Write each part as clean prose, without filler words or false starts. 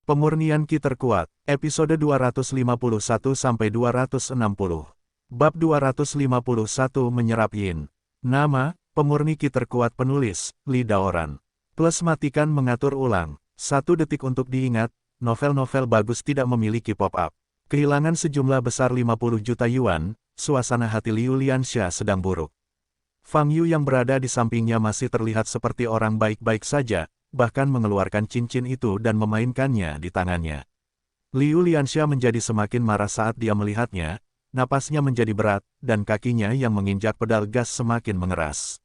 Pemurnian Ki terkuat, episode 251-260. Bab 251 menyerap Yin. Nama, pemurni Ki terkuat penulis, Li Daoran. Plus matikan mengatur ulang. 1 detik untuk diingat, novel-novel bagus tidak memiliki pop-up. Kehilangan sejumlah besar 50 juta yuan, suasana hati Liu Lianxia sedang buruk. Fang Yu yang berada di sampingnya masih terlihat seperti orang baik-baik saja, bahkan mengeluarkan cincin itu dan memainkannya di tangannya. Liu Lianxia menjadi semakin marah saat dia melihatnya, napasnya menjadi berat, dan kakinya yang menginjak pedal gas semakin mengeras.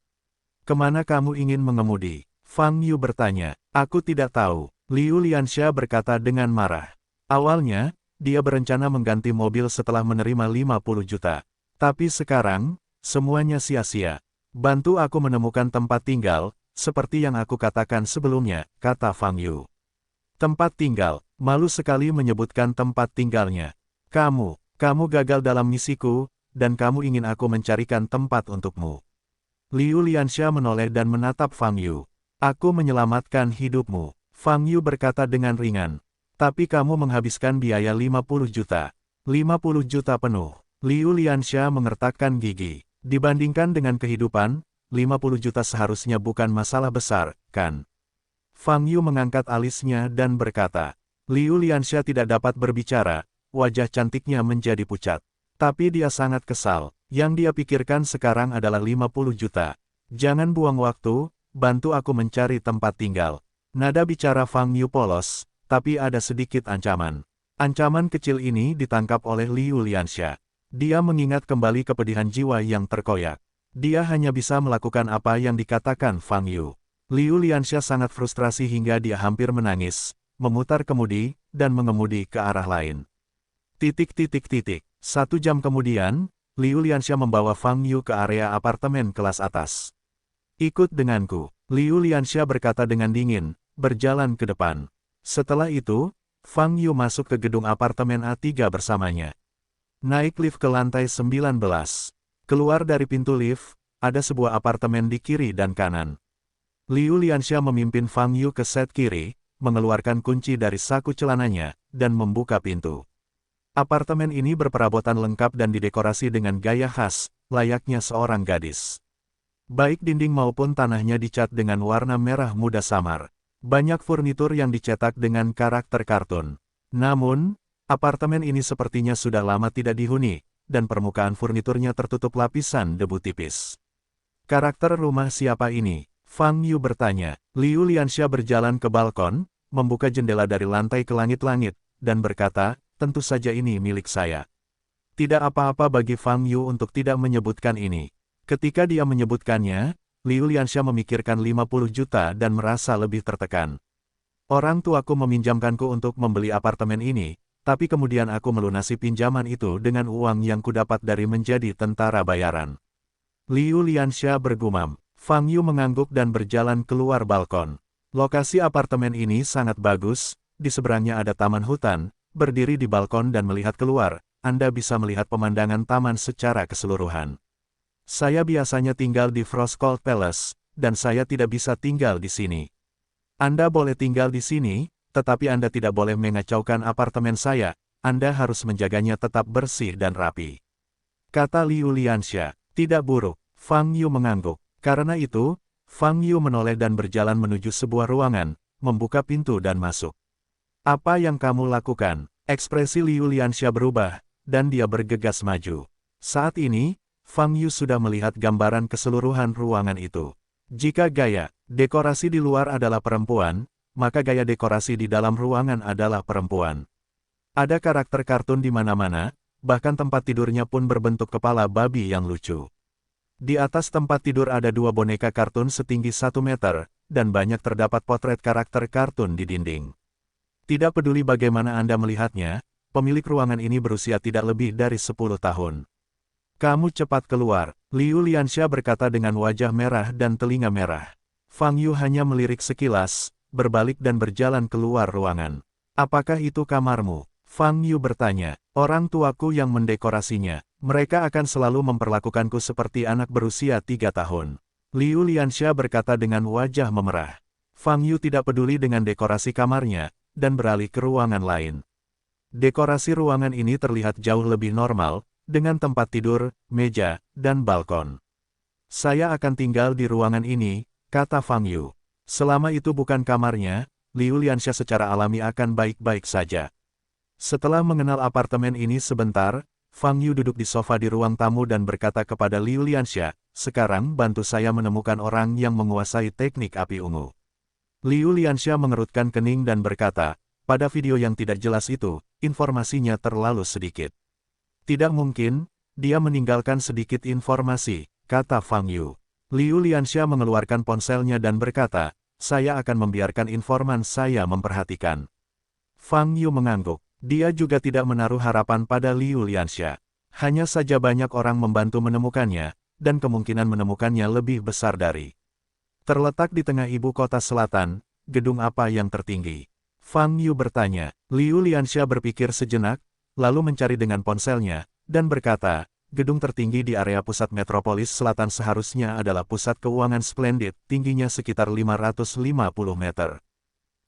"Kemana kamu ingin mengemudi?" Fang Yu bertanya. "Aku tidak tahu," Liu Lianxia berkata dengan marah. Awalnya, dia berencana mengganti mobil setelah menerima 50 juta. Tapi sekarang, semuanya sia-sia. "Bantu aku menemukan tempat tinggal, seperti yang aku katakan sebelumnya," kata Fang Yu. "Tempat tinggal, malu sekali menyebutkan tempat tinggalnya. Kamu gagal dalam misiku, dan kamu ingin aku mencarikan tempat untukmu." Liu Lianxia menoleh dan menatap Fang Yu. "Aku menyelamatkan hidupmu," Fang Yu berkata dengan ringan. "Tapi kamu menghabiskan biaya 50 juta. 50 juta penuh." Liu Lianxia mengertakkan gigi. Dibandingkan dengan kehidupan, 50 juta seharusnya bukan masalah besar, kan? Fang Yu mengangkat alisnya dan berkata. Liu Lianxia tidak dapat berbicara, wajah cantiknya menjadi pucat. Tapi dia sangat kesal, yang dia pikirkan sekarang adalah 50 juta. "Jangan buang waktu, bantu aku mencari tempat tinggal." Nada bicara Fang Yu polos, tapi ada sedikit ancaman. Ancaman kecil ini ditangkap oleh Liu Lianxia. Dia mengingat kembali kepedihan jiwa yang terkoyak. Dia hanya bisa melakukan apa yang dikatakan Fang Yu. Liu Lianxia sangat frustrasi hingga dia hampir menangis, memutar kemudi, dan mengemudi ke arah lain. 1 jam kemudian, Liu Lianxia membawa Fang Yu ke area apartemen kelas atas. "Ikut denganku," Liu Lianxia berkata dengan dingin, berjalan ke depan. Setelah itu, Fang Yu masuk ke gedung apartemen A3 bersamanya. Naik lift ke lantai 19. Keluar dari pintu lift, ada sebuah apartemen di kiri dan kanan. Liu Lianxia memimpin Fang Yu ke set kiri, mengeluarkan kunci dari saku celananya, dan membuka pintu. Apartemen ini berperabotan lengkap dan didekorasi dengan gaya khas, layaknya seorang gadis. Baik dinding maupun tanahnya dicat dengan warna merah muda samar. Banyak furnitur yang dicetak dengan karakter kartun. Namun, apartemen ini sepertinya sudah lama tidak dihuni, dan permukaan furniturnya tertutup lapisan debu tipis. "Karakter rumah siapa ini?" Fang Yu bertanya. Liu Lianxia berjalan ke balkon, membuka jendela dari lantai ke langit-langit, dan berkata, "Tentu saja ini milik saya." Tidak apa-apa bagi Fang Yu untuk tidak menyebutkan ini. Ketika dia menyebutkannya, Liu Lianxia memikirkan 50 juta dan merasa lebih tertekan. "Orang tuaku meminjamkanku untuk membeli apartemen ini, tapi kemudian aku melunasi pinjaman itu dengan uang yang kudapat dari menjadi tentara bayaran." Liu Lianxia bergumam. Fang Yu mengangguk dan berjalan keluar balkon. Lokasi apartemen ini sangat bagus, di seberangnya ada taman hutan. Berdiri di balkon dan melihat keluar, Anda bisa melihat pemandangan taman secara keseluruhan. "Saya biasanya tinggal di Frostcold Palace, dan saya tidak bisa tinggal di sini. Anda boleh tinggal di sini, tetapi Anda tidak boleh mengacaukan apartemen saya. Anda harus menjaganya tetap bersih dan rapi," kata Liu Lianxia. "Tidak buruk," Fang Yu mengangguk. Karena itu, Fang Yu menoleh dan berjalan menuju sebuah ruangan, membuka pintu dan masuk. "Apa yang kamu lakukan?" Ekspresi Liu Lianxia berubah, dan dia bergegas maju. Saat ini, Fang Yu sudah melihat gambaran keseluruhan ruangan itu. Jika gaya dekorasi di luar adalah perempuan, maka gaya dekorasi di dalam ruangan adalah perempuan. Ada karakter kartun di mana-mana, bahkan tempat tidurnya pun berbentuk kepala babi yang lucu. Di atas tempat tidur ada 2 boneka kartun setinggi 1 meter, dan banyak terdapat potret karakter kartun di dinding. Tidak peduli bagaimana Anda melihatnya, pemilik ruangan ini berusia tidak lebih dari 10 tahun. "Kamu cepat keluar," Liu Lianxia berkata dengan wajah merah dan telinga merah. Fang Yu hanya melirik sekilas, berbalik dan berjalan keluar ruangan. "Apakah itu kamarmu?" Fang Yu bertanya. "Orang tuaku yang mendekorasinya. Mereka akan selalu memperlakukanku seperti anak berusia 3 tahun. Liu Lianxia berkata dengan wajah memerah. Fang Yu tidak peduli dengan dekorasi kamarnya, dan beralih ke ruangan lain. Dekorasi ruangan ini terlihat jauh lebih normal, dengan tempat tidur, meja, dan balkon. "Saya akan tinggal di ruangan ini," kata Fang Yu. "Selama itu bukan kamarnya, Liu Lianxia secara alami akan baik-baik saja." Setelah mengenal apartemen ini sebentar, Fang Yu duduk di sofa di ruang tamu dan berkata kepada Liu Lianxia, "Sekarang bantu saya menemukan orang yang menguasai teknik api ungu." Liu Lianxia mengerutkan kening dan berkata, "Pada video yang tidak jelas itu, informasinya terlalu sedikit." "Tidak mungkin, dia meninggalkan sedikit informasi," kata Fang Yu. Liu Lianxia mengeluarkan ponselnya dan berkata, "Saya akan membiarkan informan saya memperhatikan." Fang Yu mengangguk. Dia juga tidak menaruh harapan pada Liu Lianxia. Hanya saja banyak orang membantu menemukannya, dan kemungkinan menemukannya lebih besar dari. Terletak di tengah ibu kota selatan, gedung apa yang tertinggi? Fang Yu bertanya. Liu Lianxia berpikir sejenak, lalu mencari dengan ponselnya, dan berkata, "Gedung tertinggi di area pusat metropolis selatan seharusnya adalah pusat keuangan Splendid, tingginya sekitar 550 meter.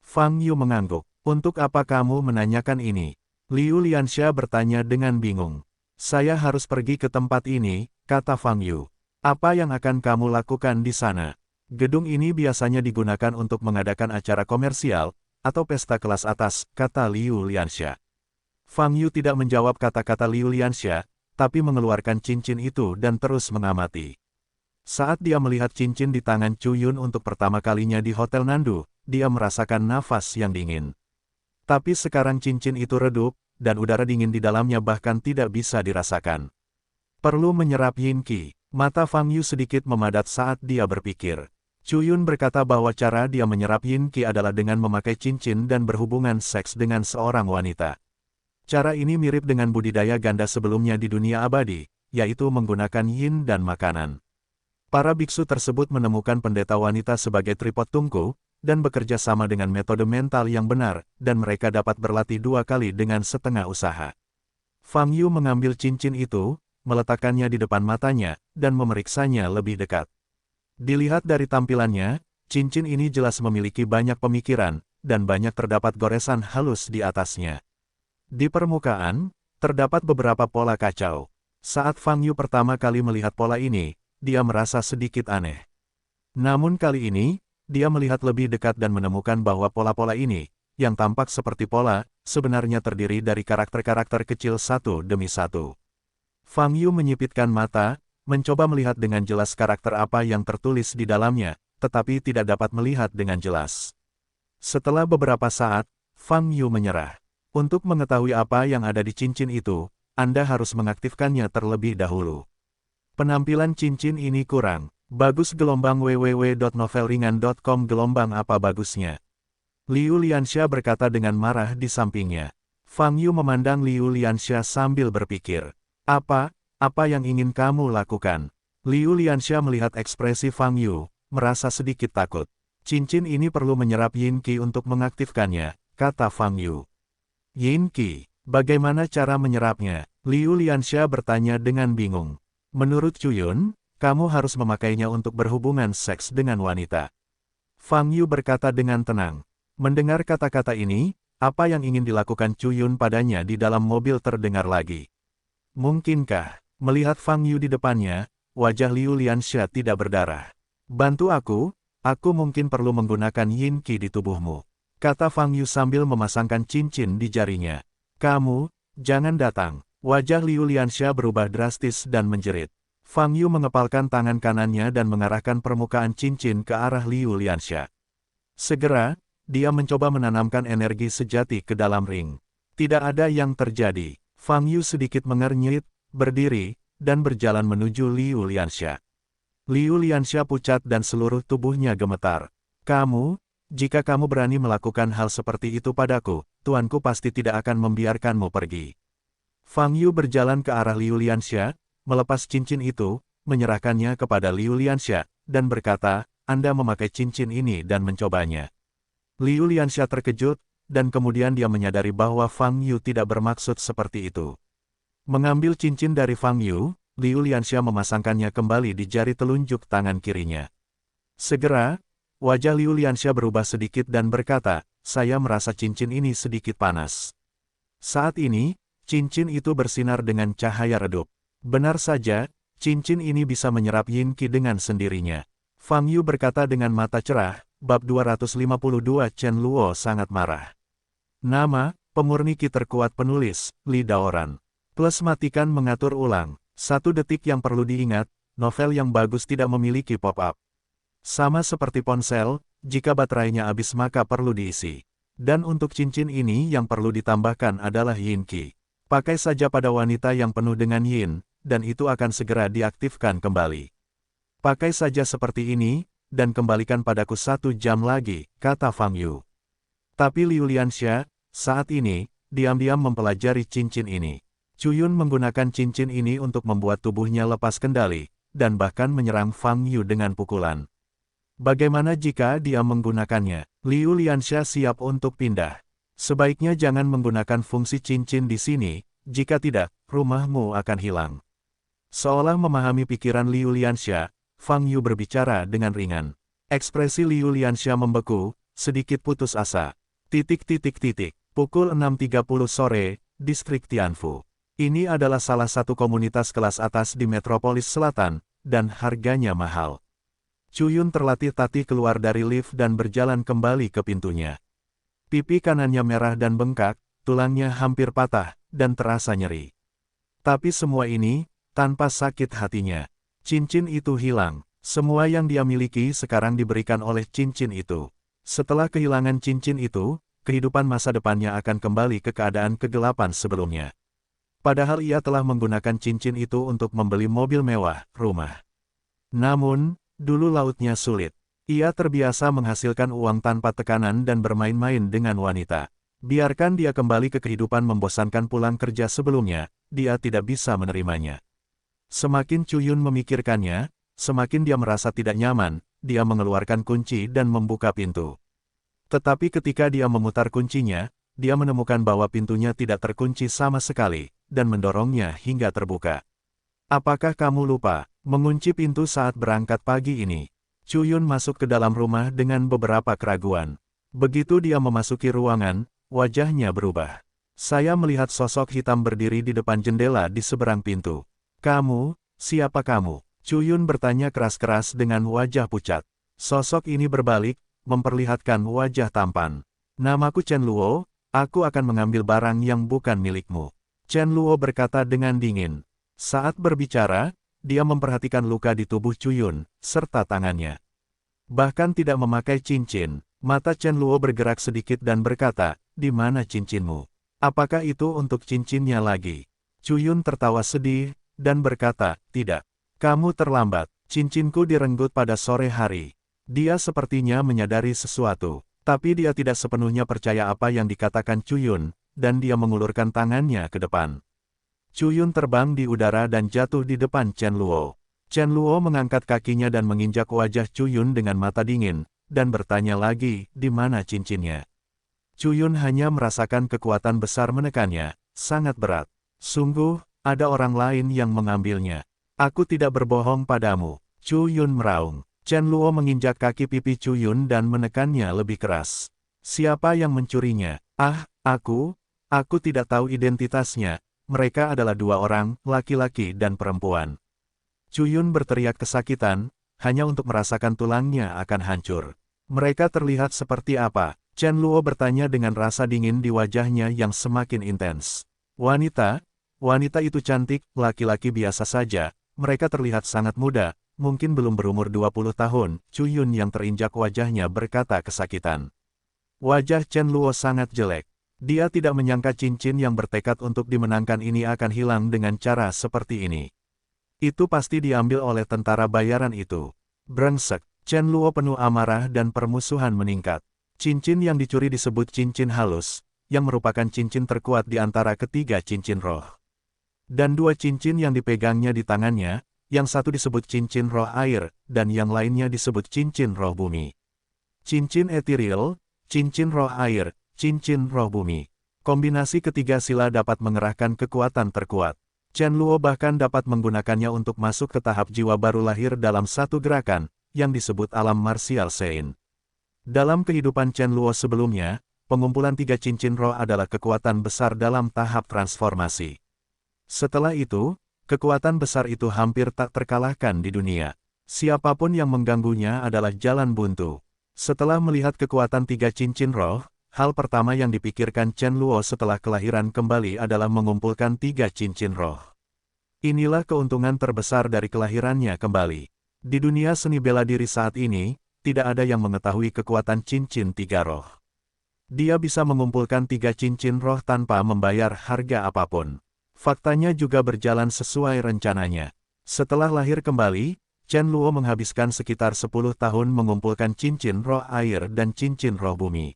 Fang Yu mengangguk. "Untuk apa kamu menanyakan ini?" Liu Lianxia bertanya dengan bingung. "Saya harus pergi ke tempat ini," kata Fang Yu. "Apa yang akan kamu lakukan di sana?" "Gedung ini biasanya digunakan untuk mengadakan acara komersial, atau pesta kelas atas," kata Liu Lianxia. Fang Yu tidak menjawab kata-kata Liu Lianxia, tapi mengeluarkan cincin itu dan terus mengamati. Saat dia melihat cincin di tangan Chu Yun untuk pertama kalinya di Hotel Nandu, dia merasakan nafas yang dingin. Tapi sekarang cincin itu redup, dan udara dingin di dalamnya bahkan tidak bisa dirasakan. Perlu menyerap Yin Qi. Mata Fang Yu sedikit memadat saat dia berpikir. Chu Yun berkata bahwa cara dia menyerap Yin Qi adalah dengan memakai cincin dan berhubungan seks dengan seorang wanita. Cara ini mirip dengan budidaya ganda sebelumnya di dunia abadi, yaitu menggunakan yin dan makanan. Para biksu tersebut menemukan pendeta wanita sebagai tripod tungku, dan bekerja sama dengan metode mental yang benar, dan mereka dapat berlatih 2 kali dengan setengah usaha. Fang Yu mengambil cincin itu, meletakkannya di depan matanya, dan memeriksanya lebih dekat. Dilihat dari tampilannya, cincin ini jelas memiliki banyak pemikiran, dan banyak terdapat goresan halus di atasnya. Di permukaan, terdapat beberapa pola kacau. Saat Fang Yu pertama kali melihat pola ini, dia merasa sedikit aneh. Namun kali ini, dia melihat lebih dekat dan menemukan bahwa pola-pola ini, yang tampak seperti pola, sebenarnya terdiri dari karakter-karakter kecil satu demi satu. Fang Yu menyipitkan mata, mencoba melihat dengan jelas karakter apa yang tertulis di dalamnya, tetapi tidak dapat melihat dengan jelas. Setelah beberapa saat, Fang Yu menyerah. Untuk mengetahui apa yang ada di cincin itu, Anda harus mengaktifkannya terlebih dahulu. Penampilan cincin ini kurang bagus. www.novelringan.com Apa bagusnya? Liu Lianxia berkata dengan marah di sampingnya. Fang Yu memandang Liu Lianxia sambil berpikir. Apa yang ingin kamu lakukan?" Liu Lianxia melihat ekspresi Fang Yu, merasa sedikit takut. "Cincin ini perlu menyerap Yin Qi untuk mengaktifkannya," kata Fang Yu. "Yin Qi, bagaimana cara menyerapnya?" Liu Lianxia bertanya dengan bingung. "Menurut Chu Yun, kamu harus memakainya untuk berhubungan seks dengan wanita." Fang Yu berkata dengan tenang. Mendengar kata-kata ini, apa yang ingin dilakukan Chu Yun padanya di dalam mobil terdengar lagi. Mungkinkah, melihat Fang Yu di depannya, wajah Liu Lianxia tidak berdarah. "Bantu aku mungkin perlu menggunakan Yin Qi di tubuhmu," kata Fang Yu sambil memasangkan cincin di jarinya. "Kamu, jangan datang." Wajah Liu Lianxia berubah drastis dan menjerit. Fang Yu mengepalkan tangan kanannya dan mengarahkan permukaan cincin ke arah Liu Lianxia. Segera, dia mencoba menanamkan energi sejati ke dalam ring. Tidak ada yang terjadi. Fang Yu sedikit mengernyit, berdiri, dan berjalan menuju Liu Lianxia. Liu Lianxia pucat dan seluruh tubuhnya gemetar. Jika kamu berani melakukan hal seperti itu padaku, tuanku pasti tidak akan membiarkanmu pergi." Fang Yu berjalan ke arah Liu Lianxia, melepas cincin itu, menyerahkannya kepada Liu Lianxia, dan berkata, "Anda memakai cincin ini dan mencobanya." Liu Lianxia terkejut, dan kemudian dia menyadari bahwa Fang Yu tidak bermaksud seperti itu. Mengambil cincin dari Fang Yu, Liu Lianxia memasangkannya kembali di jari telunjuk tangan kirinya. Segera, wajah Liu Lianxia berubah sedikit dan berkata, saya merasa cincin ini sedikit panas. Saat ini, cincin itu bersinar dengan cahaya redup. Benar saja, cincin ini bisa menyerap Yin Qi dengan sendirinya. Fang Yu berkata dengan mata cerah, bab 252 Chen Luo sangat marah. Nama, pemurni Qi terkuat penulis, Li Daoran. Plus matikan mengatur ulang. 1 detik yang perlu diingat, novel yang bagus tidak memiliki pop-up. Sama seperti ponsel, jika baterainya habis maka perlu diisi. Dan untuk cincin ini yang perlu ditambahkan adalah Yin Qi. Pakai saja pada wanita yang penuh dengan Yin, dan itu akan segera diaktifkan kembali. Pakai saja seperti ini, dan kembalikan padaku 1 jam lagi, kata Fang Yu. Tapi Liu Lianxia, saat ini, diam-diam mempelajari cincin ini. Chuyun menggunakan cincin ini untuk membuat tubuhnya lepas kendali, dan bahkan menyerang Fang Yu dengan pukulan. Bagaimana jika dia menggunakannya? Liu Lianxia siap untuk pindah. Sebaiknya jangan menggunakan fungsi cincin di sini, jika tidak, rumahmu akan hilang. Seolah memahami pikiran Liu Lianxia, Fang Yu berbicara dengan ringan. Ekspresi Liu Lianxia membeku, sedikit putus asa. Pukul 6.30 sore, Distrik Tianfu. Ini adalah salah satu komunitas kelas atas di Metropolis Selatan, dan harganya mahal. Chuyun terlatih-tatih keluar dari lift dan berjalan kembali ke pintunya. Pipi kanannya merah dan bengkak, tulangnya hampir patah, dan terasa nyeri. Tapi semua ini, tanpa sakit hatinya. Cincin itu hilang. Semua yang dia miliki sekarang diberikan oleh cincin itu. Setelah kehilangan cincin itu, kehidupan masa depannya akan kembali ke keadaan kegelapan sebelumnya. Padahal ia telah menggunakan cincin itu untuk membeli mobil mewah, rumah. Namun, dulu lautnya sulit. Ia terbiasa menghasilkan uang tanpa tekanan dan bermain-main dengan wanita. Biarkan dia kembali ke kehidupan membosankan pulang kerja sebelumnya, dia tidak bisa menerimanya. Semakin Chuyun memikirkannya, semakin dia merasa tidak nyaman, dia mengeluarkan kunci dan membuka pintu. Tetapi ketika dia memutar kuncinya, dia menemukan bahwa pintunya tidak terkunci sama sekali, dan mendorongnya hingga terbuka. Apakah kamu lupa mengunci pintu saat berangkat pagi ini? Chuyun masuk ke dalam rumah dengan beberapa keraguan. Begitu dia memasuki ruangan, wajahnya berubah. Saya melihat sosok hitam berdiri di depan jendela di seberang pintu. Kamu, siapa kamu? Chuyun bertanya keras-keras dengan wajah pucat. Sosok ini berbalik, memperlihatkan wajah tampan. Namaku Chen Luo, aku akan mengambil barang yang bukan milikmu. Chen Luo berkata dengan dingin. Saat berbicara, dia memperhatikan luka di tubuh Chuyun, serta tangannya. Bahkan tidak memakai cincin, mata Chen Luo bergerak sedikit dan berkata, di mana cincinmu? Apakah itu untuk cincinnya lagi? Chuyun tertawa sedih, dan berkata, tidak. Kamu terlambat, cincinku direnggut pada sore hari. Dia sepertinya menyadari sesuatu, tapi dia tidak sepenuhnya percaya apa yang dikatakan Chuyun, dan dia mengulurkan tangannya ke depan. Chuyun terbang di udara dan jatuh di depan Chen Luo. Chen Luo mengangkat kakinya dan menginjak wajah Chuyun dengan mata dingin, dan bertanya lagi, di mana cincinnya? Chuyun hanya merasakan kekuatan besar menekannya, sangat berat. Sungguh, ada orang lain yang mengambilnya. Aku tidak berbohong padamu. Chuyun meraung. Chen Luo menginjak kaki pipi Chuyun dan menekannya lebih keras. Siapa yang mencurinya? Ah, aku tidak tahu identitasnya. Mereka adalah 2 orang, laki-laki dan perempuan. Chuyun berteriak kesakitan, hanya untuk merasakan tulangnya akan hancur. Mereka terlihat seperti apa? Chen Luo bertanya dengan rasa dingin di wajahnya yang semakin intens. Wanita itu cantik, laki-laki biasa saja, mereka terlihat sangat muda, mungkin belum berumur 20 tahun, Chuyun yang terinjak wajahnya berkata kesakitan. Wajah Chen Luo sangat jelek. Dia tidak menyangka cincin yang bertekad untuk dimenangkan ini akan hilang dengan cara seperti ini. Itu pasti diambil oleh tentara bayaran itu. Brengsek, Chen Luo penuh amarah dan permusuhan meningkat. Cincin yang dicuri disebut cincin halus, yang merupakan cincin terkuat di antara ketiga cincin roh. Dan 2 cincin yang dipegangnya di tangannya, yang satu disebut cincin roh air, dan yang lainnya disebut cincin roh bumi. Cincin etiril, cincin roh air, cincin roh bumi. Kombinasi ketiga sila dapat mengerahkan kekuatan terkuat. Chen Luo bahkan dapat menggunakannya untuk masuk ke tahap jiwa baru lahir dalam satu gerakan, yang disebut alam martial Sein. Dalam kehidupan Chen Luo sebelumnya, pengumpulan 3 cincin roh adalah kekuatan besar dalam tahap transformasi. Setelah itu, kekuatan besar itu hampir tak terkalahkan di dunia. Siapapun yang mengganggunya adalah jalan buntu. Setelah melihat kekuatan 3 cincin roh, hal pertama yang dipikirkan Chen Luo setelah kelahiran kembali adalah mengumpulkan 3 cincin roh. Inilah keuntungan terbesar dari kelahirannya kembali. Di dunia seni bela diri saat ini, tidak ada yang mengetahui kekuatan cincin 3 roh. Dia bisa mengumpulkan 3 cincin roh tanpa membayar harga apapun. Faktanya juga berjalan sesuai rencananya. Setelah lahir kembali, Chen Luo menghabiskan sekitar 10 tahun mengumpulkan cincin roh air dan cincin roh bumi.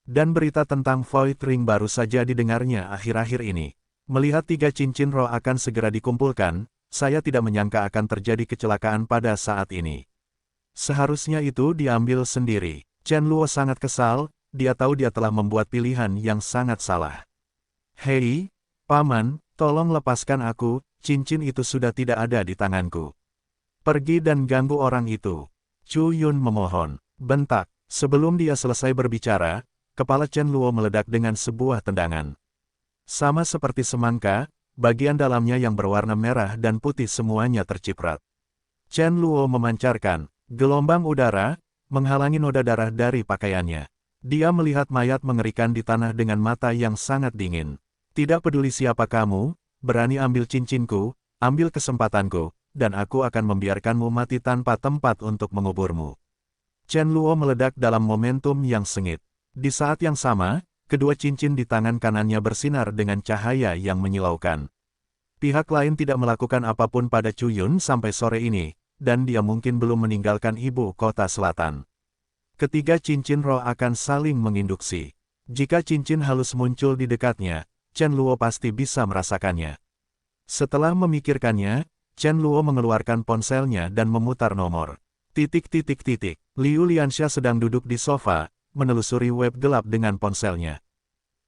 Dan berita tentang Void Ring baru saja didengarnya akhir-akhir ini. Melihat 3 cincin roh akan segera dikumpulkan, saya tidak menyangka akan terjadi kecelakaan pada saat ini. Seharusnya itu diambil sendiri. Chen Luo sangat kesal, dia tahu dia telah membuat pilihan yang sangat salah. Hei, Paman, tolong lepaskan aku, cincin itu sudah tidak ada di tanganku. Pergi dan ganggu orang itu. Chu Yun memohon. Bentak. Sebelum dia selesai berbicara, kepala Chen Luo meledak dengan sebuah tendangan. Sama seperti semangka, bagian dalamnya yang berwarna merah dan putih semuanya terciprat. Chen Luo memancarkan gelombang udara, menghalangi noda darah dari pakaiannya. Dia melihat mayat mengerikan di tanah dengan mata yang sangat dingin. Tidak peduli siapa kamu, berani ambil cincinku, ambil kesempatanku, dan aku akan membiarkanmu mati tanpa tempat untuk menguburmu. Chen Luo meledak dalam momentum yang sengit. Di saat yang sama, kedua cincin di tangan kanannya bersinar dengan cahaya yang menyilaukan. Pihak lain tidak melakukan apapun pada Chu Yun sampai sore ini, dan dia mungkin belum meninggalkan ibu kota selatan. Ketiga cincin roh akan saling menginduksi. Jika cincin halus muncul di dekatnya, Chen Luo pasti bisa merasakannya. Setelah memikirkannya, Chen Luo mengeluarkan ponselnya dan memutar nomor. Liu Lianxia sedang duduk di sofa, menelusuri web gelap dengan ponselnya.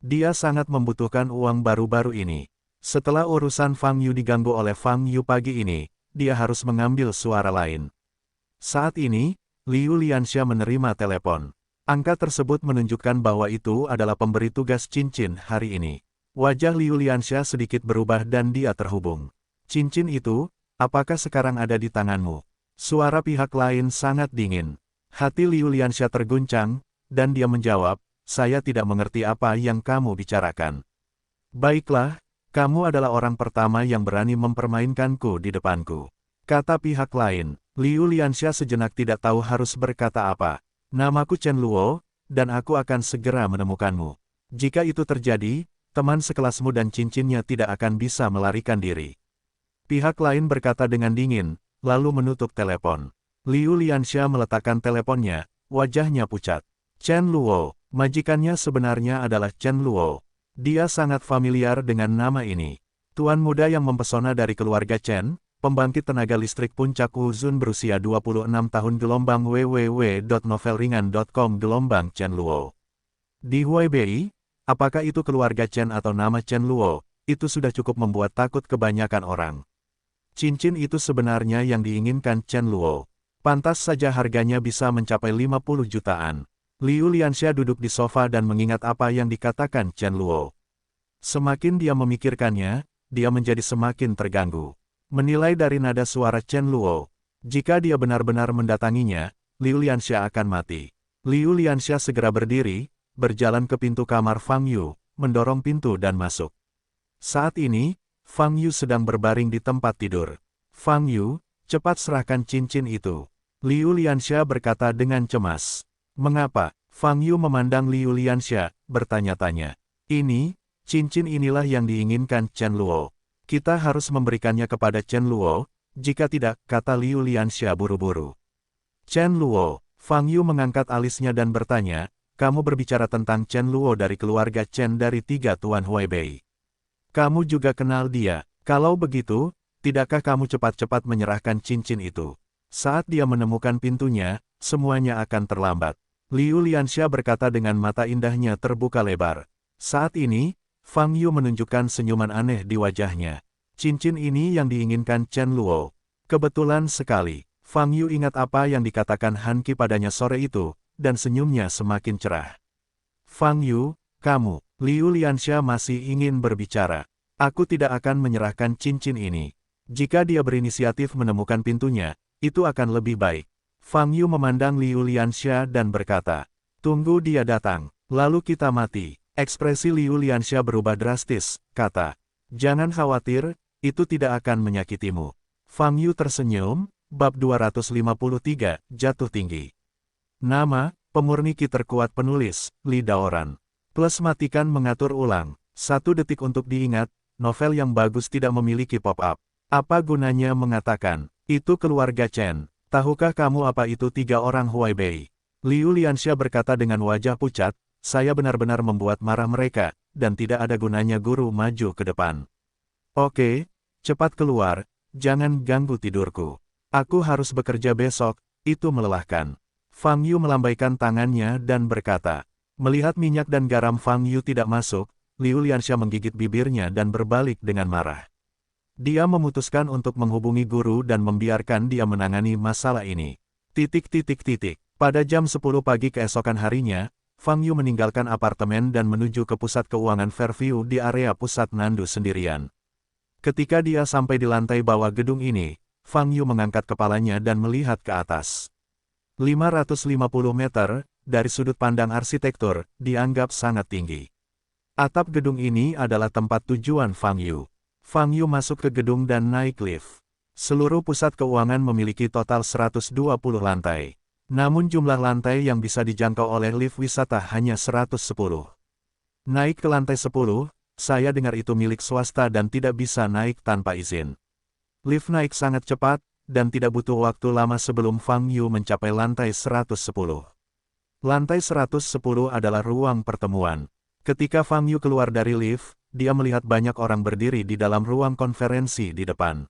Dia sangat membutuhkan uang baru-baru ini. Setelah urusan Fang Yu diganggu oleh Fang Yu pagi ini, dia harus mengambil suara lain. Saat ini, Liu Lianxia menerima telepon. Angka tersebut menunjukkan bahwa itu adalah pemberi tugas cincin hari ini. Wajah Liu Lianxia sedikit berubah dan dia terhubung. Cincin itu, apakah sekarang ada di tanganmu? Suara pihak lain sangat dingin. Hati Liu Lianxia terguncang, dan dia menjawab, saya tidak mengerti apa yang kamu bicarakan. Baiklah, kamu adalah orang pertama yang berani mempermainkanku di depanku. Kata pihak lain. Liu Lianxia sejenak tidak tahu harus berkata apa. Namaku Chen Luo, dan aku akan segera menemukanmu. Jika itu terjadi, teman sekelasmu dan cincinnya tidak akan bisa melarikan diri. Pihak lain berkata dengan dingin, lalu menutup telepon. Liu Lianxia meletakkan teleponnya, wajahnya pucat. Chen Luo, majikannya sebenarnya adalah Chen Luo. Dia sangat familiar dengan nama ini. Tuan muda yang mempesona dari keluarga Chen, pembangkit tenaga listrik puncak Wuzun berusia 26 tahun gelombang www.novelringan.com gelombang Chen Luo. Di Huaibei, apakah itu keluarga Chen atau nama Chen Luo, itu sudah cukup membuat takut kebanyakan orang. Cincin itu sebenarnya yang diinginkan Chen Luo. Pantas saja harganya bisa mencapai 50 jutaan. Liu Lianxia duduk di sofa dan mengingat apa yang dikatakan Chen Luo. Semakin dia memikirkannya, dia menjadi semakin terganggu. Menilai dari nada suara Chen Luo, jika dia benar-benar mendatanginya, Liu Lianxia akan mati. Liu Lianxia segera berdiri, berjalan ke pintu kamar Fang Yu, mendorong pintu dan masuk. Saat ini, Fang Yu sedang berbaring di tempat tidur. Fang Yu, cepat serahkan cincin itu. Liu Lianxia berkata dengan cemas. Mengapa? Fang Yu memandang Liu Lianxia, bertanya-tanya. Ini, cincin inilah yang diinginkan Chen Luo. Kita harus memberikannya kepada Chen Luo, jika tidak, kata Liu Lianxia buru-buru. Chen Luo, Fang Yu mengangkat alisnya dan bertanya, kamu berbicara tentang Chen Luo dari keluarga Chen dari 3 Tuan Huaibei. Kamu juga kenal dia, kalau begitu, tidakkah kamu cepat-cepat menyerahkan cincin itu? Saat dia menemukan pintunya, semuanya akan terlambat. Liu Lianxia berkata dengan mata indahnya terbuka lebar. Saat ini, Fang Yu menunjukkan senyuman aneh di wajahnya. Cincin ini yang diinginkan Chen Luo. Kebetulan sekali, Fang Yu ingat apa yang dikatakan Han Qi padanya sore itu, dan senyumnya semakin cerah. Fang Yu, kamu, Liu Lianxia masih ingin berbicara. Aku tidak akan menyerahkan cincin ini. Jika dia berinisiatif menemukan pintunya, itu akan lebih baik. Fang Yu memandang Liu Lianxia dan berkata, tunggu dia datang, lalu kita mati. Ekspresi Liu Lianxia berubah drastis, kata, jangan khawatir, itu tidak akan menyakitimu. Fang Yu tersenyum, bab 253, jatuh tinggi. Nama, pemurni ki terkuat penulis, Li Daoran. Plus matikan mengatur ulang, 1 detik untuk diingat, novel yang bagus tidak memiliki pop-up. Apa gunanya mengatakan, itu keluarga Chen, tahukah kamu apa itu 3 orang Huaibei? Liu Lianxia berkata dengan wajah pucat, saya benar-benar membuat marah mereka, dan tidak ada gunanya guru maju ke depan. Oke, cepat keluar, jangan ganggu tidurku. Aku harus bekerja besok, itu melelahkan. Fang Yu melambaikan tangannya dan berkata, melihat minyak dan garam Fang Yu tidak masuk, Liu Lianxia menggigit bibirnya dan berbalik dengan marah. Dia memutuskan untuk menghubungi guru dan membiarkan dia menangani masalah ini. Pada jam 10 pagi keesokan harinya, Fang Yu meninggalkan apartemen dan menuju ke pusat keuangan Fairview di area pusat Nandu sendirian. Ketika dia sampai di lantai bawah gedung ini, Fang Yu mengangkat kepalanya dan melihat ke atas. 550 meter, dari sudut pandang arsitektur, dianggap sangat tinggi. Atap gedung ini adalah tempat tujuan Fang Yu. Fang Yu masuk ke gedung dan naik lift. Seluruh pusat keuangan memiliki total 120 lantai. Namun jumlah lantai yang bisa dijangkau oleh lift wisata hanya 110. Naik ke lantai 10, saya dengar itu milik swasta dan tidak bisa naik tanpa izin. Lift naik sangat cepat, dan tidak butuh waktu lama sebelum Fang Yu mencapai lantai 110. Lantai 110 adalah ruang pertemuan. Ketika Fang Yu keluar dari lift, dia melihat banyak orang berdiri di dalam ruang konferensi di depan.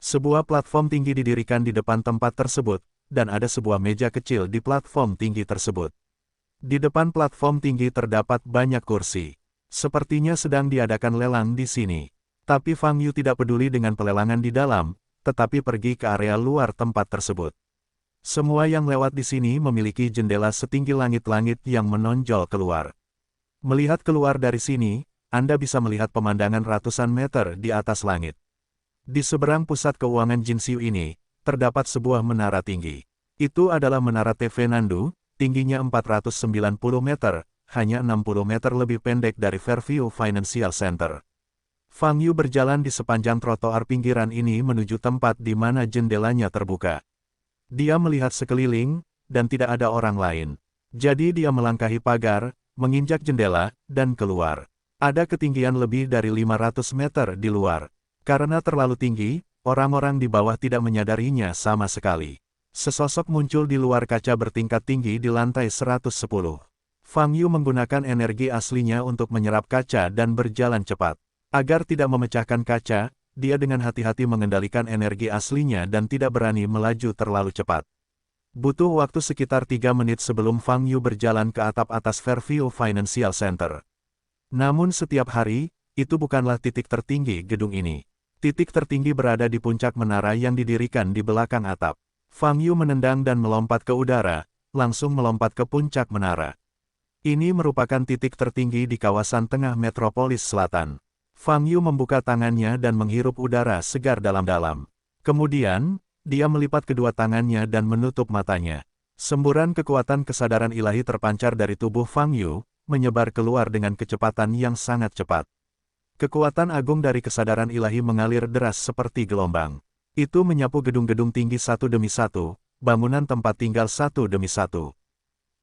Sebuah platform tinggi didirikan di depan tempat tersebut, dan ada sebuah meja kecil di platform tinggi tersebut. Di depan platform tinggi terdapat banyak kursi. Sepertinya sedang diadakan lelang di sini. Tapi Fang Yu tidak peduli dengan pelelangan di dalam, tetapi pergi ke area luar tempat tersebut. Semua yang lewat di sini memiliki jendela setinggi langit-langit yang menonjol keluar. Melihat keluar dari sini, Anda bisa melihat pemandangan ratusan meter di atas langit. Di seberang pusat keuangan Jinxiu ini, terdapat sebuah menara tinggi. Itu adalah menara TV Nandu, tingginya 490 meter, hanya 60 meter lebih pendek dari Fairview Financial Center. Fang Yu berjalan di sepanjang trotoar pinggiran ini menuju tempat di mana jendelanya terbuka. Dia melihat sekeliling, dan tidak ada orang lain. Jadi dia melangkahi pagar, menginjak jendela, dan keluar. Ada ketinggian lebih dari 500 meter di luar. Karena terlalu tinggi, orang-orang di bawah tidak menyadarinya sama sekali. Sesosok muncul di luar kaca bertingkat tinggi di lantai 110. Fang Yu menggunakan energi aslinya untuk menyerap kaca dan berjalan cepat. Agar tidak memecahkan kaca, dia dengan hati-hati mengendalikan energi aslinya dan tidak berani melaju terlalu cepat. Butuh waktu sekitar 3 menit sebelum Fang Yu berjalan ke atap atas Fairview Financial Center. Namun setiap hari, itu bukanlah titik tertinggi gedung ini. Titik tertinggi berada di puncak menara yang didirikan di belakang atap. Fang Yu menendang dan melompat ke udara, langsung melompat ke puncak menara. Ini merupakan titik tertinggi di kawasan tengah metropolis selatan. Fang Yu membuka tangannya dan menghirup udara segar dalam-dalam. Kemudian, dia melipat kedua tangannya dan menutup matanya. Semburan kekuatan kesadaran ilahi terpancar dari tubuh Fang Yu, menyebar keluar dengan kecepatan yang sangat cepat. Kekuatan agung dari kesadaran ilahi mengalir deras seperti gelombang. Itu menyapu gedung-gedung tinggi satu demi satu, bangunan tempat tinggal satu demi satu.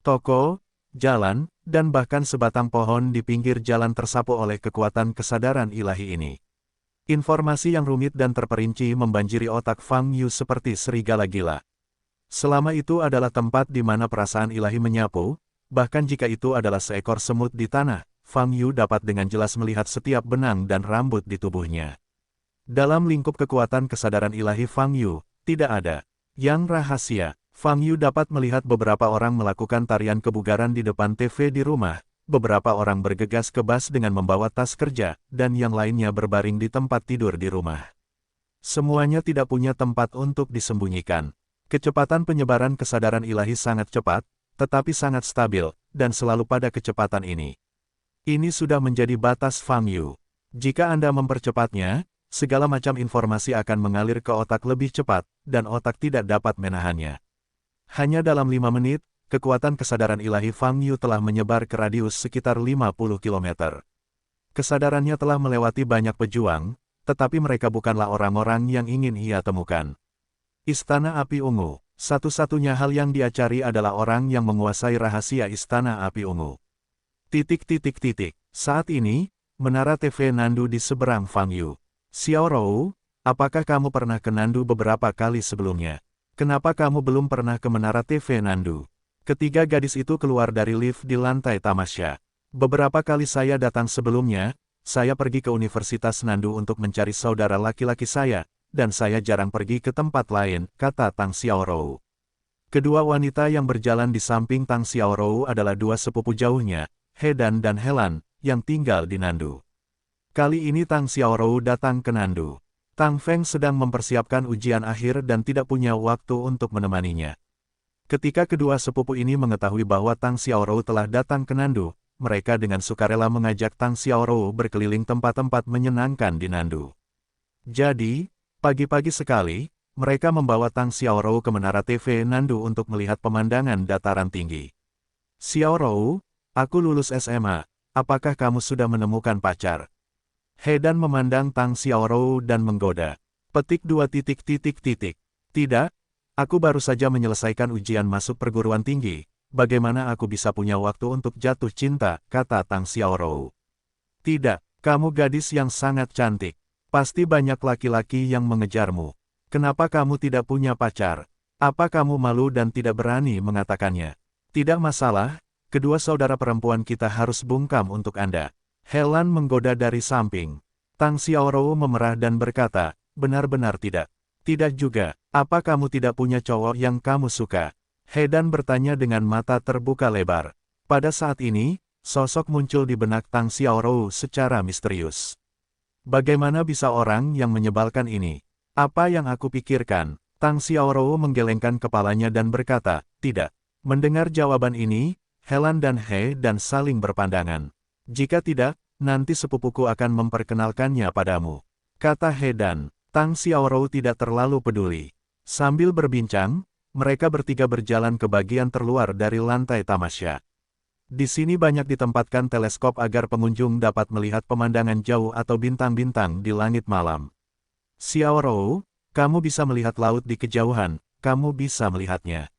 Toko, jalan, dan bahkan sebatang pohon di pinggir jalan tersapu oleh kekuatan kesadaran ilahi ini. Informasi yang rumit dan terperinci membanjiri otak Fang Yu seperti serigala gila. Selama itu adalah tempat di mana perasaan ilahi menyapu, bahkan jika itu adalah seekor semut di tanah, Fang Yu dapat dengan jelas melihat setiap benang dan rambut di tubuhnya. Dalam lingkup kekuatan kesadaran ilahi Fang Yu, tidak ada yang rahasia. Fang Yu dapat melihat beberapa orang melakukan tarian kebugaran di depan TV di rumah, beberapa orang bergegas ke bus dengan membawa tas kerja, dan yang lainnya berbaring di tempat tidur di rumah. Semuanya tidak punya tempat untuk disembunyikan. Kecepatan penyebaran kesadaran ilahi sangat cepat, tetapi sangat stabil, dan selalu pada kecepatan ini. Ini sudah menjadi batas Fang Yu. Jika Anda mempercepatnya, segala macam informasi akan mengalir ke otak lebih cepat, dan otak tidak dapat menahannya. Hanya dalam 5 menit, kekuatan kesadaran ilahi Fang Yu telah menyebar ke radius sekitar 50 km. Kesadarannya telah melewati banyak pejuang, tetapi mereka bukanlah orang-orang yang ingin ia temukan. Istana Api Ungu. Satu-satunya hal yang dia cari adalah orang yang menguasai rahasia Istana Api Ungu. Saat ini, menara TV Nandu di seberang Fang Yu. Xiao Rou, apakah kamu pernah ke Nandu beberapa kali sebelumnya? Kenapa kamu belum pernah ke menara TV Nandu? Ketiga gadis itu keluar dari lift di lantai tamasya. Beberapa kali saya datang sebelumnya, saya pergi ke Universitas Nandu untuk mencari saudara laki-laki saya, dan saya jarang pergi ke tempat lain, kata Tang Xiaorou. Kedua wanita yang berjalan di samping Tang Xiaorou adalah dua sepupu jauhnya, He Dan Helan, yang tinggal di Nandu. Kali ini Tang Xiaorou datang ke Nandu. Tang Feng sedang mempersiapkan ujian akhir dan tidak punya waktu untuk menemaninya. Ketika kedua sepupu ini mengetahui bahwa Tang Xiaorou telah datang ke Nandu, mereka dengan sukarela mengajak Tang Xiaorou berkeliling tempat-tempat menyenangkan di Nandu. Jadi, pagi-pagi sekali, mereka membawa Tang Xiaorou ke menara TV Nandu untuk melihat pemandangan dataran tinggi. Xiaorou, aku lulus SMA, apakah kamu sudah menemukan pacar? He Dan memandang Tang Xiaorou dan menggoda. Petik 2. Tidak, aku baru saja menyelesaikan ujian masuk perguruan tinggi, bagaimana aku bisa punya waktu untuk jatuh cinta, kata Tang Xiaorou. Tidak, kamu gadis yang sangat cantik. Pasti banyak laki-laki yang mengejarmu. Kenapa kamu tidak punya pacar? Apa kamu malu dan tidak berani mengatakannya? Tidak masalah, kedua saudara perempuan kita harus bungkam untuk Anda. Helan menggoda dari samping. Tang Xiaorou memerah dan berkata, benar-benar tidak. Tidak juga, apa kamu tidak punya cowok yang kamu suka? He Dan bertanya dengan mata terbuka lebar. Pada saat ini, sosok muncul di benak Tang Xiaorou secara misterius. Bagaimana bisa orang yang menyebalkan ini? Apa yang aku pikirkan? Tang Xiaorou menggelengkan kepalanya dan berkata, tidak. Mendengar jawaban ini, Helan dan He Dan saling berpandangan. Jika tidak, nanti sepupuku akan memperkenalkannya padamu, kata He Dan. Tang Xiaorou tidak terlalu peduli. Sambil berbincang, mereka bertiga berjalan ke bagian terluar dari lantai tamasya. Di sini banyak ditempatkan teleskop agar pengunjung dapat melihat pemandangan jauh atau bintang-bintang di langit malam. Xiaorou, kamu bisa melihat laut di kejauhan, kamu bisa melihatnya.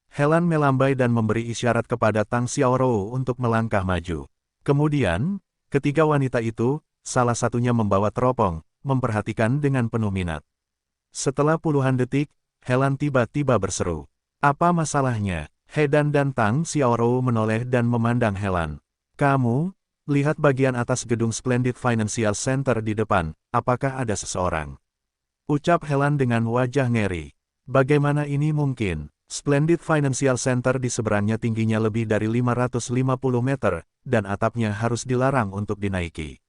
Helan melambai dan memberi isyarat kepada Tang Xiaorou untuk melangkah maju. Kemudian, ketiga wanita itu, salah satunya membawa teropong, memperhatikan dengan penuh minat. Setelah puluhan detik, Helan tiba-tiba berseru. Apa masalahnya? He Dan Tang Xiaorou menoleh dan memandang Helan. Kamu, lihat bagian atas gedung Splendid Financial Center di depan, apakah ada seseorang? Ucap Helan dengan wajah ngeri. Bagaimana ini mungkin? Splendid Financial Center di seberangnya tingginya lebih dari 550 meter, dan atapnya harus dilarang untuk dinaiki.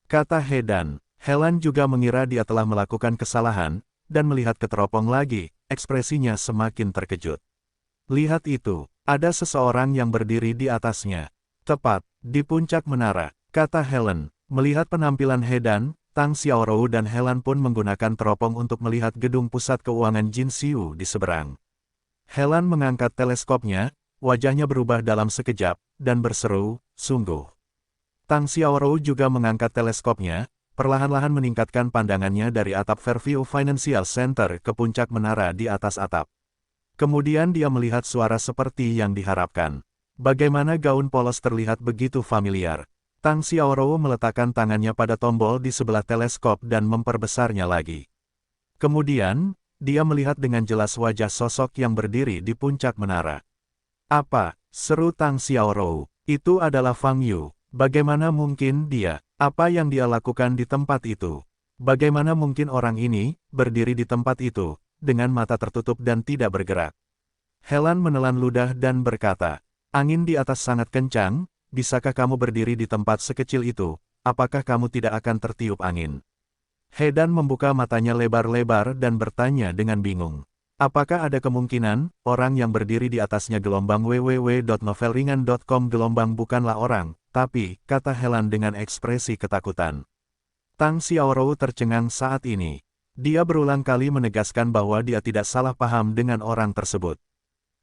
Kata He Dan. Helan juga mengira dia telah melakukan kesalahan, dan melihat ke teropong lagi, ekspresinya semakin terkejut. Lihat itu, ada seseorang yang berdiri di atasnya. Tepat, di puncak menara, kata Helen. Melihat penampilan He Dan, Tang Xiaorou dan Helan pun menggunakan teropong untuk melihat gedung pusat keuangan Jin Xiu di seberang. Helan mengangkat teleskopnya, wajahnya berubah dalam sekejap, dan berseru, sungguh. Tang Xiaorou juga mengangkat teleskopnya, perlahan-lahan meningkatkan pandangannya dari atap Fairview Financial Center ke puncak menara di atas atap. Kemudian dia melihat suara seperti yang diharapkan. Bagaimana gaun polos terlihat begitu familiar. Tang Xiaorou meletakkan tangannya pada tombol di sebelah teleskop dan memperbesarnya lagi. Kemudian, dia melihat dengan jelas wajah sosok yang berdiri di puncak menara. Apa? Seru Tang Xiaorou. Itu adalah Fang Yu. Bagaimana mungkin dia? Apa yang dia lakukan di tempat itu? Bagaimana mungkin orang ini berdiri di tempat itu, dengan mata tertutup dan tidak bergerak? Helan menelan ludah dan berkata, angin di atas sangat kencang, bisakah kamu berdiri di tempat sekecil itu? Apakah kamu tidak akan tertiup angin? He Dan membuka matanya lebar-lebar dan bertanya dengan bingung. Apakah ada kemungkinan, orang yang berdiri di atasnya gelombang www.novelringan.com gelombang bukanlah orang, tapi, kata Helan dengan ekspresi ketakutan. Tang Xiaorou tercengang saat ini. Dia berulang kali menegaskan bahwa dia tidak salah paham dengan orang tersebut.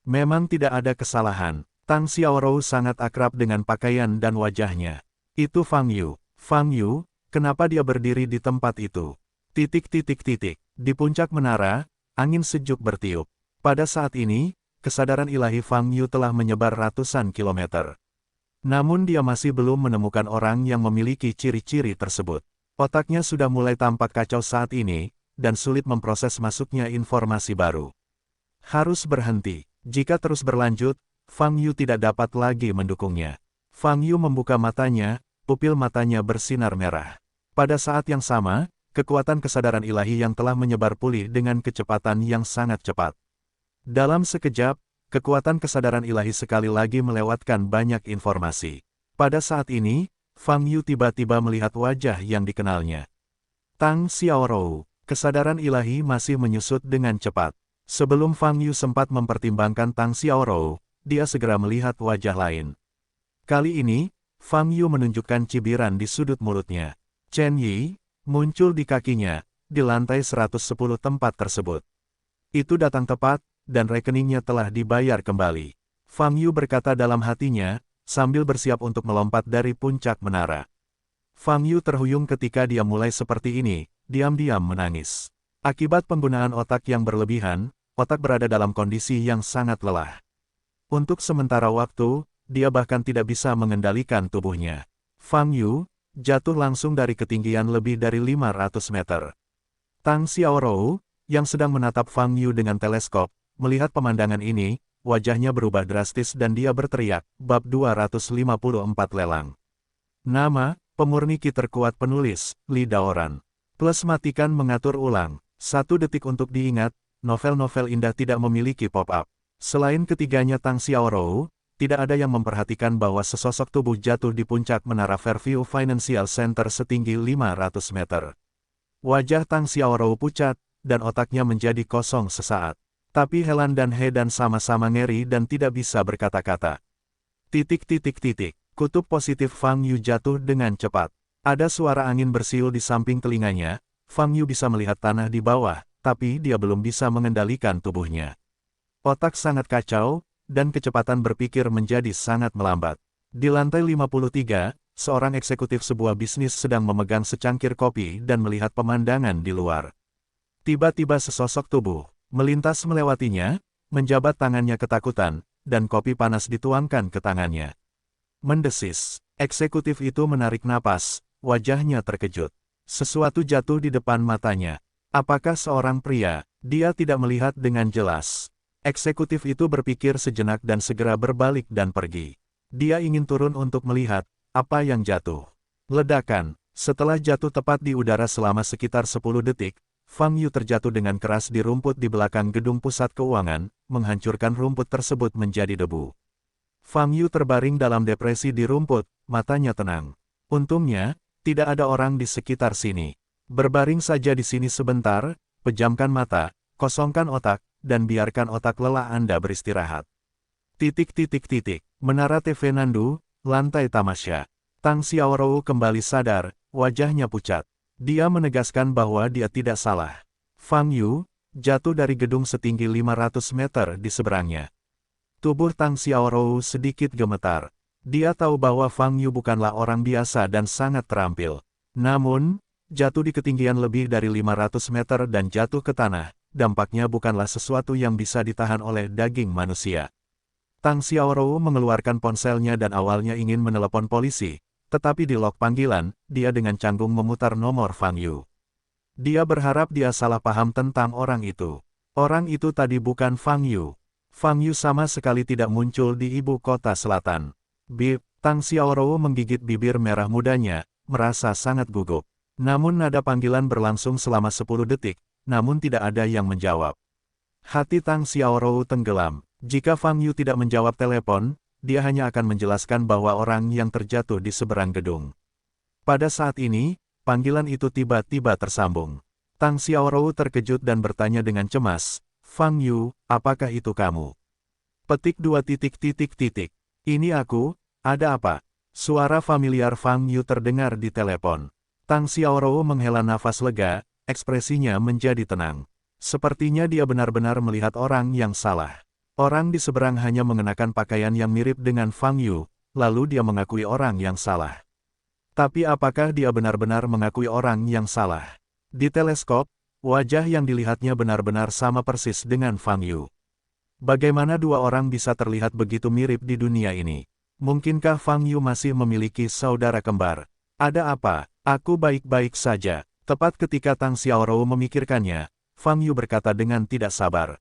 Memang tidak ada kesalahan. Tang Xiaorou sangat akrab dengan pakaian dan wajahnya. Itu Fang Yu. Fang Yu, kenapa dia berdiri di tempat itu? Di puncak menara, angin sejuk bertiup. Pada saat ini, kesadaran ilahi Fang Yu telah menyebar ratusan kilometer. Namun dia masih belum menemukan orang yang memiliki ciri-ciri tersebut. Otaknya sudah mulai tampak kacau saat ini, dan sulit memproses masuknya informasi baru. Harus berhenti. Jika terus berlanjut, Fang Yu tidak dapat lagi mendukungnya. Fang Yu membuka matanya, pupil matanya bersinar merah. Pada saat yang sama, kekuatan kesadaran ilahi yang telah menyebar pulih dengan kecepatan yang sangat cepat. Dalam sekejap, kekuatan kesadaran ilahi sekali lagi melewatkan banyak informasi. Pada saat ini, Fang Yu tiba-tiba melihat wajah yang dikenalnya. Tang Xiaorou, kesadaran ilahi masih menyusut dengan cepat. Sebelum Fang Yu sempat mempertimbangkan Tang Xiaorou, dia segera melihat wajah lain. Kali ini, Fang Yu menunjukkan cibiran di sudut mulutnya. Chen Yi muncul di kakinya, di lantai 110 tempat tersebut. Itu datang tepat, dan rekeningnya telah dibayar kembali. Fang Yu berkata dalam hatinya, sambil bersiap untuk melompat dari puncak menara. Fang Yu terhuyung ketika dia mulai seperti ini, diam-diam menangis. Akibat penggunaan otak yang berlebihan, otak berada dalam kondisi yang sangat lelah. Untuk sementara waktu, dia bahkan tidak bisa mengendalikan tubuhnya. Fang Yu jatuh langsung dari ketinggian lebih dari 500 meter. Tang Xiaorou, yang sedang menatap Fang Yu dengan teleskop, melihat pemandangan ini, wajahnya berubah drastis dan dia berteriak, bab 254 lelang. Nama, pemurni ki terkuat penulis, Li Daoran. Plus matikan mengatur ulang. 1 detik untuk diingat, novel-novel indah tidak memiliki pop-up. Selain ketiganya Tang Xiaorou, tidak ada yang memperhatikan bahwa sesosok tubuh jatuh di puncak menara Fairview Financial Center setinggi 500 meter. Wajah Tang Xiaorou pucat, dan otaknya menjadi kosong sesaat. Tapi Helan dan He Dan sama-sama ngeri dan tidak bisa berkata-kata. Kutub positif Fang Yu jatuh dengan cepat. Ada suara angin bersiul di samping telinganya. Fang Yu bisa melihat tanah di bawah, tapi dia belum bisa mengendalikan tubuhnya. Otak sangat kacau, dan kecepatan berpikir menjadi sangat melambat. Di lantai 53, seorang eksekutif sebuah bisnis sedang memegang secangkir kopi dan melihat pemandangan di luar. Tiba-tiba sesosok tubuh melintas melewatinya, menjabat tangannya ketakutan, dan kopi panas dituangkan ke tangannya. Mendesis, eksekutif itu menarik napas, wajahnya terkejut. Sesuatu jatuh di depan matanya. Apakah seorang pria? Dia tidak melihat dengan jelas. Eksekutif itu berpikir sejenak dan segera berbalik dan pergi. Dia ingin turun untuk melihat apa yang jatuh. Ledakan. Setelah jatuh tepat di udara selama sekitar 10 detik, Fang Yu terjatuh dengan keras di rumput di belakang gedung pusat keuangan, menghancurkan rumput tersebut menjadi debu. Fang Yu terbaring dalam depresi di rumput, matanya tenang. Untungnya, tidak ada orang di sekitar sini. Berbaring saja di sini sebentar, pejamkan mata, kosongkan otak, dan biarkan otak lelah Anda beristirahat. Menara TV Nandu, lantai tamasya. Tang Xiaorou kembali sadar, wajahnya pucat. Dia menegaskan bahwa dia tidak salah. Fang Yu jatuh dari gedung setinggi 500 meter di seberangnya. Tubuh Tang Xiaorou sedikit gemetar. Dia tahu bahwa Fang Yu bukanlah orang biasa dan sangat terampil. Namun, jatuh di ketinggian lebih dari 500 meter dan jatuh ke tanah, dampaknya bukanlah sesuatu yang bisa ditahan oleh daging manusia. Tang Xiaorou mengeluarkan ponselnya dan awalnya ingin menelepon polisi, tetapi di log panggilan, dia dengan canggung memutar nomor Fang Yu. Dia berharap dia salah paham tentang orang itu. Orang itu tadi bukan Fang Yu. Fang Yu sama sekali tidak muncul di ibu kota selatan. Bip, Tang Xiaorou menggigit bibir merah mudanya, merasa sangat gugup. Namun nada panggilan berlangsung selama 10 detik, namun tidak ada yang menjawab. Hati Tang Xiaorou tenggelam. Jika Fang Yu tidak menjawab telepon, dia hanya akan menjelaskan bahwa orang yang terjatuh di seberang gedung. Pada saat ini, panggilan itu tiba-tiba tersambung. Tang Xiaorou terkejut dan bertanya dengan cemas, Fang Yu, apakah itu kamu? Petik 2. Ini aku, ada apa? Suara familiar Fang Yu terdengar di telepon. Tang Xiaorou menghela nafas lega, ekspresinya menjadi tenang. Sepertinya dia benar-benar melihat orang yang salah. Orang di seberang hanya mengenakan pakaian yang mirip dengan Fang Yu, lalu dia mengakui orang yang salah. Tapi apakah dia benar-benar mengakui orang yang salah? Di teleskop, wajah yang dilihatnya benar-benar sama persis dengan Fang Yu. Bagaimana dua orang bisa terlihat begitu mirip di dunia ini? Mungkinkah Fang Yu masih memiliki saudara kembar? Ada apa? Aku baik-baik saja. Tepat ketika Tang Xiaorou memikirkannya, Fang Yu berkata dengan tidak sabar.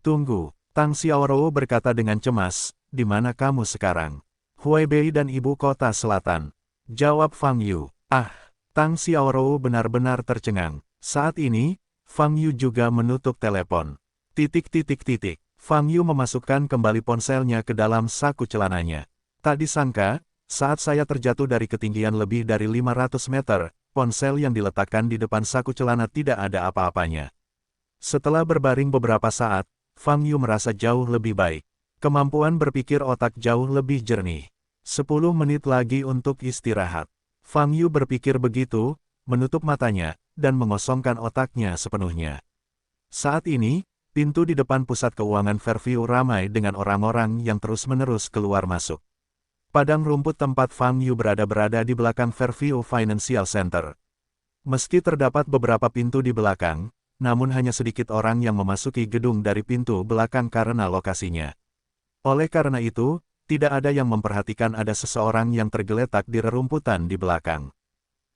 Tunggu, Tang Xiaorou berkata dengan cemas, di mana kamu sekarang? Huaibei dan ibu kota selatan. Jawab Fang Yu. Tang Xiaorou benar-benar tercengang. Saat ini, Fang Yu juga menutup telepon. Fang Yu memasukkan kembali ponselnya ke dalam saku celananya. Tak disangka, saat saya terjatuh dari ketinggian lebih dari 500 meter, ponsel yang diletakkan di depan saku celana tidak ada apa-apanya. Setelah berbaring beberapa saat, Fang Yu merasa jauh lebih baik. Kemampuan berpikir otak jauh lebih jernih. 10 menit lagi untuk istirahat. Fang Yu berpikir begitu, menutup matanya, dan mengosongkan otaknya sepenuhnya. Saat ini, pintu di depan pusat keuangan Fairview ramai dengan orang-orang yang terus-menerus keluar masuk. Padang rumput tempat Fang Yu berada di belakang Fairview Financial Center. Meski terdapat beberapa pintu di belakang, namun hanya sedikit orang yang memasuki gedung dari pintu belakang karena lokasinya. Oleh karena itu, tidak ada yang memperhatikan ada seseorang yang tergeletak di rerumputan di belakang.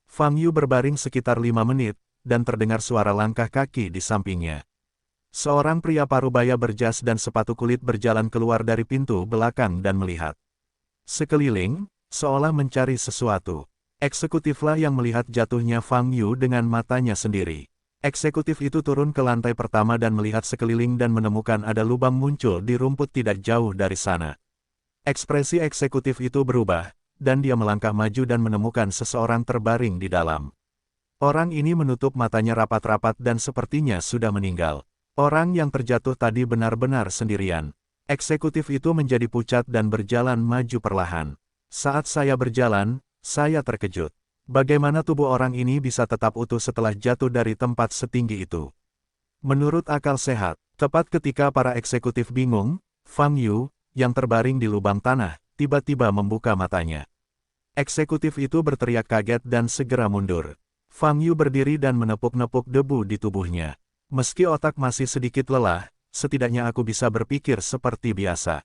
Fang Yu berbaring sekitar 5 menit, dan terdengar suara langkah kaki di sampingnya. Seorang pria parubaya berjas dan sepatu kulit berjalan keluar dari pintu belakang dan melihat sekeliling, seolah mencari sesuatu. Eksekutiflah yang melihat jatuhnya Fang Yu dengan matanya sendiri. Eksekutif itu turun ke lantai pertama dan melihat sekeliling dan menemukan ada lubang muncul di rumput tidak jauh dari sana. Ekspresi eksekutif itu berubah, dan dia melangkah maju dan menemukan seseorang terbaring di dalam. Orang ini menutup matanya rapat-rapat dan sepertinya sudah meninggal. Orang yang terjatuh tadi benar-benar sendirian. Eksekutif itu menjadi pucat dan berjalan maju perlahan. Saat saya berjalan, saya terkejut. Bagaimana tubuh orang ini bisa tetap utuh setelah jatuh dari tempat setinggi itu? Menurut akal sehat, tepat ketika para eksekutif bingung, Fang Yu, yang terbaring di lubang tanah, tiba-tiba membuka matanya. Eksekutif itu berteriak kaget dan segera mundur. Fang Yu berdiri dan menepuk-nepuk debu di tubuhnya. Meski otak masih sedikit lelah, setidaknya aku bisa berpikir seperti biasa.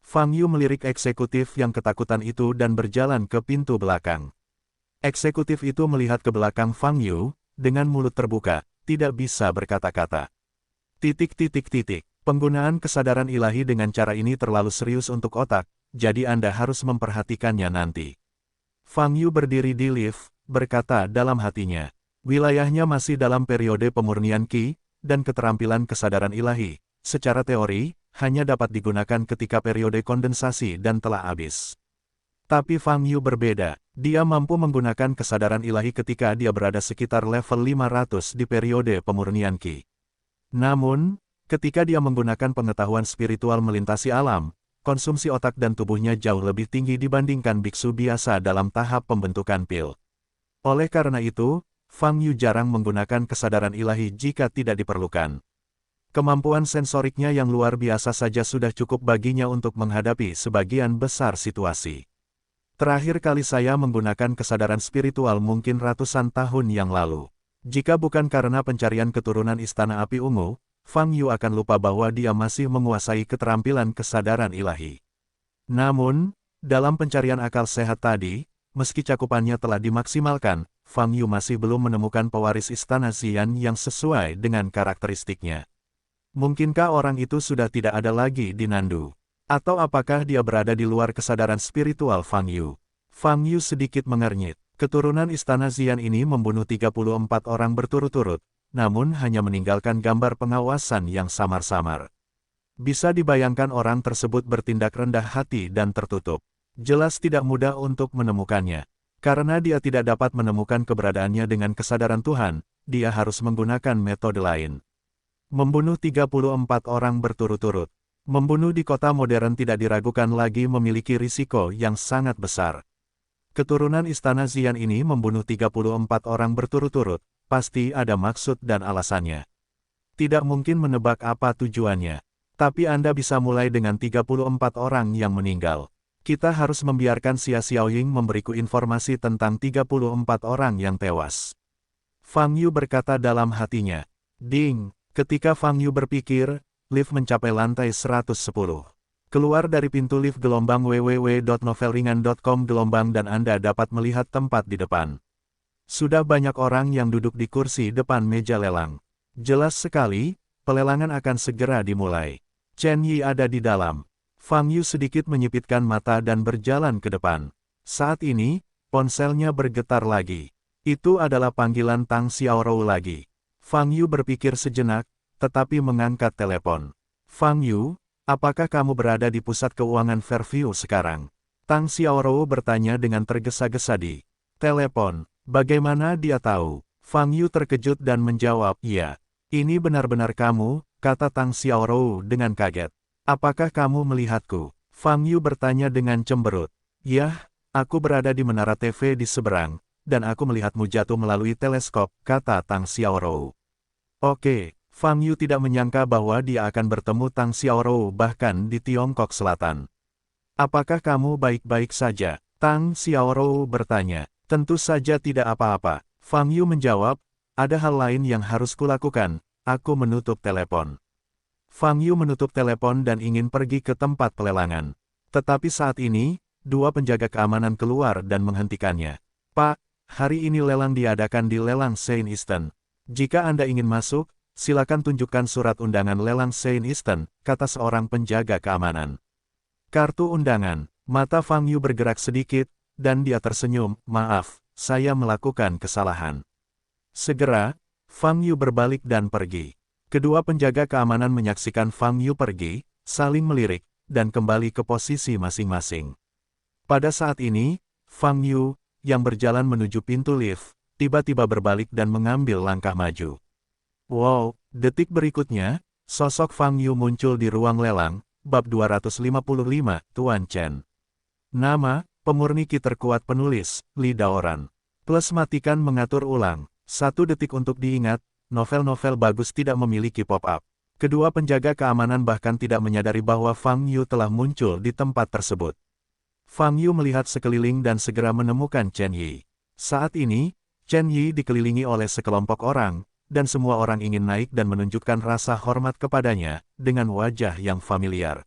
Fang Yu melirik eksekutif yang ketakutan itu dan berjalan ke pintu belakang. Eksekutif itu melihat ke belakang Fang Yu, dengan mulut terbuka, tidak bisa berkata-kata. Penggunaan kesadaran ilahi dengan cara ini terlalu serius untuk otak, jadi Anda harus memperhatikannya nanti. Fang Yu berdiri di lift, berkata dalam hatinya. Wilayahnya masih dalam periode pemurnian Qi, dan keterampilan kesadaran ilahi, secara teori, hanya dapat digunakan ketika periode kondensasi dan telah habis. Tapi Fang Yu berbeda, dia mampu menggunakan kesadaran ilahi ketika dia berada sekitar level 500 di periode pemurnian Qi. Namun, ketika dia menggunakan pengetahuan spiritual melintasi alam, konsumsi otak dan tubuhnya jauh lebih tinggi dibandingkan biksu biasa dalam tahap pembentukan pil. Oleh karena itu, Fang Yu jarang menggunakan kesadaran ilahi jika tidak diperlukan. Kemampuan sensoriknya yang luar biasa saja sudah cukup baginya untuk menghadapi sebagian besar situasi. Terakhir kali saya menggunakan kesadaran spiritual mungkin ratusan tahun yang lalu. Jika bukan karena pencarian keturunan Istana Api Ungu, Fang Yu akan lupa bahwa dia masih menguasai keterampilan kesadaran ilahi. Namun, dalam pencarian akal sehat tadi, meski cakupannya telah dimaksimalkan, Fang Yu masih belum menemukan pewaris Istana Xian yang sesuai dengan karakteristiknya. Mungkinkah orang itu sudah tidak ada lagi di Nandu? Atau apakah dia berada di luar kesadaran spiritual Fang Yu? Fang Yu sedikit mengernyit. Keturunan Istana Xian ini membunuh 34 orang berturut-turut, namun hanya meninggalkan gambar pengawasan yang samar-samar. Bisa dibayangkan orang tersebut bertindak rendah hati dan tertutup. Jelas tidak mudah untuk menemukannya. Karena dia tidak dapat menemukan keberadaannya dengan kesadaran Tuhan, dia harus menggunakan metode lain. Membunuh 34 orang berturut-turut. Membunuh di kota modern tidak diragukan lagi memiliki risiko yang sangat besar. Keturunan Istana Xian ini membunuh 34 orang berturut-turut, pasti ada maksud dan alasannya. Tidak mungkin menebak apa tujuannya. Tapi Anda bisa mulai dengan 34 orang yang meninggal. Kita harus membiarkan Xia Xiaoying memberiku informasi tentang 34 orang yang tewas. Fang Yu berkata dalam hatinya. Ding, ketika Fang Yu berpikir, lift mencapai lantai 110. Keluar dari pintu lift gelombang www.novelringan.com gelombang dan Anda dapat melihat tempat di depan. Sudah banyak orang yang duduk di kursi depan meja lelang. Jelas sekali, pelelangan akan segera dimulai. Chen Yi ada di dalam. Fang Yu sedikit menyipitkan mata dan berjalan ke depan. Saat ini, ponselnya bergetar lagi. Itu adalah panggilan Tang Xiaorou lagi. Fang Yu berpikir sejenak, tetapi mengangkat telepon. Fang Yu, apakah kamu berada di pusat keuangan Fairview sekarang? Tang Xiaorou bertanya dengan tergesa-gesa di telepon. Bagaimana dia tahu? Fang Yu terkejut dan menjawab, iya. Ini benar-benar kamu, kata Tang Xiaorou dengan kaget. Apakah kamu melihatku? Fang Yu bertanya dengan cemberut. Yah, aku berada di menara TV di seberang, dan aku melihatmu jatuh melalui teleskop, kata Tang Xiaorou. Oke. Fang Yu tidak menyangka bahwa dia akan bertemu Tang Xiaorou bahkan di Tiongkok Selatan. Apakah kamu baik-baik saja? Tang Xiaorou bertanya. Tentu saja tidak apa-apa. Fang Yu menjawab, ada hal lain yang harus kulakukan, aku menutup telepon. Fang Yu menutup telepon dan ingin pergi ke tempat pelelangan. Tetapi saat ini, dua penjaga keamanan keluar dan menghentikannya. Pak, hari ini lelang diadakan di lelang Saint Eastern. Jika Anda ingin masuk, silakan tunjukkan surat undangan lelang Saint Eastern, kata seorang penjaga keamanan. Kartu undangan. Mata Fang Yu bergerak sedikit, dan dia tersenyum, maaf, saya melakukan kesalahan. Segera, Fang Yu berbalik dan pergi. Kedua penjaga keamanan menyaksikan Fang Yu pergi, saling melirik, dan kembali ke posisi masing-masing. Pada saat ini, Fang Yu, yang berjalan menuju pintu lift, tiba-tiba berbalik dan mengambil langkah maju. Wow, detik berikutnya, sosok Fang Yu muncul di ruang lelang, bab 255, Tuan Chen. Nama, pemurni ki terkuat penulis, Li Daoran. Plus matikan mengatur ulang. 1 detik untuk diingat, novel-novel bagus tidak memiliki pop-up. Kedua penjaga keamanan bahkan tidak menyadari bahwa Fang Yu telah muncul di tempat tersebut. Fang Yu melihat sekeliling dan segera menemukan Chen Yi. Saat ini, Chen Yi dikelilingi oleh sekelompok orang, dan semua orang ingin naik dan menunjukkan rasa hormat kepadanya, dengan wajah yang familiar.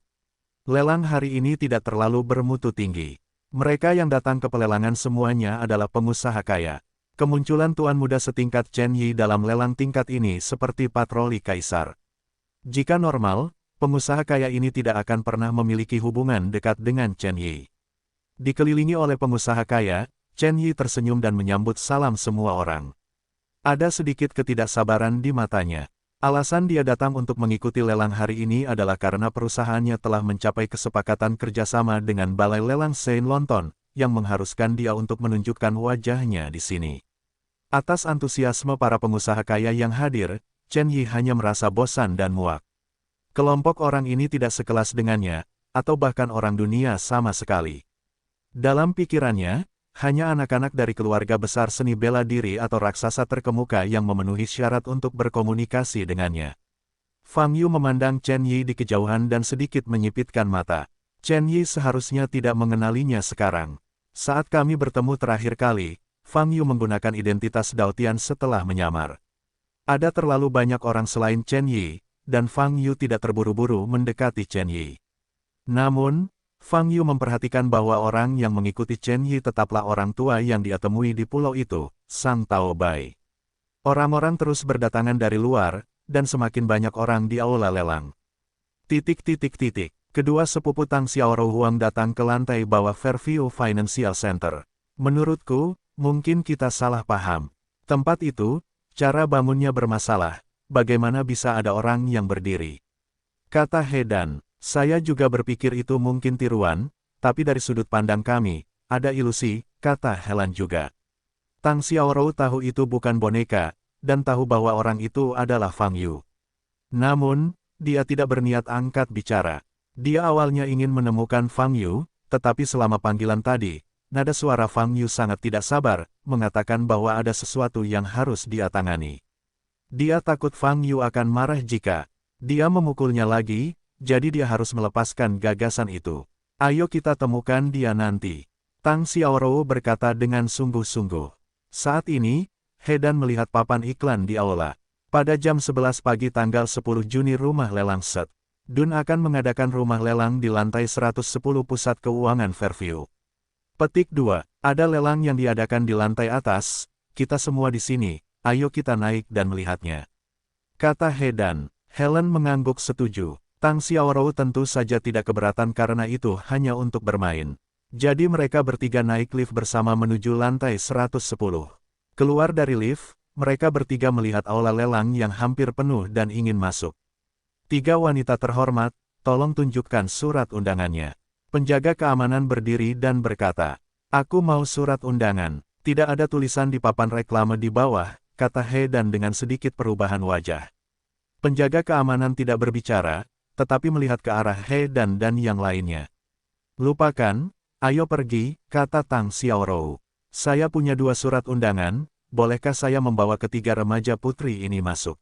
Lelang hari ini tidak terlalu bermutu tinggi. Mereka yang datang ke pelelangan semuanya adalah pengusaha kaya. Kemunculan tuan muda setingkat Chen Yi dalam lelang tingkat ini seperti patroli kaisar. Jika normal, pengusaha kaya ini tidak akan pernah memiliki hubungan dekat dengan Chen Yi. Dikelilingi oleh pengusaha kaya, Chen Yi tersenyum dan menyambut salam semua orang. Ada sedikit ketidaksabaran di matanya. Alasan dia datang untuk mengikuti lelang hari ini adalah karena perusahaannya telah mencapai kesepakatan kerjasama dengan Balai Lelang Saint Lonton, yang mengharuskan dia untuk menunjukkan wajahnya di sini. Atas antusiasme para pengusaha kaya yang hadir, Chen Yi hanya merasa bosan dan muak. Kelompok orang ini tidak sekelas dengannya, atau bahkan orang dunia sama sekali. Dalam pikirannya, hanya anak-anak dari keluarga besar seni bela diri atau raksasa terkemuka yang memenuhi syarat untuk berkomunikasi dengannya. Fang Yu memandang Chen Yi di kejauhan dan sedikit menyipitkan mata. Chen Yi seharusnya tidak mengenalinya sekarang. Saat kami bertemu terakhir kali, Fang Yu menggunakan identitas Daotian setelah menyamar. Ada terlalu banyak orang selain Chen Yi, dan Fang Yu tidak terburu-buru mendekati Chen Yi. Namun, Fang Yu memperhatikan bahwa orang yang mengikuti Chen Yi tetaplah orang tua yang dia temui di pulau itu, Sang Tao Bai. Orang-orang terus berdatangan dari luar, dan semakin banyak orang di aula lelang. Kedua sepupu Tang Xiaorou Huang datang ke lantai bawah Fairview Financial Center. Menurutku, mungkin kita salah paham. Tempat itu, cara bangunnya bermasalah, bagaimana bisa ada orang yang berdiri? Kata He Dan. Saya juga berpikir itu mungkin tiruan, tapi dari sudut pandang kami, ada ilusi, kata Helan juga. Tang Xiaorou tahu itu bukan boneka, dan tahu bahwa orang itu adalah Fang Yu. Namun, dia tidak berniat angkat bicara. Dia awalnya ingin menemukan Fang Yu, tetapi selama panggilan tadi, nada suara Fang Yu sangat tidak sabar, mengatakan bahwa ada sesuatu yang harus dia tangani. Dia takut Fang Yu akan marah jika dia memukulnya lagi, jadi dia harus melepaskan gagasan itu. Ayo kita temukan dia nanti. Tang Xiaorou berkata dengan sungguh-sungguh. Saat ini, Hedan melihat papan iklan di aula. Pada jam 11 pagi tanggal 10 Juni rumah lelang Set Dun akan mengadakan rumah lelang di lantai 110 Pusat Keuangan Fairview. Petik 2. Ada lelang yang diadakan di lantai atas, kita semua di sini, ayo kita naik dan melihatnya. Kata Hedan. Helen mengangguk setuju. Tang Xiaorou tentu saja tidak keberatan karena itu hanya untuk bermain. Jadi mereka bertiga naik lift bersama menuju lantai 110. Keluar dari lift, mereka bertiga melihat aula lelang yang hampir penuh dan ingin masuk. 3 wanita terhormat, tolong tunjukkan surat undangannya. Penjaga keamanan berdiri dan berkata, aku mau surat undangan. Tidak ada tulisan di papan reklame di bawah, kata Hedan dengan sedikit perubahan wajah. Penjaga keamanan tidak berbicara, tetapi melihat ke arah Hedan dan yang lainnya. Lupakan, ayo pergi, kata Tang Xiaorou. Saya punya 2 surat undangan, bolehkah saya membawa ketiga remaja putri ini masuk?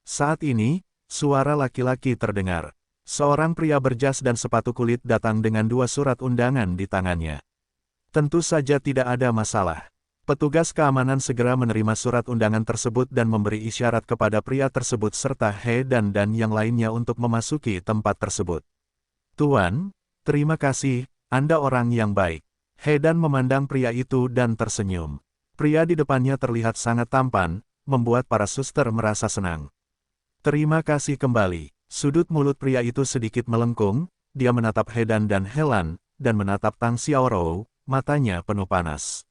Saat ini, suara laki-laki terdengar. Seorang pria berjas dan sepatu kulit datang dengan 2 surat undangan di tangannya. Tentu saja tidak ada masalah. Petugas keamanan segera menerima surat undangan tersebut dan memberi isyarat kepada pria tersebut serta Hedan dan yang lainnya untuk memasuki tempat tersebut. Tuan, terima kasih, Anda orang yang baik. Hedan memandang pria itu dan tersenyum. Pria di depannya terlihat sangat tampan, membuat para suster merasa senang. Terima kasih kembali. Sudut mulut pria itu sedikit melengkung, dia menatap Hedan dan Helen, dan menatap Tang Xiaorou, matanya penuh panas.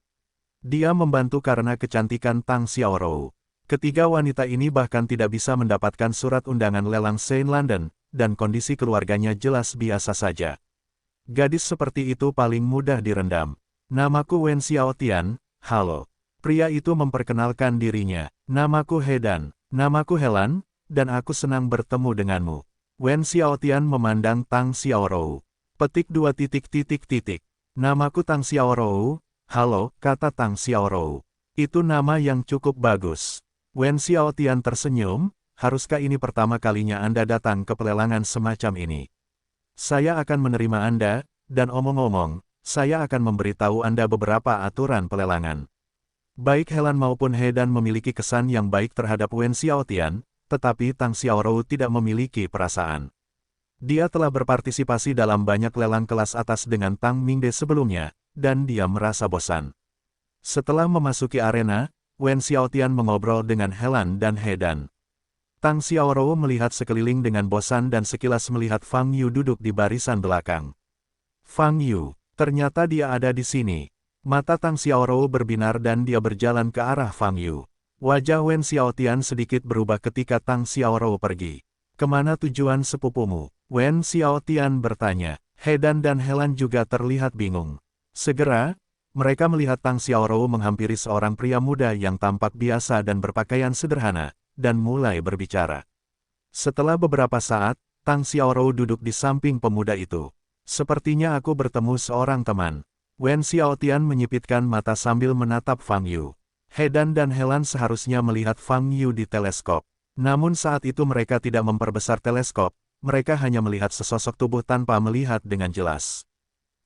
Dia membantu karena kecantikan Tang Xiaorou. Ketiga wanita ini bahkan tidak bisa mendapatkan surat undangan lelang Saint London, dan kondisi keluarganya jelas biasa saja. Gadis seperti itu paling mudah direndam. Namaku Wen Xiaotian, halo. Pria itu memperkenalkan dirinya. Namaku Hedan, namaku Helen, dan aku senang bertemu denganmu. Wen Xiaotian memandang Tang Xiaorou. Petik 2. Namaku Tang Xiaorou, halo, kata Tang Xiaorou. Itu nama yang cukup bagus. Wen Xiaotian tersenyum, haruskah ini pertama kalinya Anda datang ke pelelangan semacam ini? Saya akan menerima Anda, dan omong-omong, saya akan memberitahu Anda beberapa aturan pelelangan. Baik Helen maupun Hedan memiliki kesan yang baik terhadap Wen Xiaotian, tetapi Tang Xiaorou tidak memiliki perasaan. Dia telah berpartisipasi dalam banyak lelang kelas atas dengan Tang Mingde sebelumnya, dan dia merasa bosan. Setelah memasuki arena, Wen Xiaotian mengobrol dengan Helen dan Hedan. Tang Xiaorou melihat sekeliling dengan bosan dan sekilas melihat Fang Yu duduk di barisan belakang. Fang Yu, ternyata dia ada di sini. Mata Tang Xiaorou berbinar dan dia berjalan ke arah Fang Yu. Wajah Wen Xiaotian sedikit berubah ketika Tang Xiaorou pergi. Kemana tujuan sepupumu? Wen Xiaotian bertanya. Hedan dan Helen juga terlihat bingung. Segera, mereka melihat Tang Xiaorou menghampiri seorang pria muda yang tampak biasa dan berpakaian sederhana, dan mulai berbicara. Setelah beberapa saat, Tang Xiaorou duduk di samping pemuda itu. Sepertinya aku bertemu seorang teman. Wen Xiaotian menyipitkan mata sambil menatap Fang Yu. Hedan dan Helen seharusnya melihat Fang Yu di teleskop. Namun saat itu mereka tidak memperbesar teleskop, mereka hanya melihat sesosok tubuh tanpa melihat dengan jelas.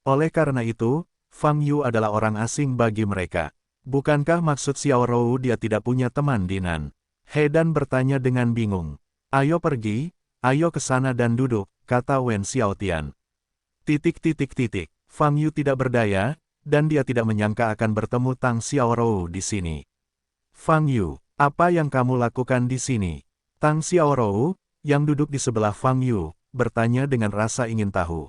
Oleh karena itu, Fang Yu adalah orang asing bagi mereka. Bukankah maksud Xiaorou dia tidak punya teman di Nan? Hedan bertanya dengan bingung. Ayo pergi, ayo ke sana dan duduk, kata Wen Xiaotian. Fang Yu tidak berdaya, dan dia tidak menyangka akan bertemu Tang Xiaorou di sini. Fang Yu, apa yang kamu lakukan di sini? Tang Xiaorou, yang duduk di sebelah Fang Yu, bertanya dengan rasa ingin tahu.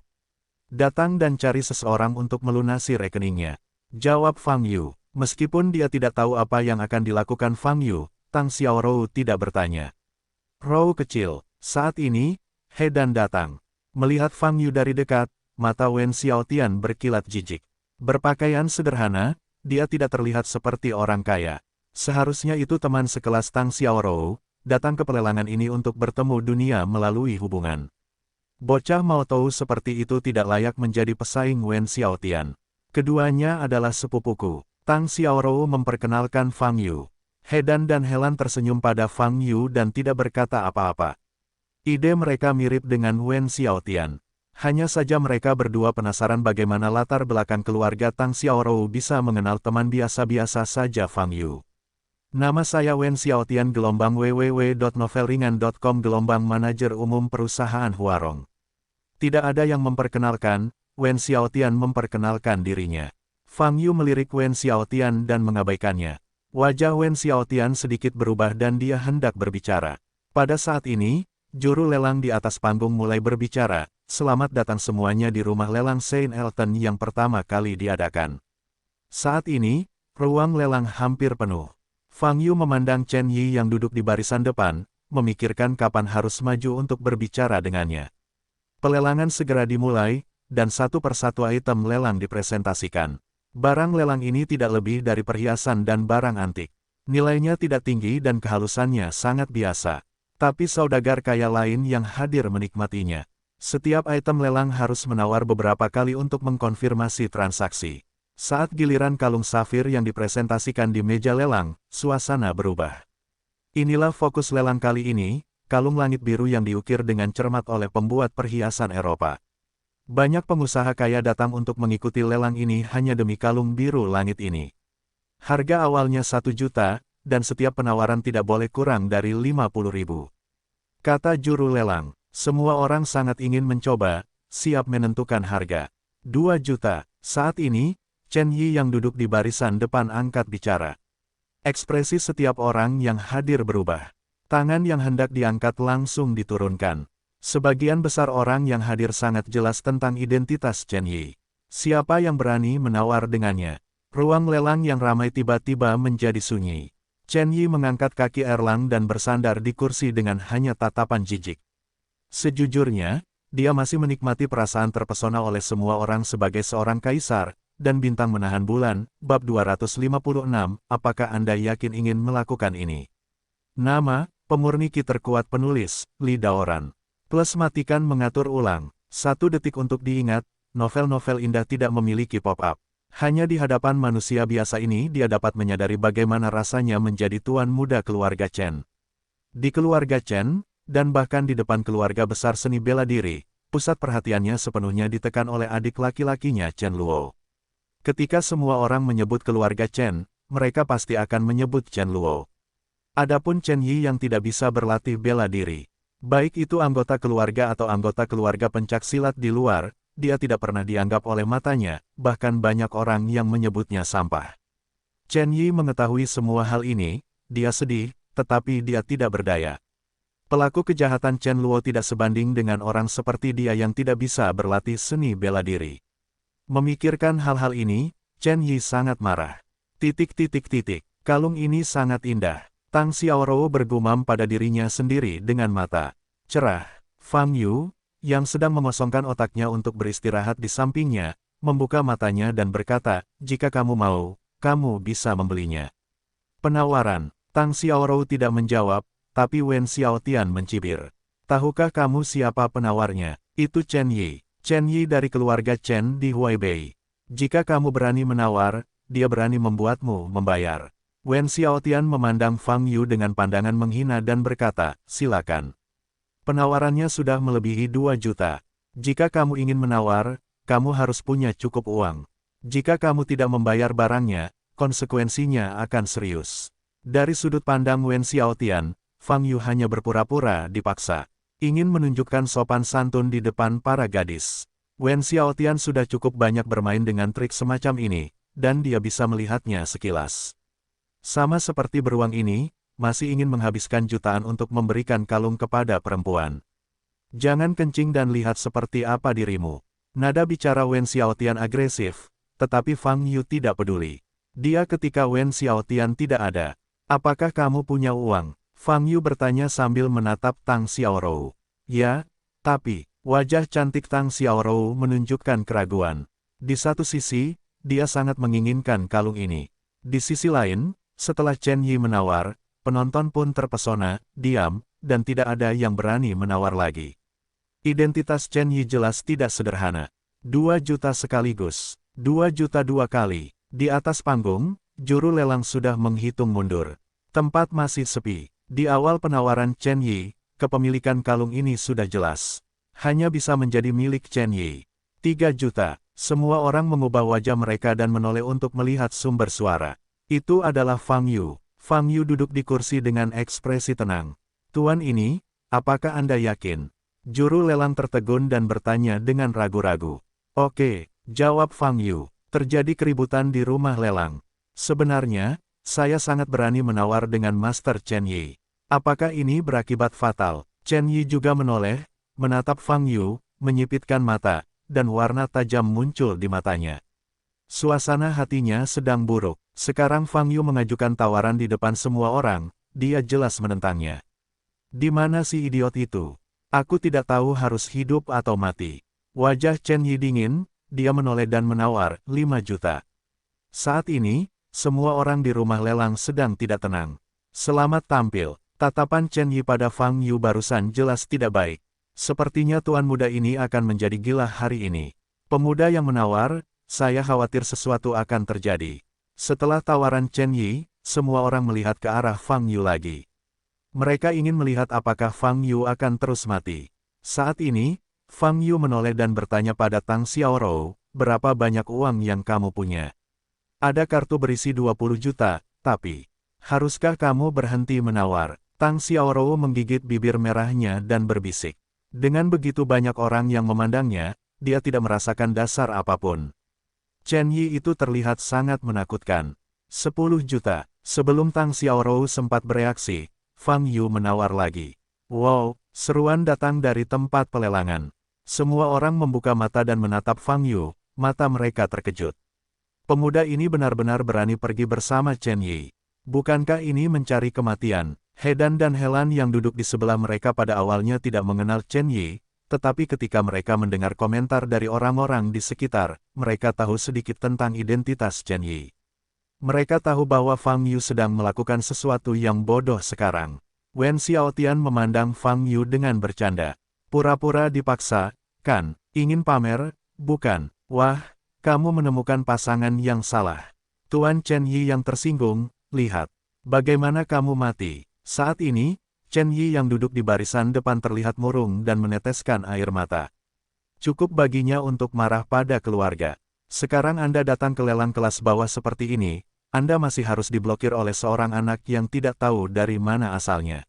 Datang dan cari seseorang untuk melunasi rekeningnya. Jawab Fang Yu. Meskipun dia tidak tahu apa yang akan dilakukan Fang Yu, Tang Xiaorou tidak bertanya. Rou kecil, saat ini, Hedan datang. Melihat Fang Yu dari dekat, mata Wen Xiaotian berkilat jijik. Berpakaian sederhana, dia tidak terlihat seperti orang kaya. Seharusnya itu teman sekelas Tang Xiaorou, datang ke pelelangan ini untuk bertemu dunia melalui hubungan. Bocah mau tahu seperti itu tidak layak menjadi pesaing Wen Xiaotian. Keduanya adalah sepupuku. Tang Xiaorou memperkenalkan Fang Yu. Hedan dan Helan tersenyum pada Fang Yu dan tidak berkata apa-apa. Ide mereka mirip dengan Wen Xiaotian. Hanya saja mereka berdua penasaran bagaimana latar belakang keluarga Tang Xiaorou bisa mengenal teman biasa-biasa saja Fang Yu. Nama saya Wen Xiaotian gelombang www.novelringan.com gelombang manajer umum perusahaan Huarong. Tidak ada yang memperkenalkan, Wen Xiaotian memperkenalkan dirinya. Fang Yu melirik Wen Xiaotian dan mengabaikannya. Wajah Wen Xiaotian sedikit berubah dan dia hendak berbicara. Pada saat ini, juru lelang di atas panggung mulai berbicara. Selamat datang semuanya di rumah lelang Saint Elton yang pertama kali diadakan. Saat ini, ruang lelang hampir penuh. Fang Yu memandang Chen Yi yang duduk di barisan depan, memikirkan kapan harus maju untuk berbicara dengannya. Pelelangan segera dimulai, dan satu persatu item lelang dipresentasikan. Barang lelang ini tidak lebih dari perhiasan dan barang antik. Nilainya tidak tinggi dan kehalusannya sangat biasa. Tapi saudagar kaya lain yang hadir menikmatinya. Setiap item lelang harus menawar beberapa kali untuk mengkonfirmasi transaksi. Saat giliran kalung safir yang dipresentasikan di meja lelang, suasana berubah. Inilah fokus lelang kali ini, kalung langit biru yang diukir dengan cermat oleh pembuat perhiasan Eropa. Banyak pengusaha kaya datang untuk mengikuti lelang ini hanya demi kalung biru langit ini. Harga awalnya 1 juta, dan setiap penawaran tidak boleh kurang dari 50.000. Kata juru lelang. Semua orang sangat ingin mencoba, siap menentukan harga. 2 juta. Saat ini, Chen Yi yang duduk di barisan depan angkat bicara. Ekspresi setiap orang yang hadir berubah. Tangan yang hendak diangkat langsung diturunkan. Sebagian besar orang yang hadir sangat jelas tentang identitas Chen Yi. Siapa yang berani menawar dengannya? Ruang lelang yang ramai tiba-tiba menjadi sunyi. Chen Yi mengangkat kaki erlang dan bersandar di kursi dengan hanya tatapan jijik. Sejujurnya, dia masih menikmati perasaan terpesona oleh semua orang sebagai seorang kaisar, dan bintang menahan bulan, bab 256, apakah Anda yakin ingin melakukan ini? Nama, pemurni ki terkuat penulis, Li Daoran. Plus matikan mengatur ulang, 1 detik untuk diingat, novel-novel indah tidak memiliki pop-up. Hanya di hadapan manusia biasa ini dia dapat menyadari bagaimana rasanya menjadi tuan muda keluarga Chen. Di keluarga Chen, dan bahkan di depan keluarga besar seni bela diri, pusat perhatiannya sepenuhnya ditekan oleh adik laki-lakinya Chen Luo. Ketika semua orang menyebut keluarga Chen, mereka pasti akan menyebut Chen Luo. Adapun Chen Yi yang tidak bisa berlatih bela diri, baik itu anggota keluarga atau anggota keluarga pencaksilat di luar, dia tidak pernah dianggap oleh matanya, bahkan banyak orang yang menyebutnya sampah. Chen Yi mengetahui semua hal ini, dia sedih, tetapi dia tidak berdaya. Pelaku kejahatan Chen Luo tidak sebanding dengan orang seperti dia yang tidak bisa berlatih seni bela diri. Memikirkan hal-hal ini, Chen Yi sangat marah. Kalung ini sangat indah. Tang Xiaorou bergumam pada dirinya sendiri dengan mata cerah. Fang Yu, yang sedang mengosongkan otaknya untuk beristirahat di sampingnya, membuka matanya dan berkata, jika kamu mau, kamu bisa membelinya. Penawaran. Tang Xiaorou tidak menjawab, tapi Wen Xiaotian mencibir. Tahukah kamu siapa penawarnya? Itu Chen Yi. Chen Yi dari keluarga Chen di Huaibei. Jika kamu berani menawar, dia berani membuatmu membayar. Wen Xiaotian memandang Fang Yu dengan pandangan menghina dan berkata, silakan. Penawarannya sudah melebihi 2 juta. Jika kamu ingin menawar, kamu harus punya cukup uang. Jika kamu tidak membayar barangnya, konsekuensinya akan serius. Dari sudut pandang Wen Xiaotian, Fang Yu hanya berpura-pura dipaksa. Ingin menunjukkan sopan santun di depan para gadis. Wen Xiaotian sudah cukup banyak bermain dengan trik semacam ini, dan dia bisa melihatnya sekilas. Sama seperti beruang ini, masih ingin menghabiskan jutaan untuk memberikan kalung kepada perempuan. Jangan kencing dan lihat seperti apa dirimu. Nada bicara Wen Xiaotian agresif, tetapi Fang Yu tidak peduli. Dia ketika Wen Xiaotian tidak ada. Apakah kamu punya uang? Fang Yu bertanya sambil menatap Tang Xiaorou. Ya, tapi, wajah cantik Tang Xiaorou menunjukkan keraguan. Di satu sisi, dia sangat menginginkan kalung ini. Di sisi lain, setelah Chen Yi menawar, penonton pun terpesona, diam, dan tidak ada yang berani menawar lagi. Identitas Chen Yi jelas tidak sederhana. 2 juta sekaligus. 2 juta 2 kali. Di atas panggung, juru lelang sudah menghitung mundur. Tempat masih sepi. Di awal penawaran Chen Yi, kepemilikan kalung ini sudah jelas. Hanya bisa menjadi milik Chen Yi. 3 juta. Semua orang mengubah wajah mereka dan menoleh untuk melihat sumber suara. Itu adalah Fang Yu. Fang Yu duduk di kursi dengan ekspresi tenang. Tuan ini, apakah Anda yakin? Juru lelang tertegun dan bertanya dengan ragu-ragu. Oke, jawab Fang Yu. Terjadi keributan di rumah lelang. Sebenarnya, saya sangat berani menawar dengan Master Chen Yi. Apakah ini berakibat fatal? Chen Yi juga menoleh, menatap Fang Yu, menyipitkan mata, dan warna tajam muncul di matanya. Suasana hatinya sedang buruk. Sekarang Fang Yu mengajukan tawaran di depan semua orang, dia jelas menentangnya. Di mana si idiot itu? Aku tidak tahu harus hidup atau mati. Wajah Chen Yi dingin, dia menoleh dan menawar 5 juta. Saat ini, semua orang di rumah lelang sedang tidak tenang. Selamat tampil. Tatapan Chen Yi pada Fang Yu barusan jelas tidak baik. Sepertinya tuan muda ini akan menjadi gila hari ini. Pemuda yang menawar, saya khawatir sesuatu akan terjadi. Setelah tawaran Chen Yi, semua orang melihat ke arah Fang Yu lagi. Mereka ingin melihat apakah Fang Yu akan terus mati. Saat ini, Fang Yu menoleh dan bertanya pada Tang Xiaorou, berapa banyak uang yang kamu punya? Ada kartu berisi 20 juta, tapi, haruskah kamu berhenti menawar? Tang Xiaorou menggigit bibir merahnya dan berbisik. Dengan begitu banyak orang yang memandangnya, dia tidak merasakan dasar apapun. Chen Yi itu terlihat sangat menakutkan. 10 juta. Sebelum Tang Xiaorou sempat bereaksi, Fang Yu menawar lagi. Wow, seruan datang dari tempat pelelangan. Semua orang membuka mata dan menatap Fang Yu, mata mereka terkejut. Pemuda ini benar-benar berani pergi bersama Chen Yi. Bukankah ini mencari kematian? Hedan dan Helan yang duduk di sebelah mereka pada awalnya tidak mengenal Chen Yi, tetapi ketika mereka mendengar komentar dari orang-orang di sekitar, mereka tahu sedikit tentang identitas Chen Yi. Mereka tahu bahwa Fang Yu sedang melakukan sesuatu yang bodoh sekarang. Wen Xiaotian memandang Fang Yu dengan bercanda. Pura-pura dipaksa, kan? Ingin pamer? Bukan. Wah, kamu menemukan pasangan yang salah. Tuan Chen Yi yang tersinggung, lihat. Bagaimana kamu mati? Saat ini, Chen Yi yang duduk di barisan depan terlihat murung dan meneteskan air mata. Cukup baginya untuk marah pada keluarga. Sekarang Anda datang ke lelang kelas bawah seperti ini, Anda masih harus diblokir oleh seorang anak yang tidak tahu dari mana asalnya.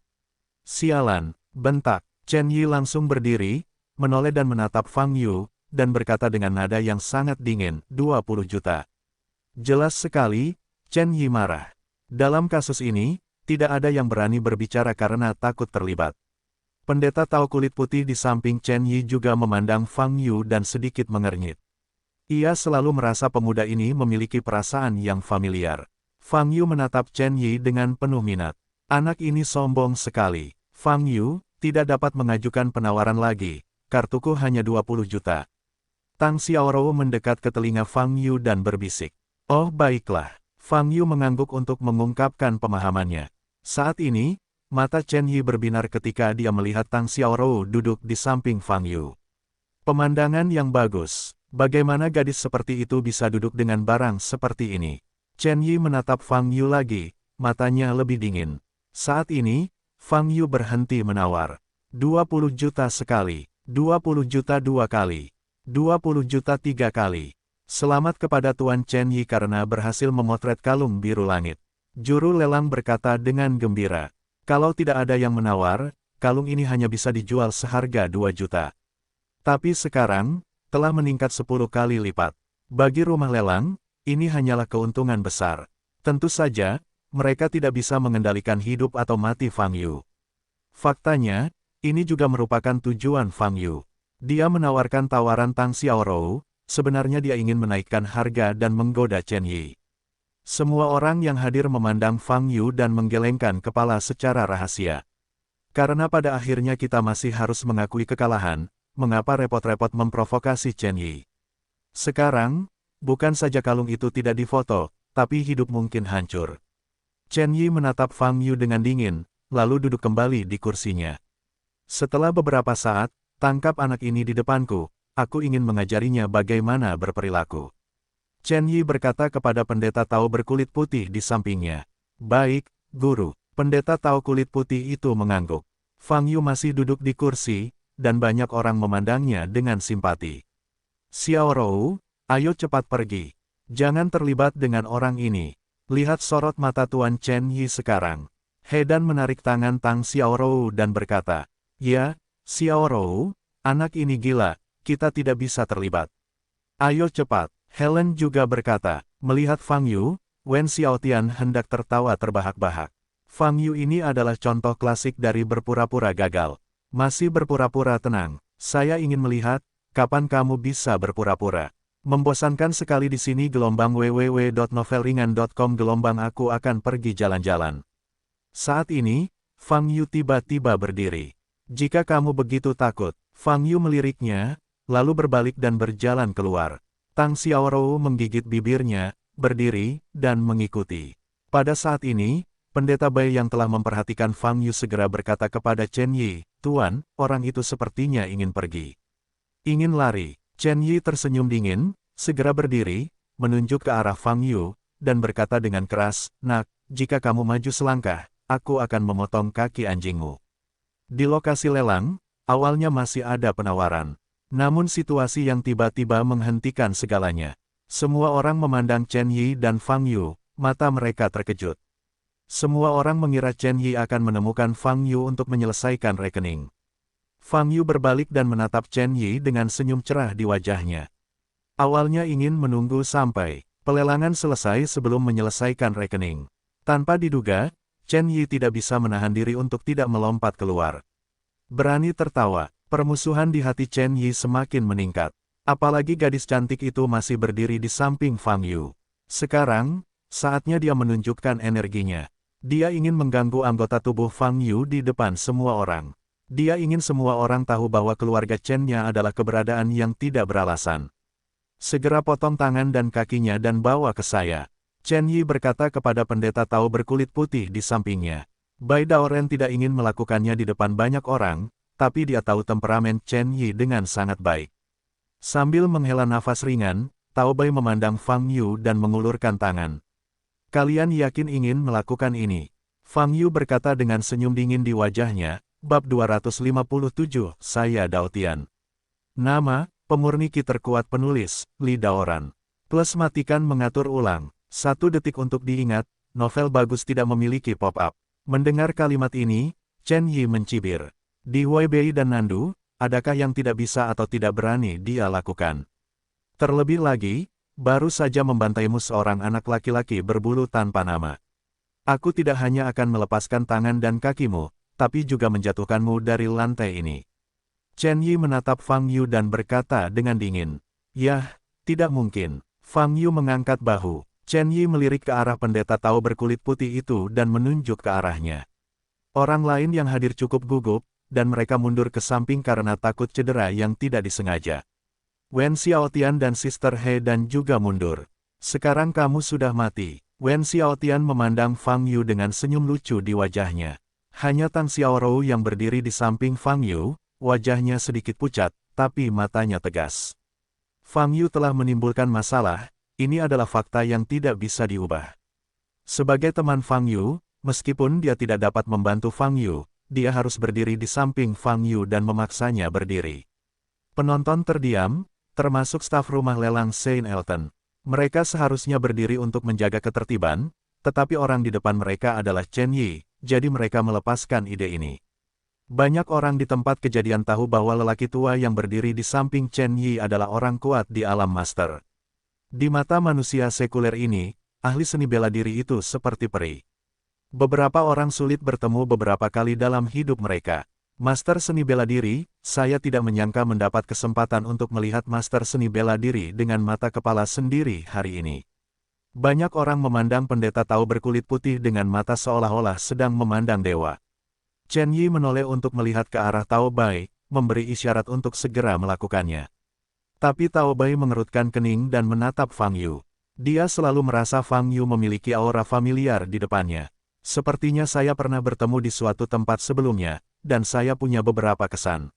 Sialan, bentak. Chen Yi langsung berdiri, menoleh dan menatap Fang Yu, dan berkata dengan nada yang sangat dingin, 20 juta. Jelas sekali, Chen Yi marah. Dalam kasus ini, tidak ada yang berani berbicara karena takut terlibat. Pendeta Tao kulit putih di samping Chen Yi juga memandang Fang Yu dan sedikit mengernyit. Ia selalu merasa pemuda ini memiliki perasaan yang familiar. Fang Yu menatap Chen Yi dengan penuh minat. Anak ini sombong sekali. Fang Yu tidak dapat mengajukan penawaran lagi. Kartuku hanya 20 juta. Tang Xiaorou mendekat ke telinga Fang Yu dan berbisik. Oh baiklah. Fang Yu mengangguk untuk mengungkapkan pemahamannya. Saat ini, mata Chen Yi berbinar ketika dia melihat Tang Xiaorou duduk di samping Fang Yu. Pemandangan yang bagus. Bagaimana gadis seperti itu bisa duduk dengan barang seperti ini? Chen Yi menatap Fang Yu lagi, matanya lebih dingin. Saat ini, Fang Yu berhenti menawar. 20 juta sekali. 20 juta 2 kali. 20 juta 3 kali. Selamat kepada Tuan Chen Yi karena berhasil memotret kalung biru langit. Juru lelang berkata dengan gembira. Kalau tidak ada yang menawar, kalung ini hanya bisa dijual seharga 2 juta. Tapi sekarang, telah meningkat 10 kali lipat. Bagi rumah lelang, ini hanyalah keuntungan besar. Tentu saja, mereka tidak bisa mengendalikan hidup atau mati Fang Yu. Faktanya, ini juga merupakan tujuan Fang Yu. Dia menawarkan tawaran Tang Xiaorou, sebenarnya dia ingin menaikkan harga dan menggoda Chen Yi. Semua orang yang hadir memandang Fang Yu dan menggelengkan kepala secara rahasia. Karena pada akhirnya kita masih harus mengakui kekalahan, mengapa repot-repot memprovokasi Chen Yi? Sekarang, bukan saja kalung itu tidak difoto, tapi hidup mungkin hancur. Chen Yi menatap Fang Yu dengan dingin, lalu duduk kembali di kursinya. Setelah beberapa saat, tangkap anak ini di depanku, aku ingin mengajarinya bagaimana berperilaku. Chen Yi berkata kepada pendeta Tao berkulit putih di sampingnya. Baik, guru. Pendeta Tao kulit putih itu mengangguk. Fang Yu masih duduk di kursi, dan banyak orang memandangnya dengan simpati. Xiao Rou, ayo cepat pergi. Jangan terlibat dengan orang ini. Lihat sorot mata Tuan Chen Yi sekarang. He Dan menarik tangan Tang Xiao Rou dan berkata, ya, Xiao Rou, anak ini gila, kita tidak bisa terlibat. Ayo cepat. Helen juga berkata, melihat Fang Yu, Wen Xiaotian hendak tertawa terbahak-bahak. Fang Yu ini adalah contoh klasik dari berpura-pura gagal. Masih berpura-pura tenang. Saya ingin melihat, kapan kamu bisa berpura-pura. Membosankan sekali di sini. Gelombang www.novelringan.com. Gelombang aku akan pergi jalan-jalan. Saat ini, Fang Yu tiba-tiba berdiri. Jika kamu begitu takut, Fang Yu meliriknya, lalu berbalik dan berjalan keluar. Tang Xiaorou menggigit bibirnya, berdiri, dan mengikuti. Pada saat ini, Pendeta Bai yang telah memperhatikan Fang Yu segera berkata kepada Chen Yi, Tuan, orang itu sepertinya ingin pergi. Ingin lari. Chen Yi tersenyum dingin, segera berdiri, menunjuk ke arah Fang Yu, dan berkata dengan keras, Nak, jika kamu maju selangkah, aku akan memotong kaki anjingmu. Di lokasi lelang, awalnya masih ada penawaran. Namun situasi yang tiba-tiba menghentikan segalanya. Semua orang memandang Chen Yi dan Fang Yu, mata mereka terkejut. Semua orang mengira Chen Yi akan menemukan Fang Yu untuk menyelesaikan rekening. Fang Yu berbalik dan menatap Chen Yi dengan senyum cerah di wajahnya. Awalnya ingin menunggu sampai pelelangan selesai sebelum menyelesaikan rekening. Tanpa diduga, Chen Yi tidak bisa menahan diri untuk tidak melompat keluar. Berani tertawa, permusuhan di hati Chen Yi semakin meningkat. Apalagi gadis cantik itu masih berdiri di samping Fang Yu. Sekarang, saatnya dia menunjukkan energinya. Dia ingin mengganggu anggota tubuh Fang Yu di depan semua orang. Dia ingin semua orang tahu bahwa keluarga Chen-nya adalah keberadaan yang tidak beralasan. Segera potong tangan dan kakinya dan bawa ke saya. Chen Yi berkata kepada pendeta Tao berkulit putih di sampingnya. Bai Daoren tidak ingin melakukannya di depan banyak orang, tapi dia tahu temperamen Chen Yi dengan sangat baik. Sambil menghela nafas ringan, Tao Bai memandang Fang Yu dan mengulurkan tangan. Kalian yakin ingin melakukan ini? Fang Yu berkata dengan senyum dingin di wajahnya. Bab 257, saya Daotian. Nama, pemurni ki terkuat penulis, Li Daoran. Plus matikan mengatur ulang. 1 detik untuk diingat, novel bagus tidak memiliki pop-up. Mendengar kalimat ini, Chen Yi mencibir. Di Weibei dan Nandu, adakah yang tidak bisa atau tidak berani dia lakukan? Terlebih lagi, baru saja membantaimu seorang anak laki-laki berbulu tanpa nama. Aku tidak hanya akan melepaskan tangan dan kakimu, tapi juga menjatuhkanmu dari lantai ini. Chen Yi menatap Fang Yu dan berkata dengan dingin. Yah, tidak mungkin. Fang Yu mengangkat bahu. Chen Yi melirik ke arah pendeta Tao berkulit putih itu dan menunjuk ke arahnya. Orang lain yang hadir cukup gugup, dan mereka mundur ke samping karena takut cedera yang tidak disengaja. Wen Xiaotian dan Sister He Dan juga mundur. Sekarang kamu sudah mati. Wen Xiaotian memandang Fang Yu dengan senyum lucu di wajahnya. Hanya Tang Xiaorou yang berdiri di samping Fang Yu, wajahnya sedikit pucat, tapi matanya tegas. Fang Yu telah menimbulkan masalah, ini adalah fakta yang tidak bisa diubah. Sebagai teman Fang Yu, meskipun dia tidak dapat membantu Fang Yu, dia harus berdiri di samping Fang Yu dan memaksanya berdiri. Penonton terdiam, termasuk staf rumah lelang Saint Elton. Mereka seharusnya berdiri untuk menjaga ketertiban, tetapi orang di depan mereka adalah Chen Yi. Jadi mereka melepaskan ide ini. Banyak orang di tempat kejadian tahu bahwa lelaki tua yang berdiri di samping Chen Yi adalah orang kuat di alam master. Di mata manusia sekuler ini, ahli seni bela diri itu seperti peri. Beberapa orang sulit bertemu beberapa kali dalam hidup mereka. Master seni bela diri, saya tidak menyangka mendapat kesempatan untuk melihat master seni bela diri dengan mata kepala sendiri hari ini. Banyak orang memandang pendeta Tao berkulit putih dengan mata seolah-olah sedang memandang dewa. Chen Yi menoleh untuk melihat ke arah Tao Bai, memberi isyarat untuk segera melakukannya. Tapi Tao Bai mengerutkan kening dan menatap Fang Yu. Dia selalu merasa Fang Yu memiliki aura familiar di depannya. Sepertinya saya pernah bertemu di suatu tempat sebelumnya, dan saya punya beberapa kesan.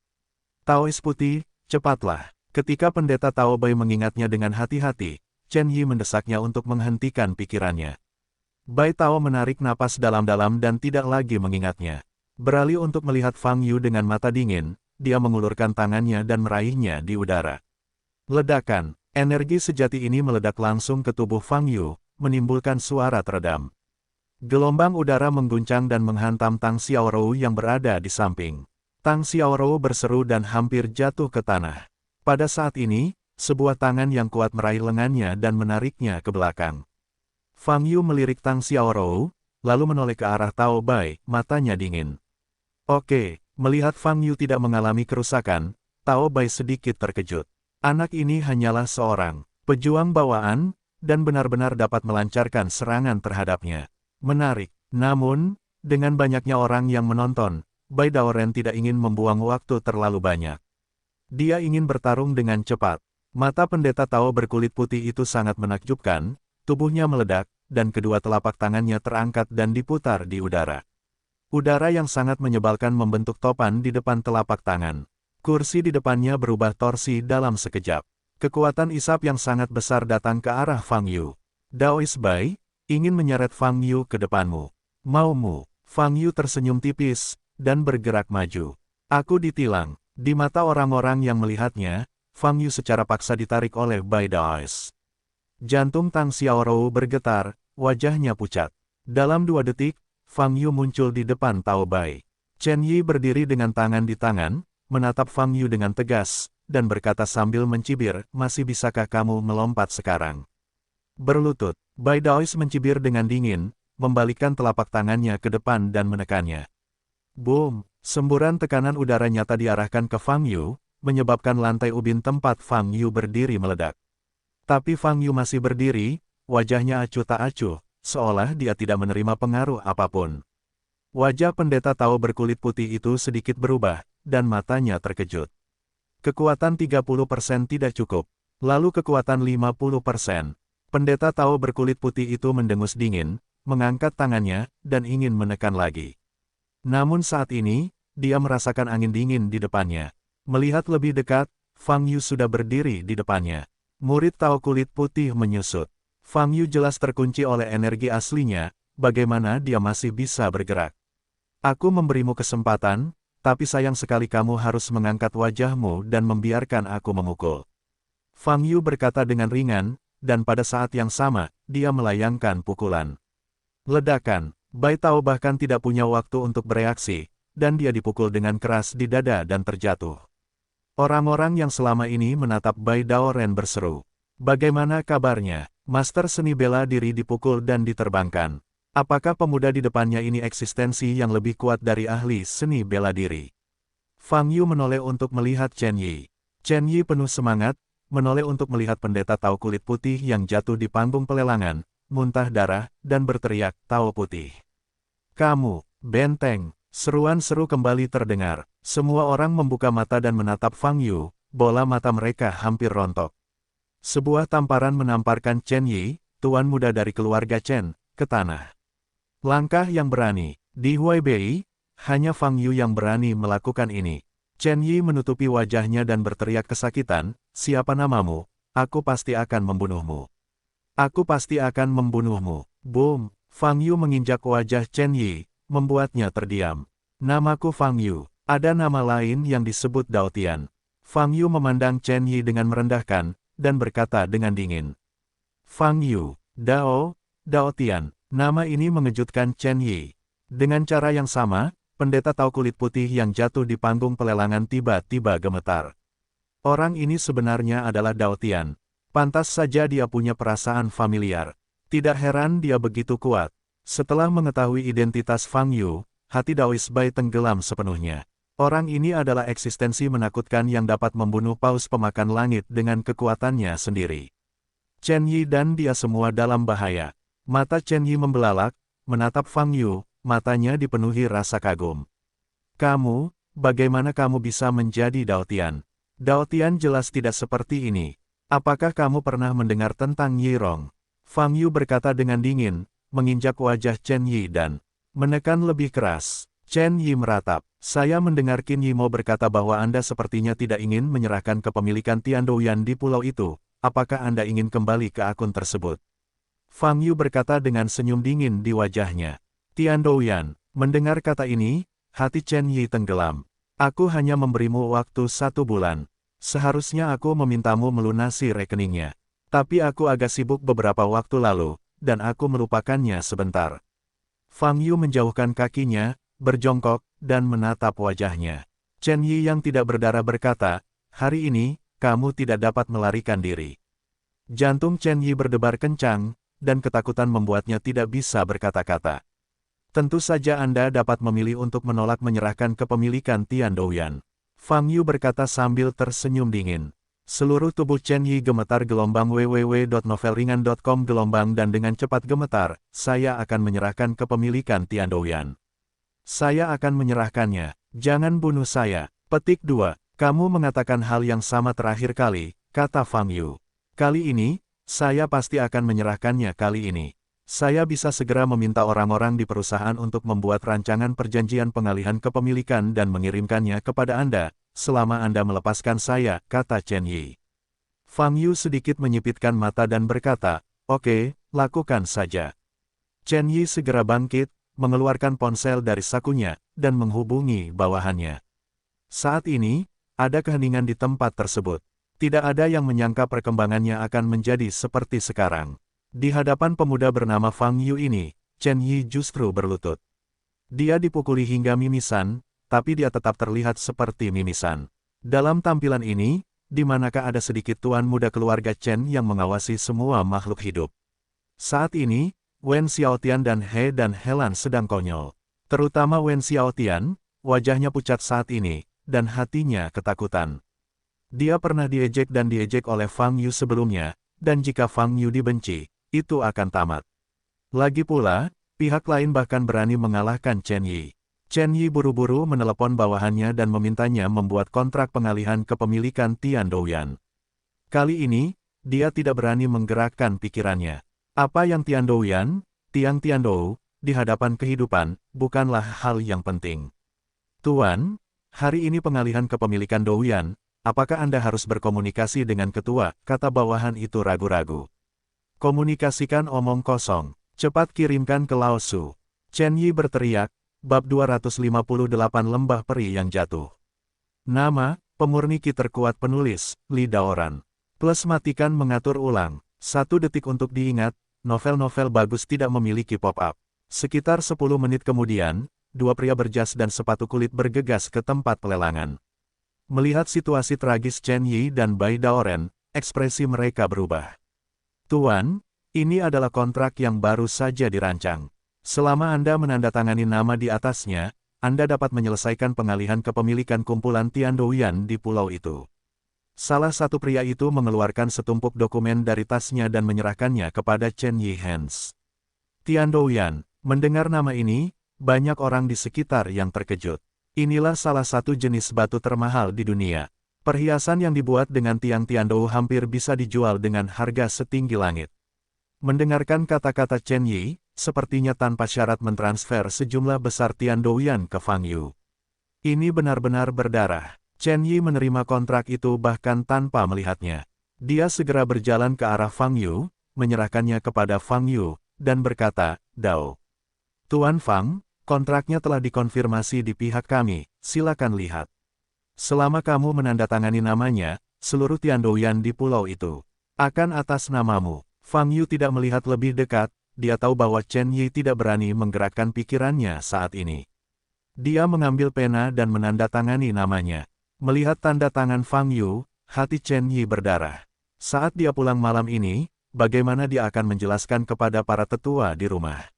Taois putih, cepatlah. Ketika pendeta Tao Bai mengingatnya dengan hati-hati, Chen Yi mendesaknya untuk menghentikan pikirannya. Bai Tao menarik napas dalam-dalam dan tidak lagi mengingatnya. Beralih untuk melihat Fang Yu dengan mata dingin, dia mengulurkan tangannya dan meraihnya di udara. Ledakan, energi sejati ini meledak langsung ke tubuh Fang Yu, menimbulkan suara teredam. Gelombang udara mengguncang dan menghantam Tang Xiaorou yang berada di samping. Tang Xiaorou berseru dan hampir jatuh ke tanah. Pada saat ini, sebuah tangan yang kuat meraih lengannya dan menariknya ke belakang. Fang Yu melirik Tang Xiaorou, lalu menoleh ke arah Tao Bai, matanya dingin. Oke, melihat Fang Yu tidak mengalami kerusakan, Tao Bai sedikit terkejut. Anak ini hanyalah seorang pejuang bawaan, dan benar-benar dapat melancarkan serangan terhadapnya. Menarik, namun, dengan banyaknya orang yang menonton, Bai Daoren tidak ingin membuang waktu terlalu banyak. Dia ingin bertarung dengan cepat. Mata pendeta Tao berkulit putih itu sangat menakjubkan, tubuhnya meledak, dan kedua telapak tangannya terangkat dan diputar di udara. Udara yang sangat menyebalkan membentuk topan di depan telapak tangan. Kursi di depannya berubah torsi dalam sekejap. Kekuatan isap yang sangat besar datang ke arah Fang Yu. Daois Bai, ingin menyeret Fang Yu ke depanmu. Maumu? Fang Yu tersenyum tipis, dan bergerak maju. Aku ditilang. Di mata orang-orang yang melihatnya, Fang Yu secara paksa ditarik oleh Bai Daois. Jantung Tang Xiaorou bergetar, wajahnya pucat. Dalam 2 detik, Fang Yu muncul di depan Tao Bai. Chen Yi berdiri dengan tangan di tangan, menatap Fang Yu dengan tegas, dan berkata sambil mencibir, masih bisakah kamu melompat sekarang? Berlutut, Bai Daois mencibir dengan dingin, membalikkan telapak tangannya ke depan dan menekannya. Boom! Semburan tekanan udara nyata diarahkan ke Fang Yu, menyebabkan lantai ubin tempat Fang Yu berdiri meledak. Tapi Fang Yu masih berdiri, wajahnya acuh tak acuh, seolah dia tidak menerima pengaruh apapun. Wajah pendeta Tao berkulit putih itu sedikit berubah, dan matanya terkejut. Kekuatan 30% tidak cukup, lalu kekuatan 50%. Pendeta Tao berkulit putih itu mendengus dingin, mengangkat tangannya, dan ingin menekan lagi. Namun saat ini, dia merasakan angin dingin di depannya. Melihat lebih dekat, Fang Yu sudah berdiri di depannya. Murid Tao kulit putih menyusut. Fang Yu jelas terkunci oleh energi aslinya, bagaimana dia masih bisa bergerak. Aku memberimu kesempatan, tapi sayang sekali kamu harus mengangkat wajahmu dan membiarkan aku memukul. Fang Yu berkata dengan ringan, dan pada saat yang sama, dia melayangkan pukulan. Ledakan, Bai Tao bahkan tidak punya waktu untuk bereaksi, dan dia dipukul dengan keras di dada dan terjatuh. Orang-orang yang selama ini menatap Bai Daoren berseru. Bagaimana kabarnya? Master seni bela diri dipukul dan diterbangkan. Apakah pemuda di depannya ini eksistensi yang lebih kuat dari ahli seni bela diri? Fang Yu menoleh untuk melihat Chen Yi. Chen Yi penuh semangat, menoleh untuk melihat pendeta Tao kulit putih yang jatuh di panggung pelelangan, muntah darah, dan berteriak, Tao putih. Kamu, benteng! Seruan seru kembali terdengar. Semua orang membuka mata dan menatap Fang Yu, bola mata mereka hampir rontok. Sebuah tamparan menamparkan Chen Yi, tuan muda dari keluarga Chen, ke tanah. Langkah yang berani. Di Huaibei, hanya Fang Yu yang berani melakukan ini. Chen Yi menutupi wajahnya dan berteriak kesakitan, siapa namamu? Aku pasti akan membunuhmu. Aku pasti akan membunuhmu. Boom! Fang Yu menginjak wajah Chen Yi, membuatnya terdiam. Namaku Fang Yu. Ada nama lain yang disebut Dao Tian. Fang Yu memandang Chen Yi dengan merendahkan, dan berkata dengan dingin. Fang Yu, Dao Tian. Nama ini mengejutkan Chen Yi. Dengan cara yang sama, pendeta Tao kulit putih yang jatuh di panggung pelelangan tiba-tiba gemetar. Orang ini sebenarnya adalah Dao Tian. Pantas saja dia punya perasaan familiar. Tidak heran dia begitu kuat. Setelah mengetahui identitas Fang Yu, hati Daois Bai tenggelam sepenuhnya. Orang ini adalah eksistensi menakutkan yang dapat membunuh paus pemakan langit dengan kekuatannya sendiri. Chen Yi dan dia semua dalam bahaya. Mata Chen Yi membelalak, menatap Fang Yu, matanya dipenuhi rasa kagum. Kamu, bagaimana kamu bisa menjadi Dao Tian? Dao Tian jelas tidak seperti ini. Apakah kamu pernah mendengar tentang Yi Rong? Fang Yu berkata dengan dingin, menginjak wajah Chen Yi dan Menekan lebih keras. Chen Yi meratap. Saya mendengar Qin Yimo berkata bahwa Anda sepertinya tidak ingin menyerahkan kepemilikan Tiandouyan di pulau itu. Apakah Anda ingin kembali ke akun tersebut? Fang Yu berkata dengan senyum dingin di wajahnya. Tiandouyan, mendengar kata ini, hati Chen Yi tenggelam. Aku hanya memberimu waktu 1 bulan. Seharusnya aku memintamu melunasi rekeningnya. Tapi aku agak sibuk beberapa waktu lalu, dan aku melupakannya sebentar. Fang Yu menjauhkan kakinya, berjongkok, dan menatap wajahnya. Chen Yi yang tidak berdarah berkata, hari ini, kamu tidak dapat melarikan diri. Jantung Chen Yi berdebar kencang, dan ketakutan membuatnya tidak bisa berkata-kata. Tentu saja Anda dapat memilih untuk menolak menyerahkan kepemilikan Tiandouyan. Fang Yu berkata sambil tersenyum dingin. Seluruh tubuh Chen Yi gemetar gelombang www.novelringan.com gelombang dan dengan cepat gemetar, saya akan menyerahkan kepemilikan Tiandouyan. Saya akan menyerahkannya, jangan bunuh saya. Petik 2. Kamu mengatakan hal yang sama terakhir kali, kata Fang Yu. Kali ini, saya pasti akan menyerahkannya kali ini. Saya bisa segera meminta orang-orang di perusahaan untuk membuat rancangan perjanjian pengalihan kepemilikan dan mengirimkannya kepada Anda, selama Anda melepaskan saya, kata Chen Yi. Fang Yu sedikit menyipitkan mata dan berkata, oke, lakukan saja. Chen Yi segera bangkit, mengeluarkan ponsel dari sakunya, dan menghubungi bawahannya. Saat ini, ada keheningan di tempat tersebut. Tidak ada yang menyangka perkembangannya akan menjadi seperti sekarang. Di hadapan pemuda bernama Fang Yu ini, Chen Yi justru berlutut. Dia dipukuli hingga mimisan, tapi dia tetap terlihat seperti mimisan. Dalam tampilan ini, di manakah ada sedikit tuan muda keluarga Chen yang mengawasi semua makhluk hidup. Saat ini, Wen Xiaotian dan He dan Helan sedang konyol. Terutama Wen Xiaotian, wajahnya pucat saat ini, dan hatinya ketakutan. Dia pernah diejek dan diejek oleh Fang Yu sebelumnya, dan jika Fang Yu dibenci, itu akan tamat. Lagi pula, pihak lain bahkan berani mengalahkan Chen Yi. Chen Yi buru-buru menelepon bawahannya dan memintanya membuat kontrak pengalihan kepemilikan Tiandouyan. Kali ini, dia tidak berani menggerakkan pikirannya. Apa yang Tiandouyan, Tiang Tiandou, di hadapan kehidupan, bukanlah hal yang penting. Tuan, hari ini pengalihan kepemilikan Douyan, apakah Anda harus berkomunikasi dengan ketua, kata bawahan itu ragu-ragu. Komunikasikan omong kosong, cepat kirimkan ke Lao Su. Chen Yi berteriak, bab 258 Lembah Peri yang Jatuh. Nama, pemurni ki terkuat penulis, Li Daoran. Plus matikan mengatur ulang, 1 detik untuk diingat, novel-novel bagus tidak memiliki pop-up. Sekitar 10 menit kemudian, 2 pria berjas dan sepatu kulit bergegas ke tempat pelelangan. Melihat situasi tragis Chen Yi dan Bai Daoren, ekspresi mereka berubah. Tuan, ini adalah kontrak yang baru saja dirancang. Selama Anda menandatangani nama di atasnya, Anda dapat menyelesaikan pengalihan kepemilikan kumpulan Tiandouyan di pulau itu. Salah satu pria itu mengeluarkan setumpuk dokumen dari tasnya dan menyerahkannya kepada Chen Yi Hans. Tiandouyan, mendengar nama ini, banyak orang di sekitar yang terkejut. Inilah salah satu jenis batu termahal di dunia. Perhiasan yang dibuat dengan tiang Tiandou hampir bisa dijual dengan harga setinggi langit. Mendengarkan kata-kata Chen Yi, sepertinya tanpa syarat mentransfer sejumlah besar Tiandouyan ke Fang Yu. Ini benar-benar berdarah. Chen Yi menerima kontrak itu bahkan tanpa melihatnya. Dia segera berjalan ke arah Fang Yu, menyerahkannya kepada Fang Yu, dan berkata, Dao. Tuan Fang, kontraknya telah dikonfirmasi di pihak kami, silakan lihat. Selama kamu menandatangani namanya, seluruh Tiandouyan di pulau itu akan atas namamu. Fang Yu tidak melihat lebih dekat, dia tahu bahwa Chen Yi tidak berani menggerakkan pikirannya saat ini. Dia mengambil pena dan menandatangani namanya. Melihat tanda tangan Fang Yu, hati Chen Yi berdarah. Saat dia pulang malam ini, bagaimana dia akan menjelaskan kepada para tetua di rumah?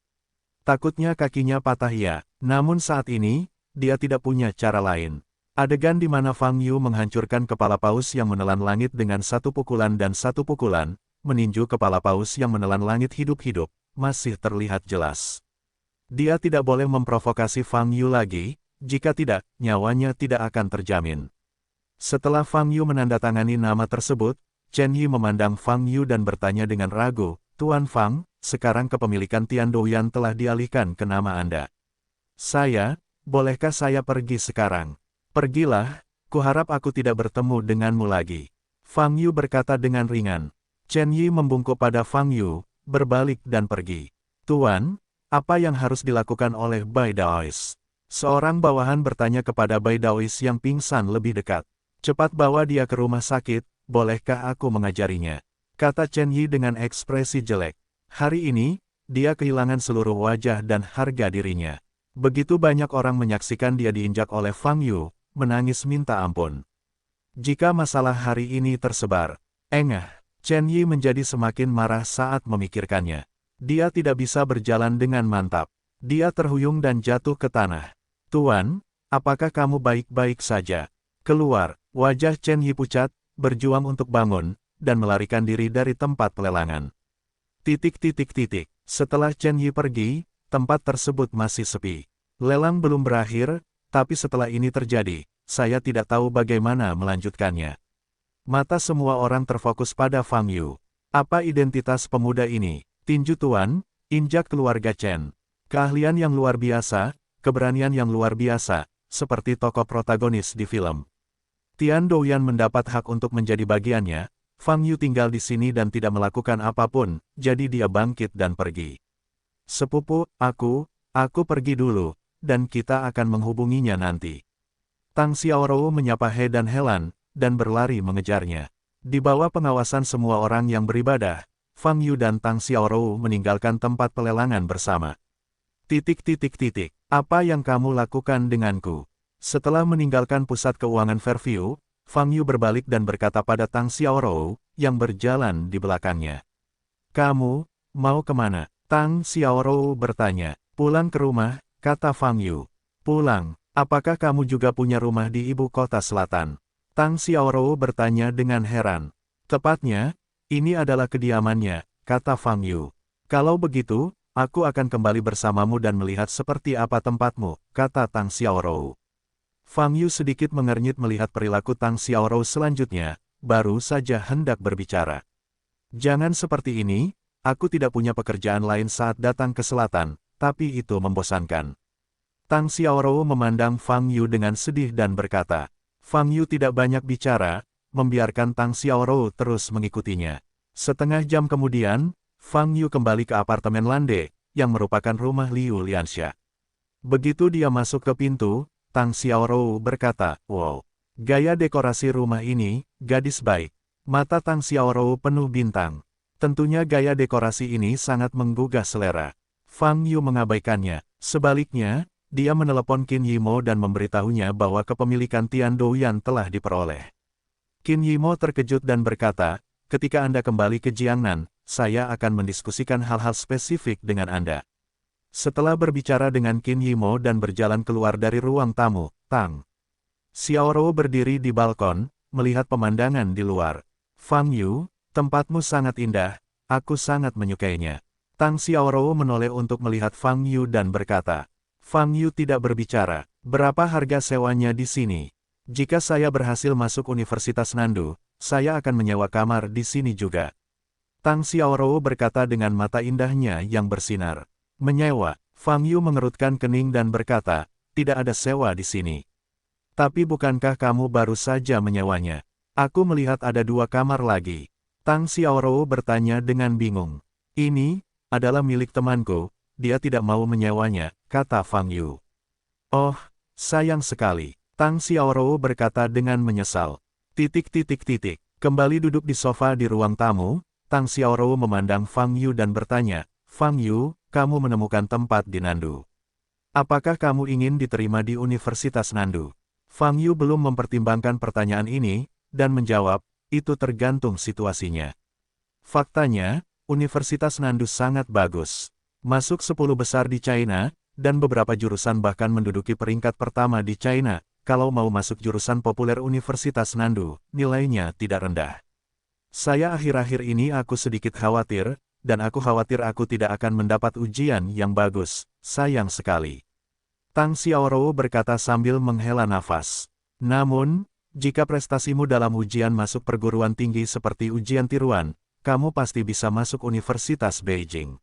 Takutnya kakinya patah ya, namun saat ini, dia tidak punya cara lain. Adegan di mana Fang Yu menghancurkan kepala paus yang menelan langit dengan 1 pukulan dan 1 pukulan, meninju kepala paus yang menelan langit hidup-hidup, masih terlihat jelas. Dia tidak boleh memprovokasi Fang Yu lagi, jika tidak, nyawanya tidak akan terjamin. Setelah Fang Yu menandatangani nama tersebut, Chen Yi memandang Fang Yu dan bertanya dengan ragu, Tuan Fang, sekarang kepemilikan Tiandouyan telah dialihkan ke nama Anda. Bolehkah saya pergi sekarang? Pergilah, kuharap aku tidak bertemu denganmu lagi. Fang Yu berkata dengan ringan. Chen Yi membungkuk pada Fang Yu, berbalik dan pergi. Tuan, apa yang harus dilakukan oleh Bai Daois? Seorang bawahan bertanya kepada Bai Daois yang pingsan lebih dekat. Cepat bawa dia ke rumah sakit, bolehkah aku mengajarinya? Kata Chen Yi dengan ekspresi jelek. Hari ini, dia kehilangan seluruh wajah dan harga dirinya. Begitu banyak orang menyaksikan dia diinjak oleh Fang Yu, menangis minta ampun. Jika masalah hari ini tersebar, Chen Yi menjadi semakin marah saat memikirkannya. Dia tidak bisa berjalan dengan mantap. Dia terhuyung dan jatuh ke tanah. Tuan, apakah kamu baik-baik saja? Keluar, wajah Chen Yi pucat, berjuang untuk bangun, dan melarikan diri dari tempat pelelangan. Setelah Chen Yi pergi, tempat tersebut masih sepi. Lelang belum berakhir, tapi setelah ini terjadi, saya tidak tahu bagaimana melanjutkannya. Mata semua orang terfokus pada Fang Yu. Apa identitas pemuda ini? Tinju Tuan, injak keluarga Chen. Keahlian yang luar biasa, keberanian yang luar biasa, seperti tokoh protagonis di film. Tian Douyan mendapat hak untuk menjadi bagiannya. Fang Yu tinggal di sini dan tidak melakukan apapun, jadi dia bangkit dan pergi. Sepupu, aku pergi dulu, dan kita akan menghubunginya nanti. Tang Xiaorou menyapa He dan Helan, dan berlari mengejarnya. Di bawah pengawasan semua orang yang beribadah, Fang Yu dan Tang Xiaorou meninggalkan tempat pelelangan bersama. Apa yang kamu lakukan denganku? Setelah meninggalkan pusat keuangan Fairview, Fang Yu berbalik dan berkata pada Tang Xiaorou, yang berjalan di belakangnya. Kamu, mau kemana? Tang Xiaorou bertanya. Pulang ke rumah, kata Fang Yu. Pulang, apakah kamu juga punya rumah di ibu kota selatan? Tang Xiaorou bertanya dengan heran. Tepatnya, ini adalah kediamannya, kata Fang Yu. Kalau begitu, aku akan kembali bersamamu dan melihat seperti apa tempatmu, kata Tang Xiaorou. Fang Yu sedikit mengernyit melihat perilaku Tang Xiaorou selanjutnya, baru saja hendak berbicara. Jangan seperti ini, aku tidak punya pekerjaan lain saat datang ke selatan, tapi itu membosankan. Tang Xiaorou memandang Fang Yu dengan sedih dan berkata. Fang Yu tidak banyak bicara, membiarkan Tang Xiaorou terus mengikutinya. Setengah jam kemudian, Fang Yu kembali ke apartemen Lande, yang merupakan rumah Liu Lianxia. Begitu dia masuk ke pintu, Tang Xiaorou berkata, "Wow, gaya dekorasi rumah ini, gadis baik." Mata Tang Xiaorou penuh bintang. Tentunya gaya dekorasi ini sangat menggugah selera. Fang Yu mengabaikannya. Sebaliknya, dia menelepon Qin Yimo dan memberitahunya bahwa kepemilikan Tian Douyan telah diperoleh. Qin Yimo terkejut dan berkata, "Ketika Anda kembali ke Jiangnan, saya akan mendiskusikan hal-hal spesifik dengan Anda." Setelah berbicara dengan Qin Yimo dan berjalan keluar dari ruang tamu, Tang Xiaorou berdiri di balkon, melihat pemandangan di luar. Fang Yu, tempatmu sangat indah, aku sangat menyukainya. Tang Xiaorou menoleh untuk melihat Fang Yu dan berkata. Fang Yu tidak berbicara. Berapa harga sewanya di sini? Jika saya berhasil masuk Universitas Nandu, saya akan menyewa kamar di sini juga. Tang Xiaorou berkata dengan mata indahnya yang bersinar. Menyewa. Fang Yu mengerutkan kening dan berkata, tidak ada sewa di sini. Tapi bukankah kamu baru saja menyewanya? Aku melihat ada 2 kamar lagi. Tang Xiaorou bertanya dengan bingung. Ini adalah milik temanku, dia tidak mau menyewanya, kata Fang Yu. Oh, sayang sekali. Tang Xiaorou berkata dengan menyesal. Kembali duduk di sofa di ruang tamu, Tang Xiaorou memandang Fang Yu dan bertanya, Fang Yu, kamu menemukan tempat di Nandu. Apakah kamu ingin diterima di Universitas Nandu? Fang Yu belum mempertimbangkan pertanyaan ini, dan menjawab, itu tergantung situasinya. Faktanya, Universitas Nandu sangat bagus. Masuk 10 besar di China, dan beberapa jurusan bahkan menduduki peringkat pertama di China. Kalau mau masuk jurusan populer Universitas Nandu, nilainya tidak rendah. Saya akhir-akhir ini aku sedikit khawatir, dan aku khawatir aku tidak akan mendapat ujian yang bagus, sayang sekali. Tang Xiaorou berkata sambil menghela nafas. Namun, jika prestasimu dalam ujian masuk perguruan tinggi seperti ujian tiruan, kamu pasti bisa masuk Universitas Beijing.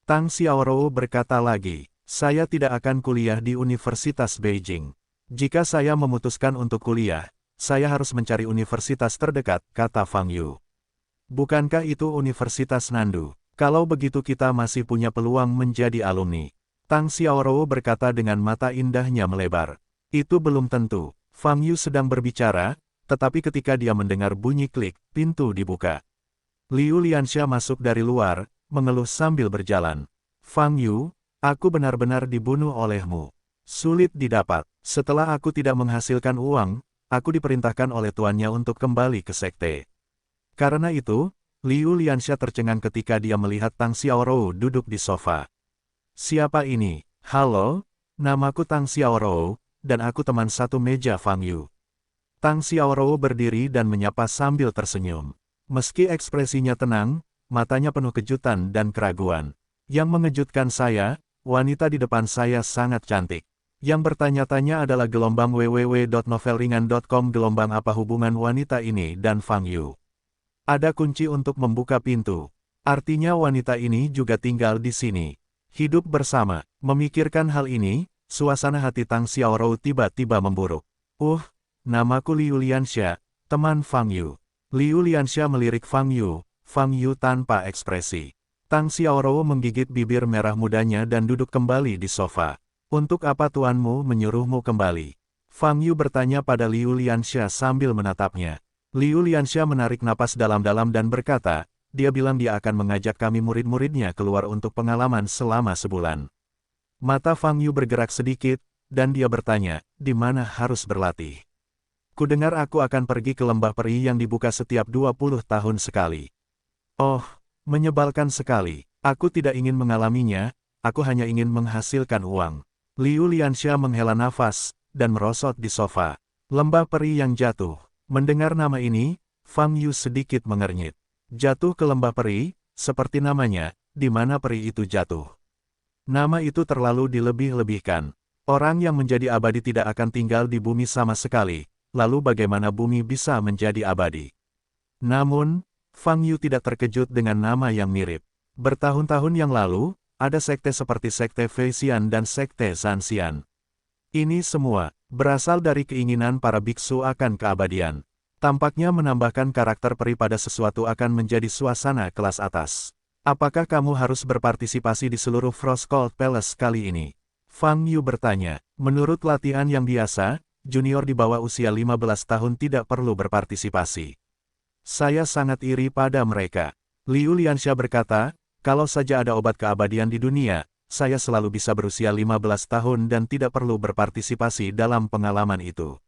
Tang Xiaorou berkata lagi, Saya tidak akan kuliah di Universitas Beijing. Jika saya memutuskan untuk kuliah, saya harus mencari universitas terdekat, kata Fang Yu. Bukankah itu Universitas Nandu? Kalau begitu kita masih punya peluang menjadi alumni. Tang Xiaorou berkata dengan mata indahnya melebar. Itu belum tentu. Fang Yu sedang berbicara, tetapi ketika dia mendengar bunyi klik, pintu dibuka. Liu Lianxia masuk dari luar, mengeluh sambil berjalan. Fang Yu, aku benar-benar dibunuh olehmu. Sulit didapat. Setelah aku tidak menghasilkan uang, aku diperintahkan oleh tuannya untuk kembali ke sekte. Karena itu, Liu Lianxia tercengang ketika dia melihat Tang Xiaorou duduk di sofa. Siapa ini? Halo, namaku Tang Xiaorou, dan aku teman satu meja Fang Yu. Tang Xiaorou berdiri dan menyapa sambil tersenyum. Meski ekspresinya tenang, matanya penuh kejutan dan keraguan. Yang mengejutkan saya, wanita di depan saya sangat cantik. Yang bertanya-tanya adalah gelombang www.novelringan.com. Gelombang apa hubungan wanita ini dan Fang Yu? Ada kunci untuk membuka pintu. Artinya wanita ini juga tinggal di sini. Hidup bersama. Memikirkan hal ini, suasana hati Tang Xiaorou tiba-tiba memburuk. Namaku Liu Lianxia, teman Fang Yu. Liu Lianxia melirik Fang Yu tanpa ekspresi. Tang Xiaorou menggigit bibir merah mudanya dan duduk kembali di sofa. Untuk apa tuanmu menyuruhmu kembali? Fang Yu bertanya pada Liu Lianxia sambil menatapnya. Liu Lianxia menarik napas dalam-dalam dan berkata, dia bilang dia akan mengajak kami murid-muridnya keluar untuk pengalaman selama sebulan. Mata Fang Yu bergerak sedikit, dan dia bertanya, di mana harus berlatih? Kudengar aku akan pergi ke lembah peri yang dibuka setiap 20 tahun sekali. Oh, menyebalkan sekali. Aku tidak ingin mengalaminya, aku hanya ingin menghasilkan uang. Liu Lianxia menghela nafas, dan merosot di sofa. Lembah peri yang jatuh. Mendengar nama ini, Fang Yu sedikit mengernyit. Jatuh ke lembah peri, seperti namanya, di mana peri itu jatuh. Nama itu terlalu dilebih-lebihkan. Orang yang menjadi abadi tidak akan tinggal di bumi sama sekali, lalu bagaimana bumi bisa menjadi abadi? Namun, Fang Yu tidak terkejut dengan nama yang mirip. Bertahun-tahun yang lalu, ada sekte seperti sekte Feixian dan sekte Zanxian. Ini semua berasal dari keinginan para biksu akan keabadian. Tampaknya menambahkan karakter peri pada sesuatu akan menjadi suasana kelas atas. Apakah kamu harus berpartisipasi di seluruh Frost Cold Palace kali ini? Fang Yu bertanya. Menurut latihan yang biasa, junior di bawah usia 15 tahun tidak perlu berpartisipasi. Saya sangat iri pada mereka. Liu Lianxia berkata, kalau saja ada obat keabadian di dunia, saya selalu bisa berusia 15 tahun dan tidak perlu berpartisipasi dalam pengalaman itu.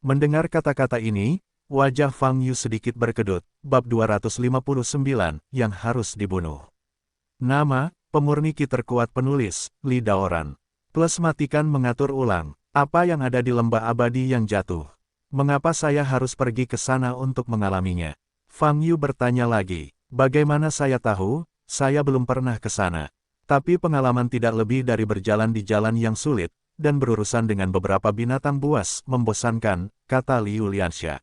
Mendengar kata-kata ini, wajah Fang Yu sedikit berkedut. Bab 259, yang harus dibunuh. Nama, pemurni ki terkuat penulis, Li Daoran. Plus matikan mengatur ulang. Apa yang ada di lembah abadi yang jatuh? Mengapa saya harus pergi ke sana untuk mengalaminya? Fang Yu bertanya lagi. Bagaimana saya tahu? Saya belum pernah ke sana. Tapi pengalaman tidak lebih dari berjalan di jalan yang sulit, dan berurusan dengan beberapa binatang buas, membosankan, kata Liu Lianxia.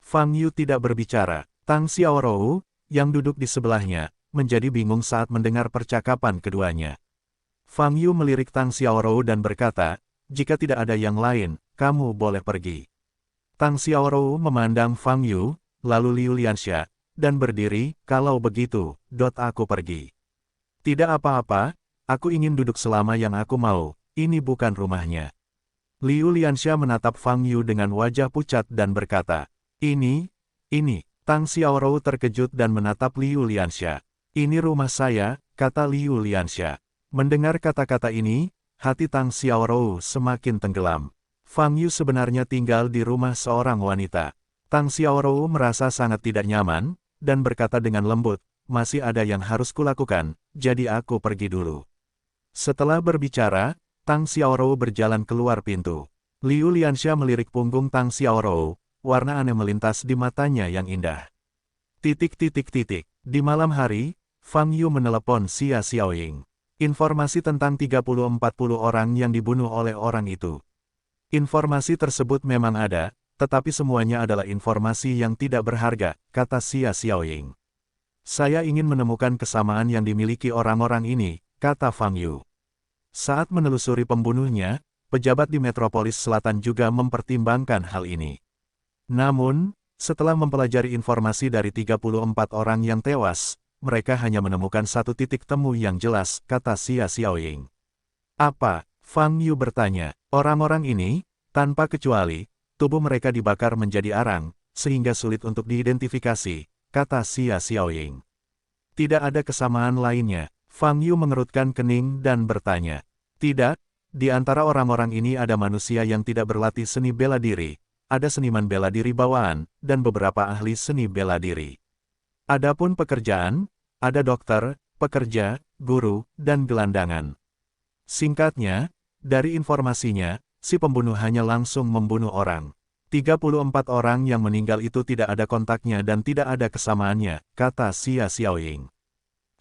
Fang Yu tidak berbicara. Tang Xiaorou, yang duduk di sebelahnya, menjadi bingung saat mendengar percakapan keduanya. Fang Yu melirik Tang Xiaorou dan berkata, jika tidak ada yang lain, kamu boleh pergi. Tang Xiaorou memandang Fang Yu, lalu Liu Lianxia, dan berdiri, kalau begitu, aku pergi. Tidak apa-apa, aku ingin duduk selama yang aku mau, ini bukan rumahnya. Liu Lianxia menatap Fang Yu dengan wajah pucat dan berkata, ini. Tang Xiaorou terkejut dan menatap Liu Lianxia. Ini rumah saya, kata Liu Lianxia. Mendengar kata-kata ini, hati Tang Xiaorou semakin tenggelam. Fang Yu sebenarnya tinggal di rumah seorang wanita. Tang Xiaorou merasa sangat tidak nyaman, dan berkata dengan lembut, masih ada yang harus kulakukan, jadi aku pergi dulu. Setelah berbicara, Tang Xiaorou berjalan keluar pintu. Liu Lianxia melirik punggung Tang Xiaorou, warna aneh melintas di matanya yang indah. Di malam hari, Fang Yu menelepon Xia Xiaoying. Informasi tentang 30-40 orang yang dibunuh oleh orang itu. Informasi tersebut memang ada, tetapi semuanya adalah informasi yang tidak berharga, kata Xia Xiaoying. Saya ingin menemukan kesamaan yang dimiliki orang-orang ini, kata Fang Yu. Saat menelusuri pembunuhnya, pejabat di Metropolis Selatan juga mempertimbangkan hal ini. Namun, setelah mempelajari informasi dari 34 orang yang tewas, mereka hanya menemukan satu titik temu yang jelas, kata Xia Xiaoying. Apa? Fang Yu bertanya. Orang-orang ini, tanpa kecuali, tubuh mereka dibakar menjadi arang, sehingga sulit untuk diidentifikasi, kata Xia Xiaoying. Tidak ada kesamaan lainnya. Fang Yu mengerutkan kening dan bertanya. Tidak, di antara orang-orang ini ada manusia yang tidak berlatih seni bela diri, ada seniman bela diri bawaan, dan beberapa ahli seni bela diri. Adapun pekerjaan, ada dokter, pekerja, guru, dan gelandangan. Singkatnya, dari informasinya, si pembunuh hanya langsung membunuh orang. 34 orang yang meninggal itu tidak ada kontaknya dan tidak ada kesamaannya, kata Xia Xiaoying.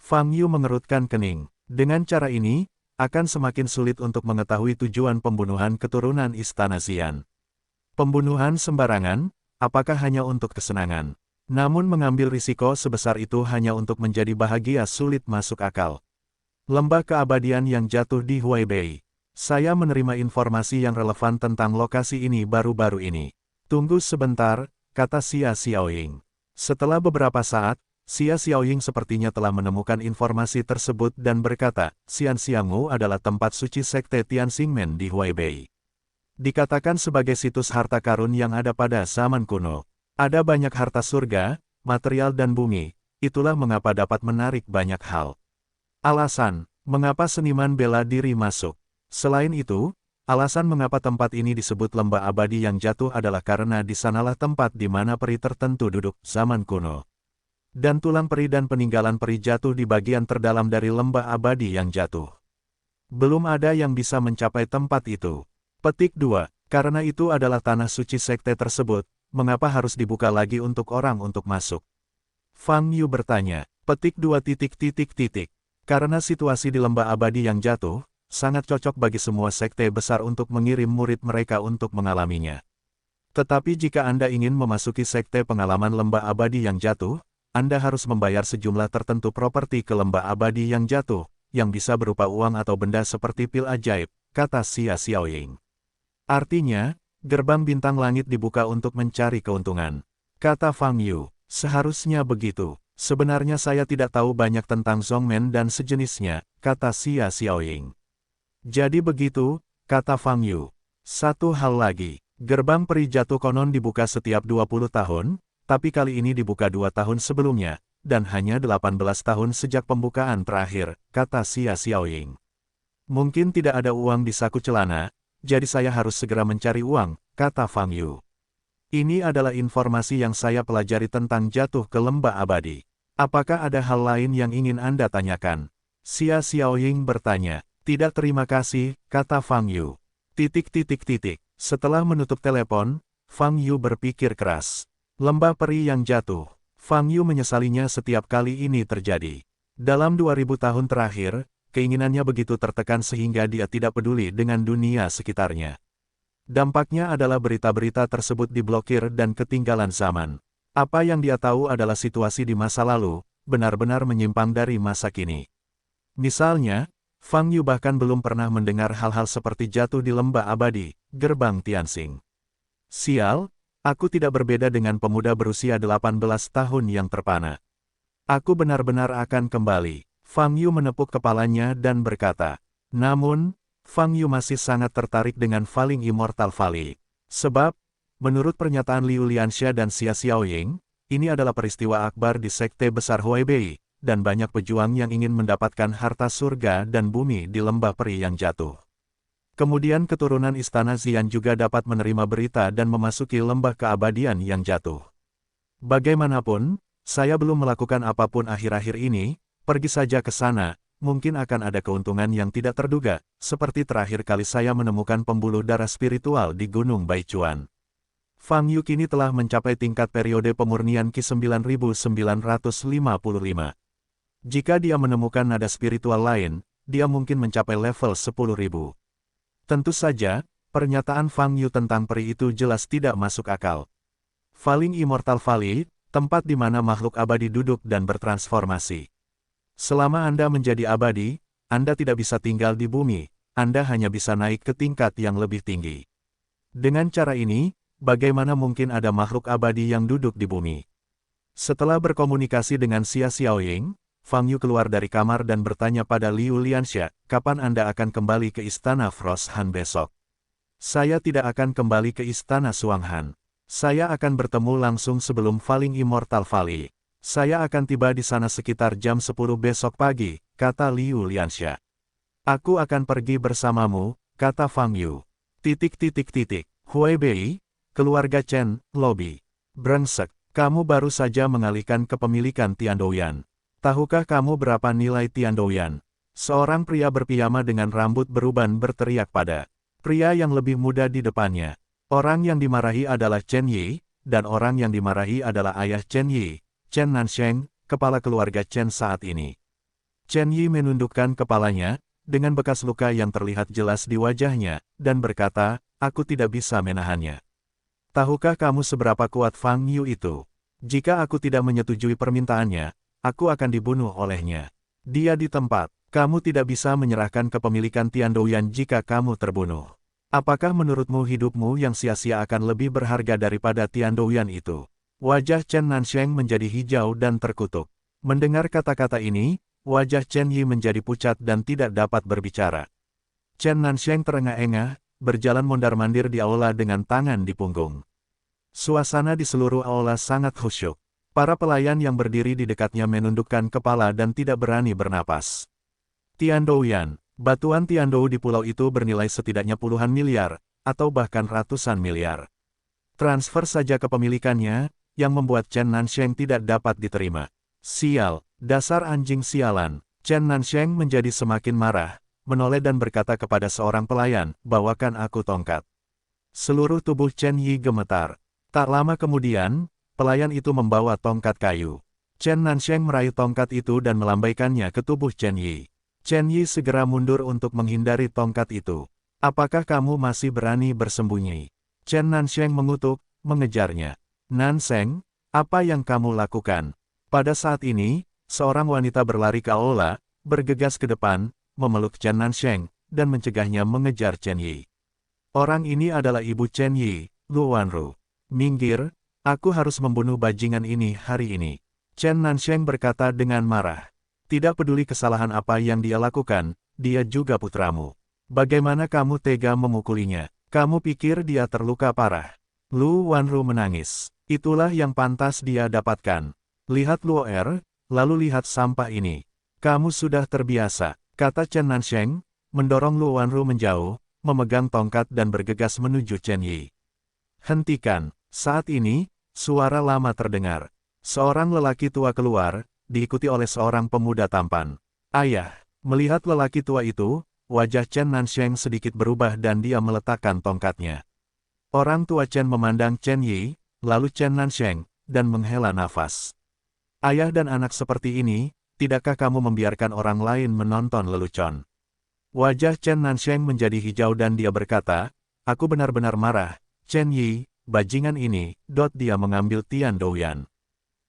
Fang Yu mengerutkan kening. Dengan cara ini, akan semakin sulit untuk mengetahui tujuan pembunuhan keturunan Istana Xian. Pembunuhan sembarangan, apakah hanya untuk kesenangan? Namun mengambil risiko sebesar itu hanya untuk menjadi bahagia sulit masuk akal. Lembah keabadian yang jatuh di Huaibei. Saya menerima informasi yang relevan tentang lokasi ini baru-baru ini. Tunggu sebentar, kata Xia Xiaoying. Setelah beberapa saat, Xia Xiaoying sepertinya telah menemukan informasi tersebut dan berkata, Xianxiangwu adalah tempat suci sekte Tianxingmen di Huaibei. Dikatakan sebagai situs harta karun yang ada pada zaman kuno. Ada banyak harta surga, material dan bumi, itulah mengapa dapat menarik banyak hal. Alasan, mengapa seniman bela diri masuk. Selain itu, alasan mengapa tempat ini disebut lembah abadi yang jatuh adalah karena di sanalah tempat di mana peri tertentu duduk zaman kuno. Dan tulang peri dan peninggalan peri jatuh di bagian terdalam dari lembah abadi yang jatuh. Belum ada yang bisa mencapai tempat itu. Petik 2. Karena itu adalah tanah suci sekte tersebut, mengapa harus dibuka lagi untuk orang untuk masuk? Fang Yu bertanya. Petik 2. Karena situasi di lembah abadi yang jatuh, sangat cocok bagi semua sekte besar untuk mengirim murid mereka untuk mengalaminya. Tetapi jika Anda ingin memasuki sekte pengalaman lembah abadi yang jatuh, Anda harus membayar sejumlah tertentu properti ke lembah abadi yang jatuh, yang bisa berupa uang atau benda seperti pil ajaib, kata Xia Xiaoying. Artinya, gerbang bintang langit dibuka untuk mencari keuntungan. Kata Fang Yu, seharusnya begitu. Sebenarnya saya tidak tahu banyak tentang Zhongmen dan sejenisnya, kata Xia Xiaoying. Jadi begitu, kata Fang Yu. Satu hal lagi, gerbang peri jatuh konon dibuka setiap 20 tahun, tapi kali ini dibuka 2 tahun sebelumnya, dan hanya 18 tahun sejak pembukaan terakhir, kata Xia Xiaoying. Mungkin tidak ada uang di saku celana, jadi saya harus segera mencari uang, kata Fang Yu. Ini adalah informasi yang saya pelajari tentang jatuh ke lembah abadi. Apakah ada hal lain yang ingin Anda tanyakan? Xia Xiaoying bertanya. Tidak terima kasih, kata Fang Yu. Setelah menutup telepon, Fang Yu berpikir keras. Lembah peri yang jatuh. Fang Yu menyesalinya setiap kali ini terjadi. Dalam 2000 tahun terakhir, keinginannya begitu tertekan sehingga dia tidak peduli dengan dunia sekitarnya. Dampaknya adalah berita-berita tersebut diblokir dan ketinggalan zaman. Apa yang dia tahu adalah situasi di masa lalu, benar-benar menyimpang dari masa kini. Misalnya, Fang Yu bahkan belum pernah mendengar hal-hal seperti jatuh di lembah abadi, gerbang Tianxing. Sial, aku tidak berbeda dengan pemuda berusia 18 tahun yang terpana. Aku benar-benar akan kembali. Fang Yu menepuk kepalanya dan berkata. Namun, Fang Yu masih sangat tertarik dengan Falling Immortal Valley. Sebab, menurut pernyataan Liu Lianxia dan Xia Xiaoying, ini adalah peristiwa akbar di sekte besar Huaibei, dan banyak pejuang yang ingin mendapatkan harta surga dan bumi di lembah peri yang jatuh. Kemudian keturunan Istana Xian juga dapat menerima berita dan memasuki lembah keabadian yang jatuh. Bagaimanapun, saya belum melakukan apapun akhir-akhir ini, pergi saja ke sana. Mungkin akan ada keuntungan yang tidak terduga, seperti terakhir kali saya menemukan pembuluh darah spiritual di Gunung Baichuan. Fang Yu kini telah mencapai tingkat periode pemurnian Qi 9955. Jika dia menemukan nada spiritual lain, dia mungkin mencapai level 10.000. Tentu saja, pernyataan Fang Yu tentang peri itu jelas tidak masuk akal. Falling Immortal Valley, tempat di mana makhluk abadi duduk dan bertransformasi. Selama Anda menjadi abadi, Anda tidak bisa tinggal di bumi, Anda hanya bisa naik ke tingkat yang lebih tinggi. Dengan cara ini, bagaimana mungkin ada makhluk abadi yang duduk di bumi? Setelah berkomunikasi dengan Xia Xiaoying, Fang Yu keluar dari kamar dan bertanya pada Liu Lianxia, kapan Anda akan kembali ke Istana Frost Han besok? Saya tidak akan kembali ke Istana Suang Han. Saya akan bertemu langsung sebelum Falling Immortal Valley. Saya akan tiba di sana sekitar jam 10 besok pagi, kata Liu Lianxia. Aku akan pergi bersamamu, kata Fang Yu. Huai Bei, keluarga Chen, lobi. Brengsek, kamu baru saja mengalihkan kepemilikan Tiandouyan. Tahukah kamu berapa nilai Tiandouyan? Seorang pria berpiyama dengan rambut beruban berteriak pada pria yang lebih muda di depannya. Orang yang dimarahi adalah Chen Yi, dan orang yang dimarahi adalah ayah Chen Yi, Chen Nansheng, kepala keluarga Chen saat ini. Chen Yi menundukkan kepalanya, dengan bekas luka yang terlihat jelas di wajahnya, dan berkata, aku tidak bisa menahannya. Tahukah kamu seberapa kuat Fang Yu itu? Jika aku tidak menyetujui permintaannya, aku akan dibunuh olehnya. Dia di tempat, kamu tidak bisa menyerahkan kepemilikan Tiandouyan jika kamu terbunuh. Apakah menurutmu hidupmu yang sia-sia akan lebih berharga daripada Tiandouyan itu? Wajah Chen Nansheng menjadi hijau dan terkutuk. Mendengar kata-kata ini, wajah Chen Yi menjadi pucat dan tidak dapat berbicara. Chen Nansheng terengah-engah, berjalan mondar-mandir di aula dengan tangan di punggung. Suasana di seluruh aula sangat khusyuk. Para pelayan yang berdiri di dekatnya menundukkan kepala dan tidak berani bernapas. Tiandouyan, batuan Tiandou di pulau itu bernilai setidaknya puluhan miliar, atau bahkan ratusan miliar. Transfer saja kepemilikannya, yang membuat Chen Nansheng tidak dapat diterima. Sial, dasar anjing sialan. Chen Nansheng menjadi semakin marah, menoleh dan berkata kepada seorang pelayan, bawakan aku tongkat. Seluruh tubuh Chen Yi gemetar. Tak lama kemudian, pelayan itu membawa tongkat kayu. Chen Nansheng meraih tongkat itu dan melambaikannya ke tubuh Chen Yi. Chen Yi segera mundur untuk menghindari tongkat itu. Apakah kamu masih berani bersembunyi? Chen Nansheng mengutuk, mengejarnya. Nansheng, apa yang kamu lakukan? Pada saat ini, seorang wanita berlari ke aula, bergegas ke depan, memeluk Chen Nansheng, dan mencegahnya mengejar Chen Yi. Orang ini adalah ibu Chen Yi, Lu Wanru. Minggir, aku harus membunuh bajingan ini hari ini. Chen Nansheng berkata dengan marah. Tidak peduli kesalahan apa yang dia lakukan, dia juga putramu. Bagaimana kamu tega memukulinya? Kamu pikir dia terluka parah? Lu Wanru menangis. Itulah yang pantas dia dapatkan. Lihat Luo'er, lalu lihat sampah ini. Kamu sudah terbiasa, kata Chen Nansheng, mendorong Lu Wanru menjauh, memegang tongkat dan bergegas menuju Chen Yi. Hentikan, saat ini, suara lama terdengar. Seorang lelaki tua keluar, diikuti oleh seorang pemuda tampan. Ayah, melihat lelaki tua itu, wajah Chen Nansheng sedikit berubah dan dia meletakkan tongkatnya. Orang tua Chen memandang Chen Yi, lalu Chen Nansheng, dan menghela nafas. Ayah dan anak seperti ini, tidakkah kamu membiarkan orang lain menonton lelucon? Wajah Chen Nansheng menjadi hijau dan dia berkata, aku benar-benar marah, Chen Yi, bajingan ini, dia mengambil Tiandouyan.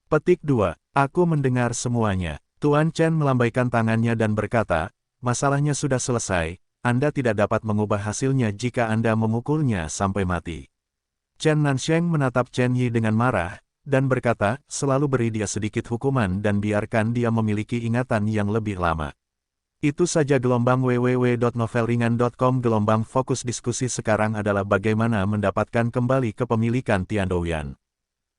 Petik 2, aku mendengar semuanya. Tuan Chen melambaikan tangannya dan berkata, masalahnya sudah selesai, Anda tidak dapat mengubah hasilnya jika Anda memukulnya sampai mati. Chen Nansheng menatap Chen Yi dengan marah, dan berkata, selalu beri dia sedikit hukuman dan biarkan dia memiliki ingatan yang lebih lama. Itu saja gelombang www.novelringan.com. Gelombang fokus diskusi sekarang adalah bagaimana mendapatkan kembali kepemilikan Tiandouyan.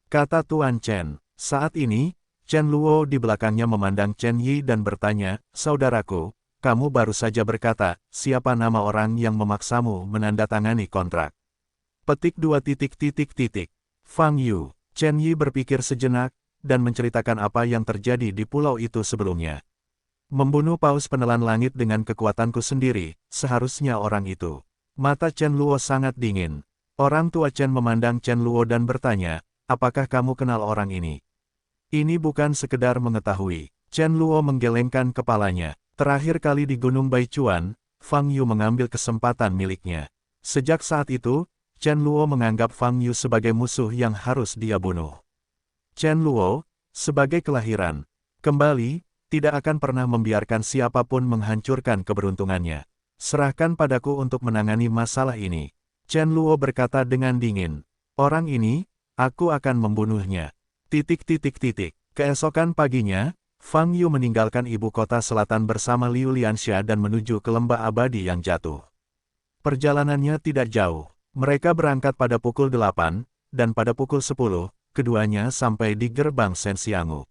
Kata Tuan Chen. Saat ini, Chen Luo di belakangnya memandang Chen Yi dan bertanya, saudaraku, kamu baru saja berkata, siapa nama orang yang memaksamu menandatangani kontrak? Petik 2. Fang Yu. Chen Yi berpikir sejenak, dan menceritakan apa yang terjadi di pulau itu sebelumnya. Membunuh paus penelan langit dengan kekuatanku sendiri, seharusnya orang itu. Mata Chen Luo sangat dingin. Orang tua Chen memandang Chen Luo dan bertanya, apakah kamu kenal orang ini? Ini bukan sekedar mengetahui. Chen Luo menggelengkan kepalanya. Terakhir kali di Gunung Baichuan, Fang Yu mengambil kesempatan miliknya. Sejak saat itu, Chen Luo menganggap Fang Yu sebagai musuh yang harus dia bunuh. Chen Luo, sebagai kelahiran, kembali, tidak akan pernah membiarkan siapapun menghancurkan keberuntungannya. Serahkan padaku untuk menangani masalah ini. Chen Luo berkata dengan dingin. Orang ini, aku akan membunuhnya. Keesokan paginya, Fang Yu meninggalkan ibu kota selatan bersama Liu Lianxia dan menuju ke lembah abadi yang jatuh. Perjalanannya tidak jauh. Mereka berangkat pada pukul 8, dan pada pukul 10, keduanya sampai di gerbang Senxiangu.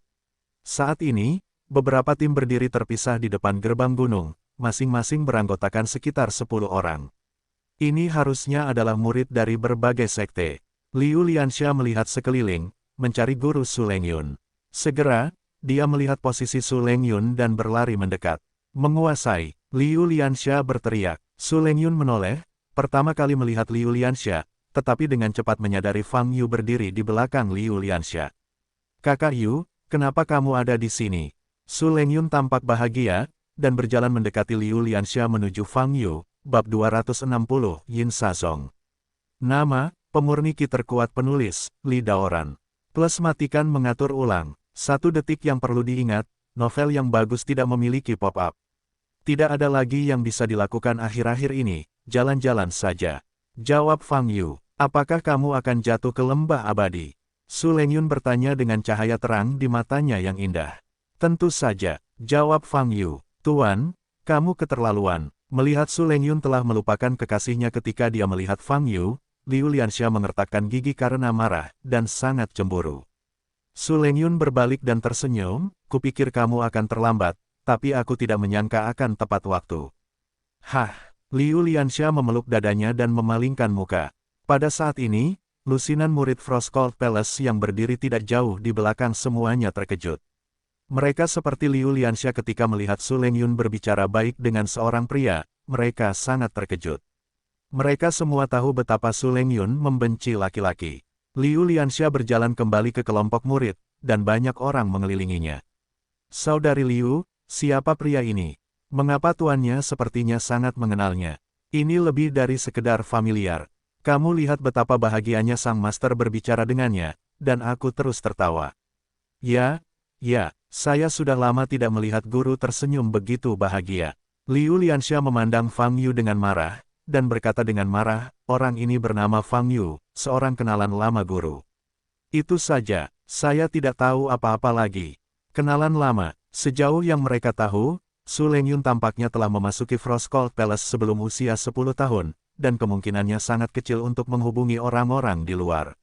Saat ini, beberapa tim berdiri terpisah di depan gerbang gunung, masing-masing beranggotakan sekitar 10 orang. Ini harusnya adalah murid dari berbagai sekte. Liu Lianxia melihat sekeliling, mencari guru Su Lengyun. Segera, dia melihat posisi Su Lengyun dan berlari mendekat. Menguasai, Liu Lianxia berteriak. Su Lengyun menoleh, pertama kali melihat Liu Lianxia, tetapi dengan cepat menyadari Fang Yu berdiri di belakang Liu Lianxia. Kakak Yu, kenapa kamu ada di sini? Su Lengyun tampak bahagia, dan berjalan mendekati Liu Lianxia menuju Fang Yu, bab 260, Yin Sazong. Nama, pemurni ki terkuat penulis, Li Daoran. Plus matikan mengatur ulang. 1 detik yang perlu diingat, novel yang bagus tidak memiliki pop-up. Tidak ada lagi yang bisa dilakukan akhir-akhir ini, jalan-jalan saja. Jawab Fang Yu, apakah kamu akan jatuh ke lembah abadi? Su Lengyun bertanya dengan cahaya terang di matanya yang indah. Tentu saja, jawab Fang Yu. Tuan, kamu keterlaluan. Melihat Su Lengyun telah melupakan kekasihnya ketika dia melihat Fang Yu, Liu Lianxia mengertakkan gigi karena marah, dan sangat cemburu. Su Lengyun berbalik dan tersenyum, kupikir kamu akan terlambat, tapi aku tidak menyangka akan tepat waktu. Hah, Liu Lianxia memeluk dadanya dan memalingkan muka. Pada saat ini, lusinan murid Frostcold Palace yang berdiri tidak jauh di belakang semuanya terkejut. Mereka seperti Liu Lianxia ketika melihat Su Lengyun berbicara baik dengan seorang pria, mereka sangat terkejut. Mereka semua tahu betapa Su Lengyun membenci laki-laki. Liu Lianxia berjalan kembali ke kelompok murid, dan banyak orang mengelilinginya. Saudari Liu, siapa pria ini? Mengapa tuannya sepertinya sangat mengenalnya? Ini lebih dari sekedar familiar. Kamu lihat betapa bahagianya sang master berbicara dengannya, dan aku terus tertawa. Ya, saya sudah lama tidak melihat guru tersenyum begitu bahagia. Liu Lianxia memandang Fang Yu dengan marah, dan berkata dengan marah, orang ini bernama Fang Yu, seorang kenalan lama guru. Itu saja, saya tidak tahu apa-apa lagi. Kenalan lama. Sejauh yang mereka tahu, Su Lengyun tampaknya telah memasuki Frostcold Palace sebelum usia 10 tahun, dan kemungkinannya sangat kecil untuk menghubungi orang-orang di luar.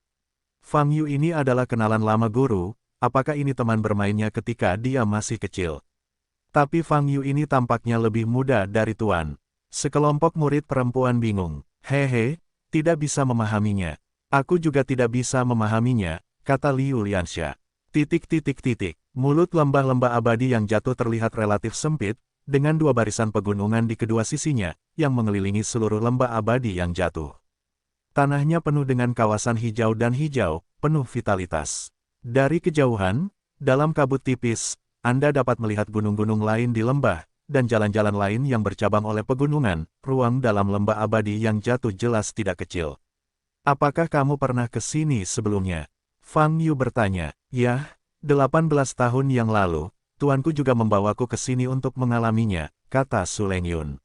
Fang Yu ini adalah kenalan lama guru, apakah ini teman bermainnya ketika dia masih kecil? Tapi Fang Yu ini tampaknya lebih muda dari tuan. Sekelompok murid perempuan bingung. Hehe, tidak bisa memahaminya. Aku juga tidak bisa memahaminya, kata Liu Lianxia. Mulut lembah-lembah abadi yang jatuh terlihat relatif sempit, dengan 2 barisan pegunungan di kedua sisinya, yang mengelilingi seluruh lembah abadi yang jatuh. Tanahnya penuh dengan kawasan hijau dan hijau, penuh vitalitas. Dari kejauhan, dalam kabut tipis, Anda dapat melihat gunung-gunung lain di lembah, dan jalan-jalan lain yang bercabang oleh pegunungan, ruang dalam lembah abadi yang jatuh jelas tidak kecil. Apakah kamu pernah ke sini sebelumnya? Fang Yu bertanya. Yah, 18 tahun yang lalu, tuanku juga membawaku ke sini untuk mengalaminya, kata Su Lengyun.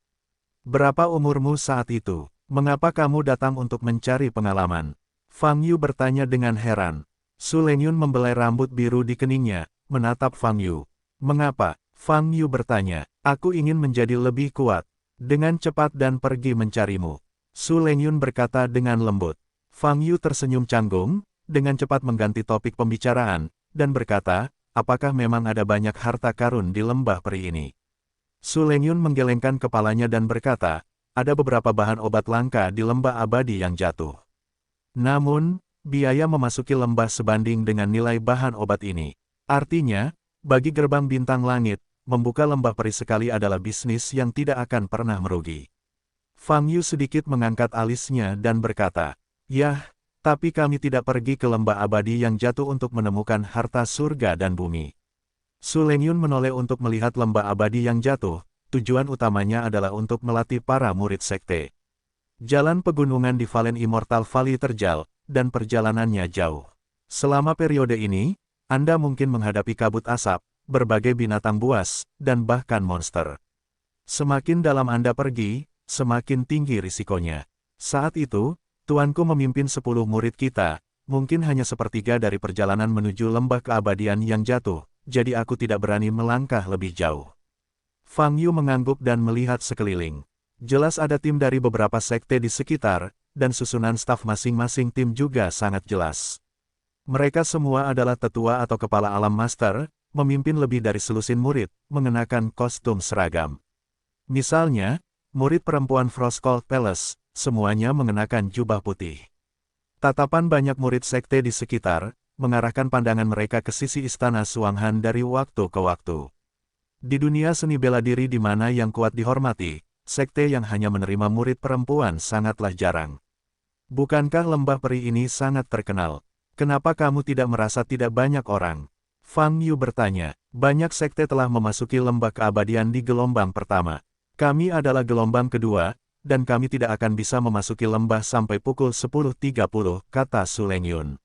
Berapa umurmu saat itu? Mengapa kamu datang untuk mencari pengalaman? Fang Yu bertanya dengan heran. Su Lengyun membelai rambut biru di keningnya, menatap Fang Yu. Mengapa? Fang Yu bertanya. Aku ingin menjadi lebih kuat. Dengan cepat dan pergi mencarimu. Su Lengyun berkata dengan lembut. Fang Yu tersenyum canggung, dengan cepat mengganti topik pembicaraan, dan berkata, apakah memang ada banyak harta karun di lembah peri ini? Su Lengyun menggelengkan kepalanya dan berkata, ada beberapa bahan obat langka di lembah abadi yang jatuh. Namun, biaya memasuki lembah sebanding dengan nilai bahan obat ini. Artinya, bagi gerbang bintang langit, membuka lembah peri sekali adalah bisnis yang tidak akan pernah merugi. Fang Yu sedikit mengangkat alisnya dan berkata, yah, tapi kami tidak pergi ke lembah abadi yang jatuh untuk menemukan harta surga dan bumi. Su Lengyun menoleh untuk melihat lembah abadi yang jatuh, tujuan utamanya adalah untuk melatih para murid sekte. Jalan pegunungan di Valen Immortal Valley terjal, dan perjalanannya jauh. Selama periode ini, Anda mungkin menghadapi kabut asap, berbagai binatang buas, dan bahkan monster. Semakin dalam Anda pergi, semakin tinggi risikonya. Saat itu, tuanku memimpin 10 murid kita, mungkin hanya sepertiga dari perjalanan menuju lembah keabadian yang jatuh, jadi aku tidak berani melangkah lebih jauh. Fang Yu mengangguk dan melihat sekeliling. Jelas ada tim dari beberapa sekte di sekitar, dan susunan staf masing-masing tim juga sangat jelas. Mereka semua adalah tetua atau kepala alam master, memimpin lebih dari selusin murid, mengenakan kostum seragam. Misalnya, murid perempuan Frostcold Palace, semuanya mengenakan jubah putih. Tatapan banyak murid sekte di sekitar, mengarahkan pandangan mereka ke sisi istana Suanghan dari waktu ke waktu. Di dunia seni bela diri di mana yang kuat dihormati, sekte yang hanya menerima murid perempuan sangatlah jarang. Bukankah lembah peri ini sangat terkenal? Kenapa kamu tidak merasa tidak banyak orang? Fang Yu bertanya. Banyak sekte telah memasuki lembah keabadian di gelombang pertama. Kami adalah gelombang kedua, dan kami tidak akan bisa memasuki lembah sampai pukul 10.30, kata Su Lengyun.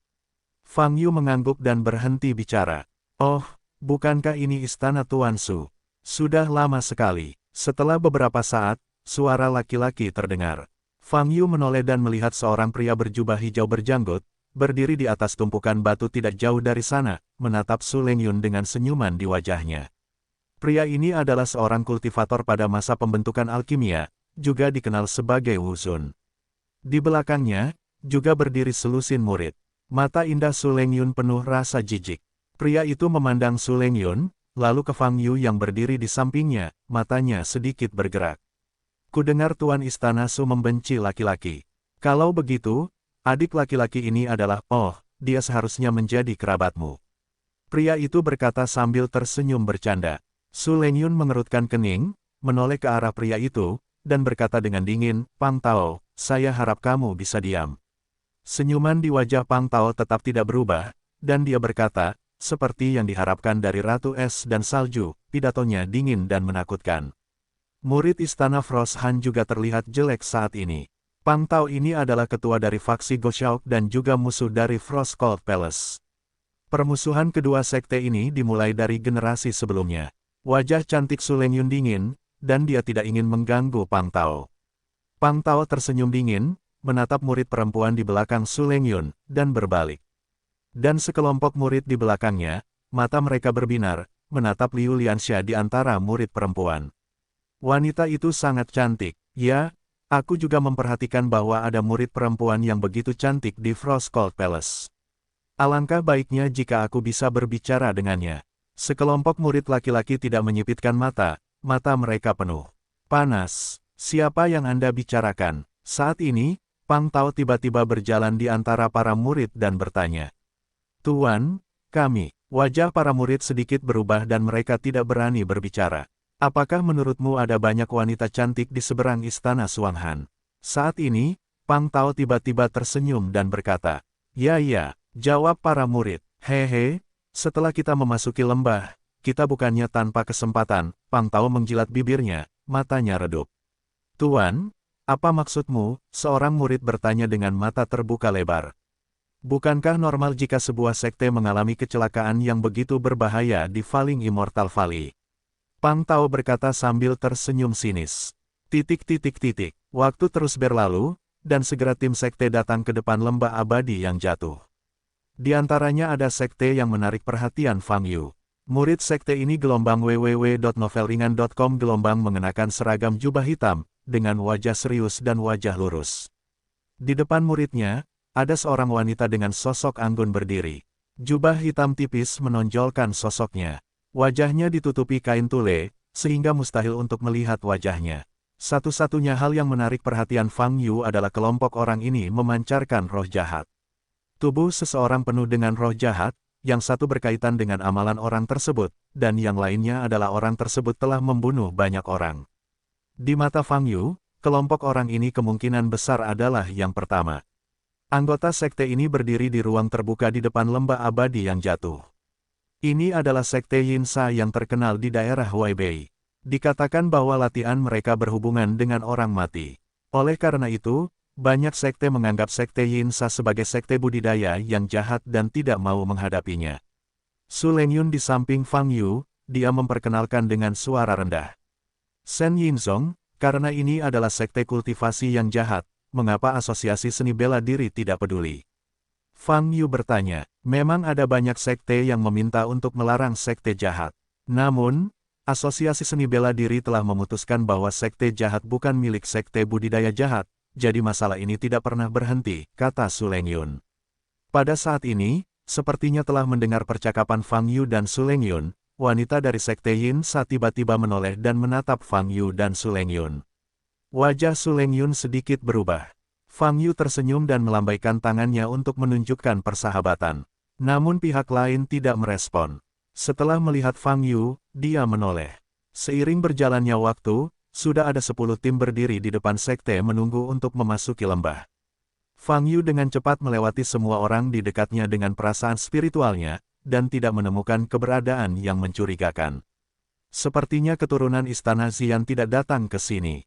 Fang Yu mengangguk dan berhenti bicara. Oh, bukankah ini istana Tuan Su? Sudah lama sekali. Setelah beberapa saat, suara laki-laki terdengar. Fang Yu menoleh dan melihat seorang pria berjubah hijau berjanggut, berdiri di atas tumpukan batu tidak jauh dari sana, menatap Su Lengyun dengan senyuman di wajahnya. Pria ini adalah seorang kultivator pada masa pembentukan alkimia, juga dikenal sebagai Wuzun. Di belakangnya, juga berdiri selusin murid. Mata indah Su Lengyun penuh rasa jijik. Pria itu memandang Su Lengyun, lalu ke Fang Yu yang berdiri di sampingnya, matanya sedikit bergerak. Kudengar Tuan Istana Su membenci laki-laki. Kalau begitu, adik laki-laki ini adalah, dia seharusnya menjadi kerabatmu. Pria itu berkata sambil tersenyum bercanda. Su Lengyun mengerutkan kening, menoleh ke arah pria itu, dan berkata dengan dingin, Pang Tao, saya harap kamu bisa diam. Senyuman di wajah Pang Tao tetap tidak berubah, dan dia berkata, seperti yang diharapkan dari Ratu Es dan Salju, pidatonya dingin dan menakutkan. Murid Istana Frost Han juga terlihat jelek saat ini. Pang Tao ini adalah ketua dari faksi Goshaok dan juga musuh dari Frostcold Palace. Permusuhan kedua sekte ini dimulai dari generasi sebelumnya. Wajah cantik Su Lengyun dingin, dan dia tidak ingin mengganggu Pang Tao. Pang Tao tersenyum dingin, menatap murid perempuan di belakang Su Lengyun, dan berbalik. Dan sekelompok murid di belakangnya, mata mereka berbinar, menatap Liu Lianxia di antara murid perempuan. Wanita itu sangat cantik, ya, aku juga memperhatikan bahwa ada murid perempuan yang begitu cantik di Frostcold Palace. Alangkah baiknya jika aku bisa berbicara dengannya. Sekelompok murid laki-laki tidak menyipitkan mata, mata mereka penuh panas. Siapa yang Anda bicarakan? Saat ini, Pang Tao tiba-tiba berjalan di antara para murid dan bertanya. Tuan, kami. Wajah para murid sedikit berubah dan mereka tidak berani berbicara. Apakah menurutmu ada banyak wanita cantik di seberang istana Suanghan? Saat ini, Pang Tao tiba-tiba tersenyum dan berkata, Ya, jawab para murid. Hehe, setelah kita memasuki lembah, kita bukannya tanpa kesempatan. Pang Tao menjilat bibirnya, matanya redup. Tuan, apa maksudmu? Seorang murid bertanya dengan mata terbuka lebar. Bukankah normal jika sebuah sekte mengalami kecelakaan yang begitu berbahaya di Falling Immortal Valley? Pang Tao berkata sambil tersenyum sinis. Waktu terus berlalu, dan segera tim sekte datang ke depan lembah abadi yang jatuh. Di antaranya ada sekte yang menarik perhatian Fang Yu. Murid sekte ini gelombang www.novelringan.com gelombang mengenakan seragam jubah hitam, dengan wajah serius dan wajah lurus. Di depan muridnya, ada seorang wanita dengan sosok anggun berdiri. Jubah hitam tipis menonjolkan sosoknya. Wajahnya ditutupi kain tule, sehingga mustahil untuk melihat wajahnya. Satu-satunya hal yang menarik perhatian Fang Yu adalah kelompok orang ini memancarkan roh jahat. Tubuh seseorang penuh dengan roh jahat, yang satu berkaitan dengan amalan orang tersebut, dan yang lainnya adalah orang tersebut telah membunuh banyak orang. Di mata Fang Yu, kelompok orang ini kemungkinan besar adalah yang pertama. Anggota sekte ini berdiri di ruang terbuka di depan lembah abadi yang jatuh. Ini adalah sekte Yinsa yang terkenal di daerah Huaibei. Dikatakan bahwa latihan mereka berhubungan dengan orang mati. Oleh karena itu, banyak sekte menganggap sekte Yinsa sebagai sekte budidaya yang jahat dan tidak mau menghadapinya. Su Lengyun di samping Fang Yu, dia memperkenalkan dengan suara rendah. Shen Yinzong, karena ini adalah sekte kultivasi yang jahat, mengapa asosiasi seni bela diri tidak peduli? Fang Yu bertanya, memang ada banyak sekte yang meminta untuk melarang sekte jahat. Namun, asosiasi seni bela diri telah memutuskan bahwa sekte jahat bukan milik sekte budidaya jahat, jadi masalah ini tidak pernah berhenti, kata Su Lengyun. Pada saat ini, sepertinya telah mendengar percakapan Fang Yu dan Su Lengyun, wanita dari sekte Yin Sa tiba-tiba menoleh dan menatap Fang Yu dan Su Lengyun. Wajah Su Lengyun sedikit berubah. Fang Yu tersenyum dan melambaikan tangannya untuk menunjukkan persahabatan. Namun pihak lain tidak merespon. Setelah melihat Fang Yu, dia menoleh. Seiring berjalannya waktu, sudah ada 10 tim berdiri di depan sekte menunggu untuk memasuki lembah. Fang Yu dengan cepat melewati semua orang di dekatnya dengan perasaan spiritualnya, dan tidak menemukan keberadaan yang mencurigakan. Sepertinya keturunan istana Xian tidak datang ke sini.